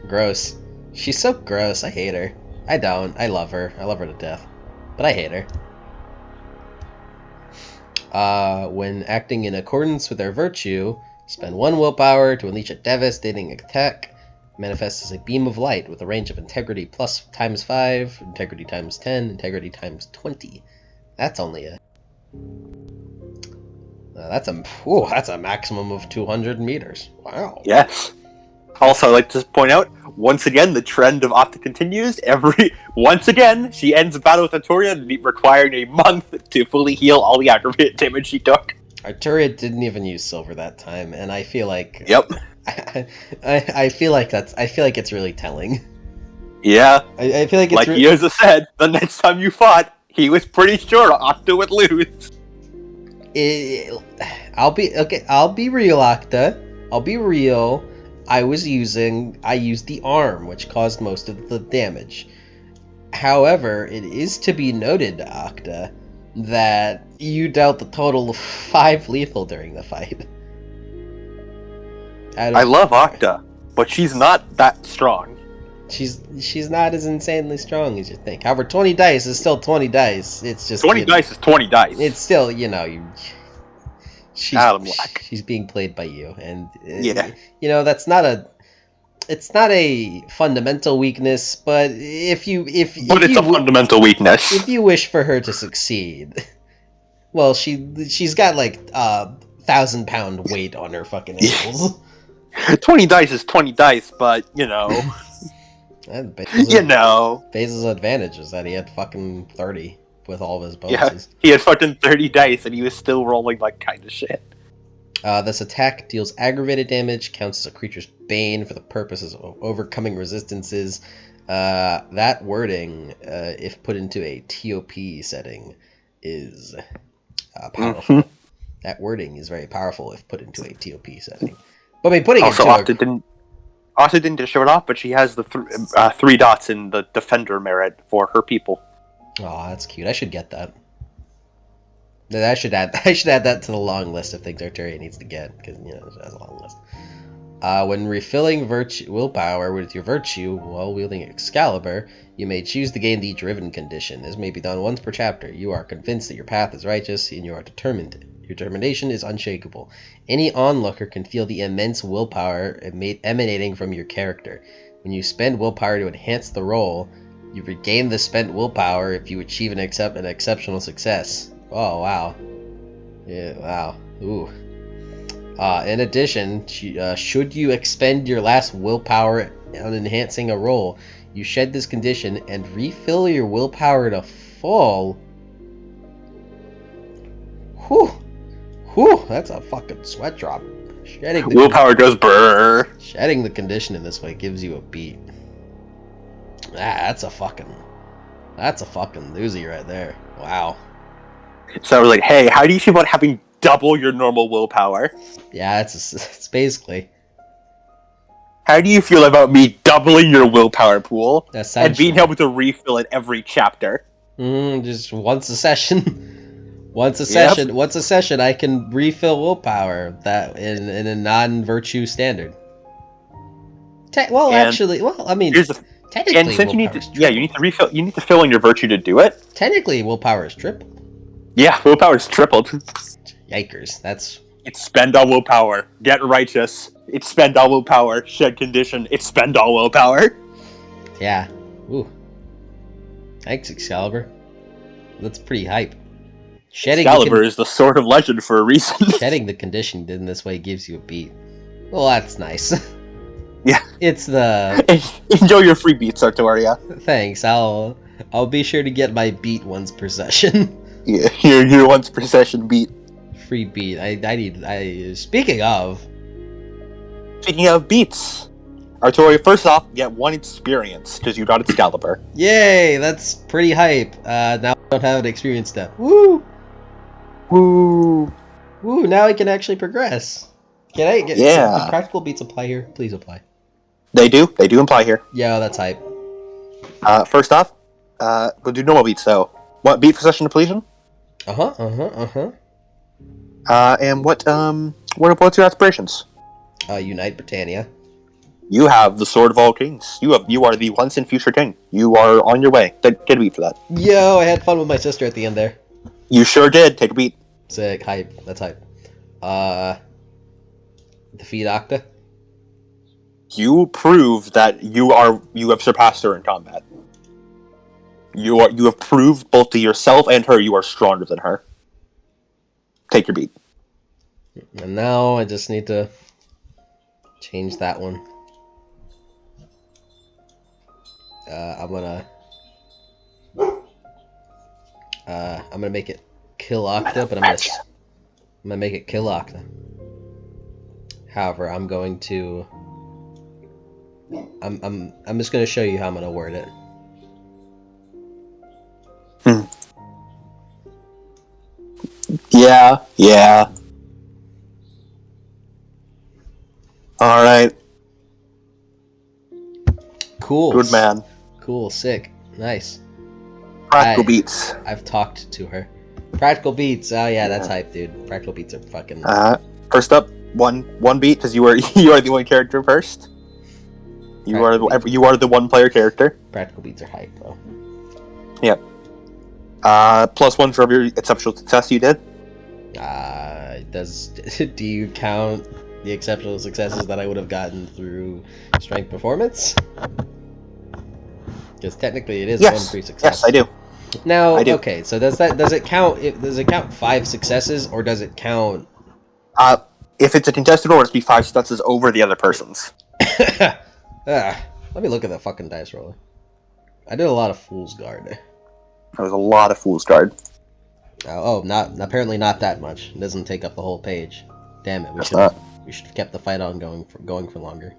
gross. She's so gross. I hate her. I don't. I love her. I love her to death. But I hate her. When acting in accordance with their virtue, spend 1 willpower to unleash a devastating attack. Manifests as a beam of light with a range of integrity plus ×5, integrity ×10, integrity ×20. That's only a... that's a maximum of 200 meters. Wow. Yes. Also, I'd like to point out, once again, the trend of Octa continues. Once again, she ends a battle with Artoria, requiring a month to fully heal all the aggravated damage she took. Artoria didn't even use silver that time, and I feel like... Yep. I feel like it's really telling. Yeah. I feel like it's... Like Yoza said, the next time you fought, he was pretty sure Octa would lose. I'll be real, Octa. I'll be real. I used the arm, which caused most of the damage. However, it is to be noted, Octa, that you dealt a total of 5 lethal during the fight. I love Octa, but she's not that strong. She's not as insanely strong as you think. However, 20 dice is still 20 dice. It's just 20 dice is 20 dice. It's still, she's being played by you, and that's not a fundamental weekness, but it's a fundamental weakness. If you wish for her to succeed, well, she's got like 1,000-pound weight on her fucking ankles. 20 dice is 20 dice, but Basil's advantage is that he had fucking 30 with all of his bonuses. Yeah, he had fucking 30 dice, and he was still rolling like kind of shit. This attack deals aggravated damage, counts as a creature's bane for the purposes of overcoming resistances. That wording, if put into a TOP setting, is powerful. Mm-hmm. That wording is very powerful if put into a TOP setting. But I mean, putting also, Octa didn't show it off, but she has the 3 dots in the Defender merit for her people. Oh, that's cute. I should get that. I should add that to the long list of things Artoria needs to get, because, it has a long list. When refilling willpower with your virtue while wielding Excalibur, you may choose to gain the Driven condition. This may be done once per chapter. You are convinced that your path is righteous, and you are determined. Your determination is unshakable. Any onlooker can feel the immense willpower emanating from your character. When you spend willpower to enhance the roll, you regain the spent willpower if you achieve an exceptional success. Oh, wow. Yeah, wow. Ooh. In addition, should you expend your last willpower on enhancing a roll, you shed this condition and refill your willpower to full. Whew. Whew, that's a fucking sweat drop. Willpower goes brrr. Shedding the condition in this way gives you a beat. That's a fucking doozy right there. Wow. So I was like, hey, how do you feel about having double your normal willpower? Yeah, it's basically. How do you feel about me doubling your willpower pool and being Essentially. able to refill it every chapter? Just once a session. Once a session, I can refill willpower that in a non-virtue standard. Technically, And since you need to, you need to refill. You need to fill in your virtue to do it. Technically, willpower is triple. Yeah, willpower is tripled. Yikers! That's It's spend all willpower. Get righteous. It's spend all willpower. Shed condition. It's spend all willpower. yeah. Ooh. Thanks, Excalibur. That's pretty hype. Excalibur is the sword of legend for a reason. Shedding the condition in this way gives you a beat. Well, that's nice. Yeah. It's the Enjoy your free beats, Artoria. thanks. I'll be sure to get my beat once per session. Yeah, your once per session beat. Free beat. Speaking of, Speaking of beats, Artoria, first off, get 1 experience because you got Excalibur. yay! That's pretty hype. Now I don't have an experience step. Woo! Woo! Woo! Now I can actually progress. Can I get? Yeah. Do practical beats apply here? Please apply. They do imply here. Yeah, that's hype. First off, we'll do normal beats though. What beat for session depletion? And what's your aspirations? Unite Britannia. You have the Sword of All Kings. You are the once and future king. You are on your way. Get a beat for that. Yo, I had fun with my sister at the end there. You sure did. Take a beat. Sick, hype. That's hype. Defeat Octa. You prove that you have surpassed her in combat. You have proved both to yourself and her you are stronger than her. Take your beat. And now I just need to change that one. I'm gonna make it kill Octa, but I'm gonna make it kill Octa. However, I'm going to. I'm just gonna show you how I'm gonna word it. Yeah. All right. Cool. Good man. Cool. Sick. Nice. Practical beats. I've talked to her. Practical beats. Oh yeah, that's hype, dude. Practical beats are fucking. First up, one beat because you are the one character first. You are the one player character. Practical beats are hype, bro. Yep. +1 for every exceptional success you did. Do you count the exceptional successes that I would have gotten through strength performance? Because technically it is one free success. Yes, I do. Now, I do. okay, so does it count 5 successes, or does it count? If it's a contested roll, it'll be 5 successes over the other person's. Let me look at the fucking dice roller. I did a lot of Fool's Guard. There was a lot of Fool's Guard. Apparently not that much. It doesn't take up the whole page. Damn it, we should have kept the fight on going for longer.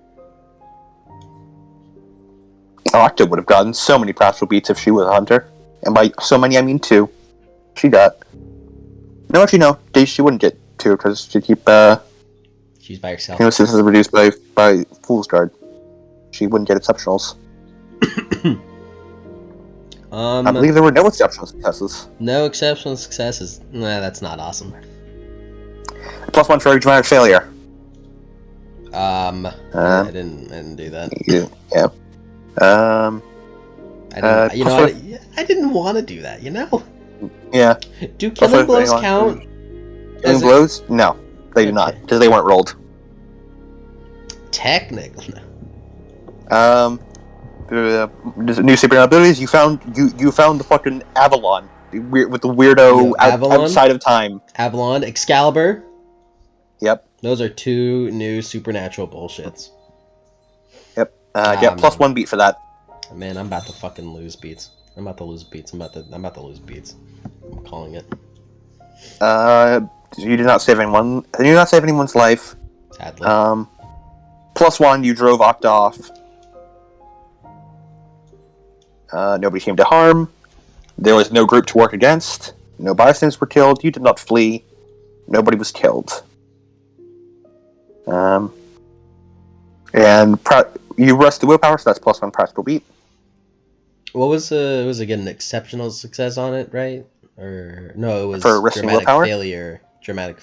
Octa would have gotten so many practical beats if she was a hunter. And by so many, I mean 2. She got. No, actually, no. She wouldn't get 2 because she keep. She's by herself. Since this is reduced by Fool's Guard, she wouldn't get exceptionals. I believe there were no exceptional successes. No exceptional successes. Nah, that's not awesome. +1 for every dramatic failure. I didn't do that. Yeah. I didn't. plus one- I didn't want to do that. yeah. Do Plus killing one- blows count? Killing blows? No, they do not, Okay. because they weren't rolled. Technically, no. New supernatural abilities. You found the fucking Avalon with the weirdo Avalon? outside of time. Avalon, Excalibur. Yep. Those are two new supernatural bullshits. Yep. Get plus man. 1 beat for that. Man, I'm about to fucking lose beats. I'm about to lose beats. I'm about to lose beats. I'm calling it. You did not save anyone. You did not save anyone's life. Sadly. Plus 1, you drove Octa off. Nobody came to harm. There was no group to work against. No bystanders were killed. You did not flee. Nobody was killed. And you rest the willpower, so that's plus 1 practical beat. What was again an exceptional success on it, right? Or no, it was For risking dramatic willpower? failure. Dramatic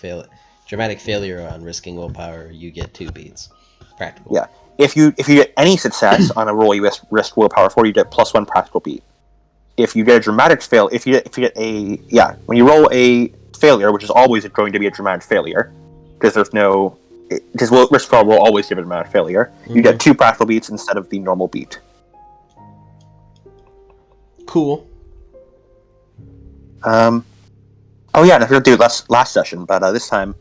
failure on risking willpower. You get 2 beats. Practical. Yeah. If you get any success on a roll you risk willpower for, you get plus 1 practical beat. If you get a dramatic fail, if you get when you roll a failure, which is always going to be a dramatic failure, because there's no, because risk roll will always give a dramatic failure. You get 2 practical beats instead of the normal beat. Cool. Oh yeah, and I forgot to do it last session, but this time,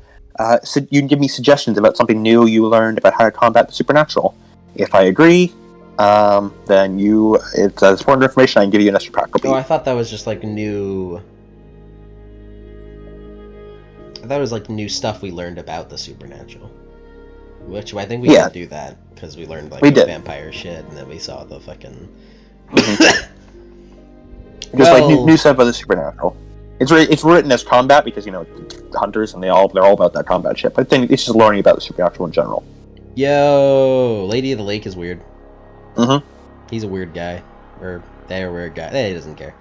so you can give me suggestions about something new you learned about how to combat the supernatural. If I agree, then it's important information. I can give you an extra practical beat. Oh, I thought that was just like new. I thought it was like new stuff we learned about the supernatural. Which I think we did do that because we learned like vampire shit, and then we saw the fucking. Just like new stuff about the supernatural. It's written as combat because hunters and they're all about that combat shit. But I think it's just learning about the supernatural in general. Yo, Lady of the Lake is weird. Mm-hmm. He's a weird guy, or they're a weird guy. He doesn't care.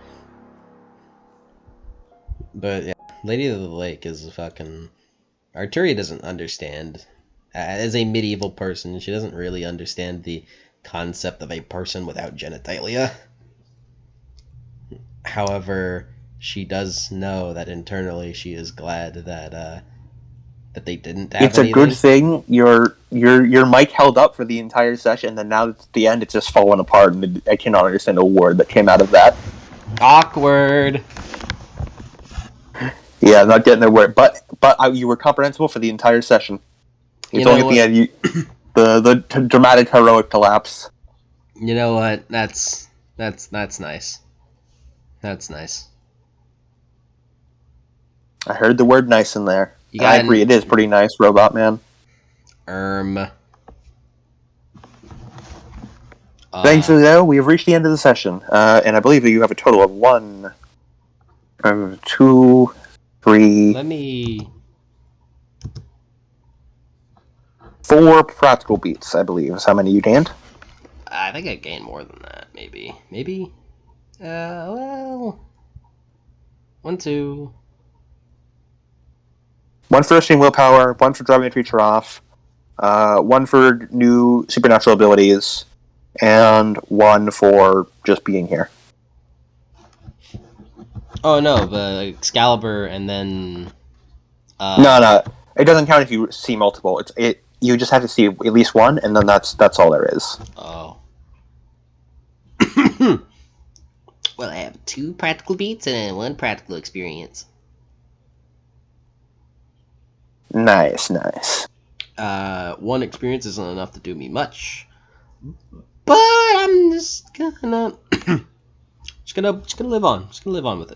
But yeah, Lady of the Lake is fucking. Artoria doesn't understand. As a medieval person, she doesn't really understand the concept of a person without genitalia. However, she does know that internally she is glad that they didn't have It's a good thing your mic held up for the entire session, and then now at the end it's just fallen apart, and I cannot understand a word that came out of that. Awkward. Yeah, I'm not getting a word, but you were comprehensible for the entire session. It's only at the end the dramatic heroic collapse. You know what? That's nice. That's nice. I heard the word nice in there. I agree, it is pretty nice, Robot Man. Thankfully, though, we have reached the end of the session, and I believe that you have a total of 1, 2, 3... 4 practical beats, I believe, is how many you gained. I think I gained more than that, maybe. 1, 2... 1 for risking willpower, 1 for driving a creature off, 1 for new supernatural abilities, and 1 for just being here. Oh no, the Excalibur and then. No, it doesn't count if you see multiple. You just have to see at least 1, and then that's all there is. Oh. Well, I have 2 practical beats and 1 practical experience. Nice. 1 experience isn't enough to do me much, but I'm just gonna live on. Just gonna live on with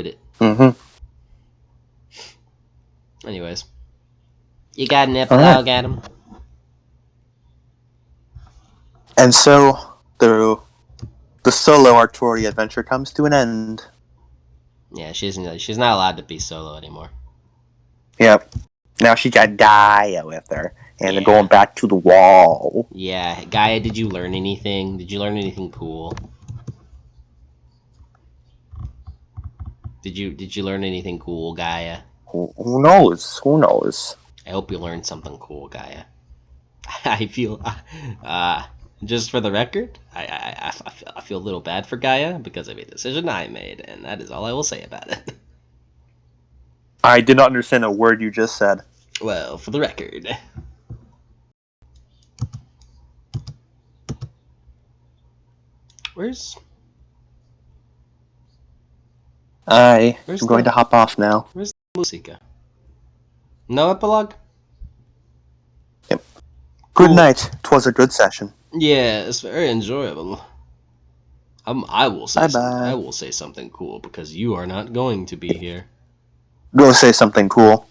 it. Mm-hmm. Anyways, you got an epilogue, Adam? And so the solo Artoria adventure comes to an end. Yeah, she's not allowed to be solo anymore. Yep. Now she got Gaia with her, and they're going back to the wall. Yeah, Gaia, did you learn anything? Did you learn anything cool? Did you learn anything cool, Gaia? Who knows? I hope you learned something cool, Gaia. I feel, just for the record, I feel a little bad for Gaia because of a decision I made, and that is all I will say about it. I did not understand a word you just said. Well, for the record. Where's I Where's am going the- to hop off now. Musica? No epilogue? Good Cool. night. 'Twas a good session. Yeah, it's very enjoyable. I will say Bye-bye. I will say something cool because you are not going to be here. Go say something cool.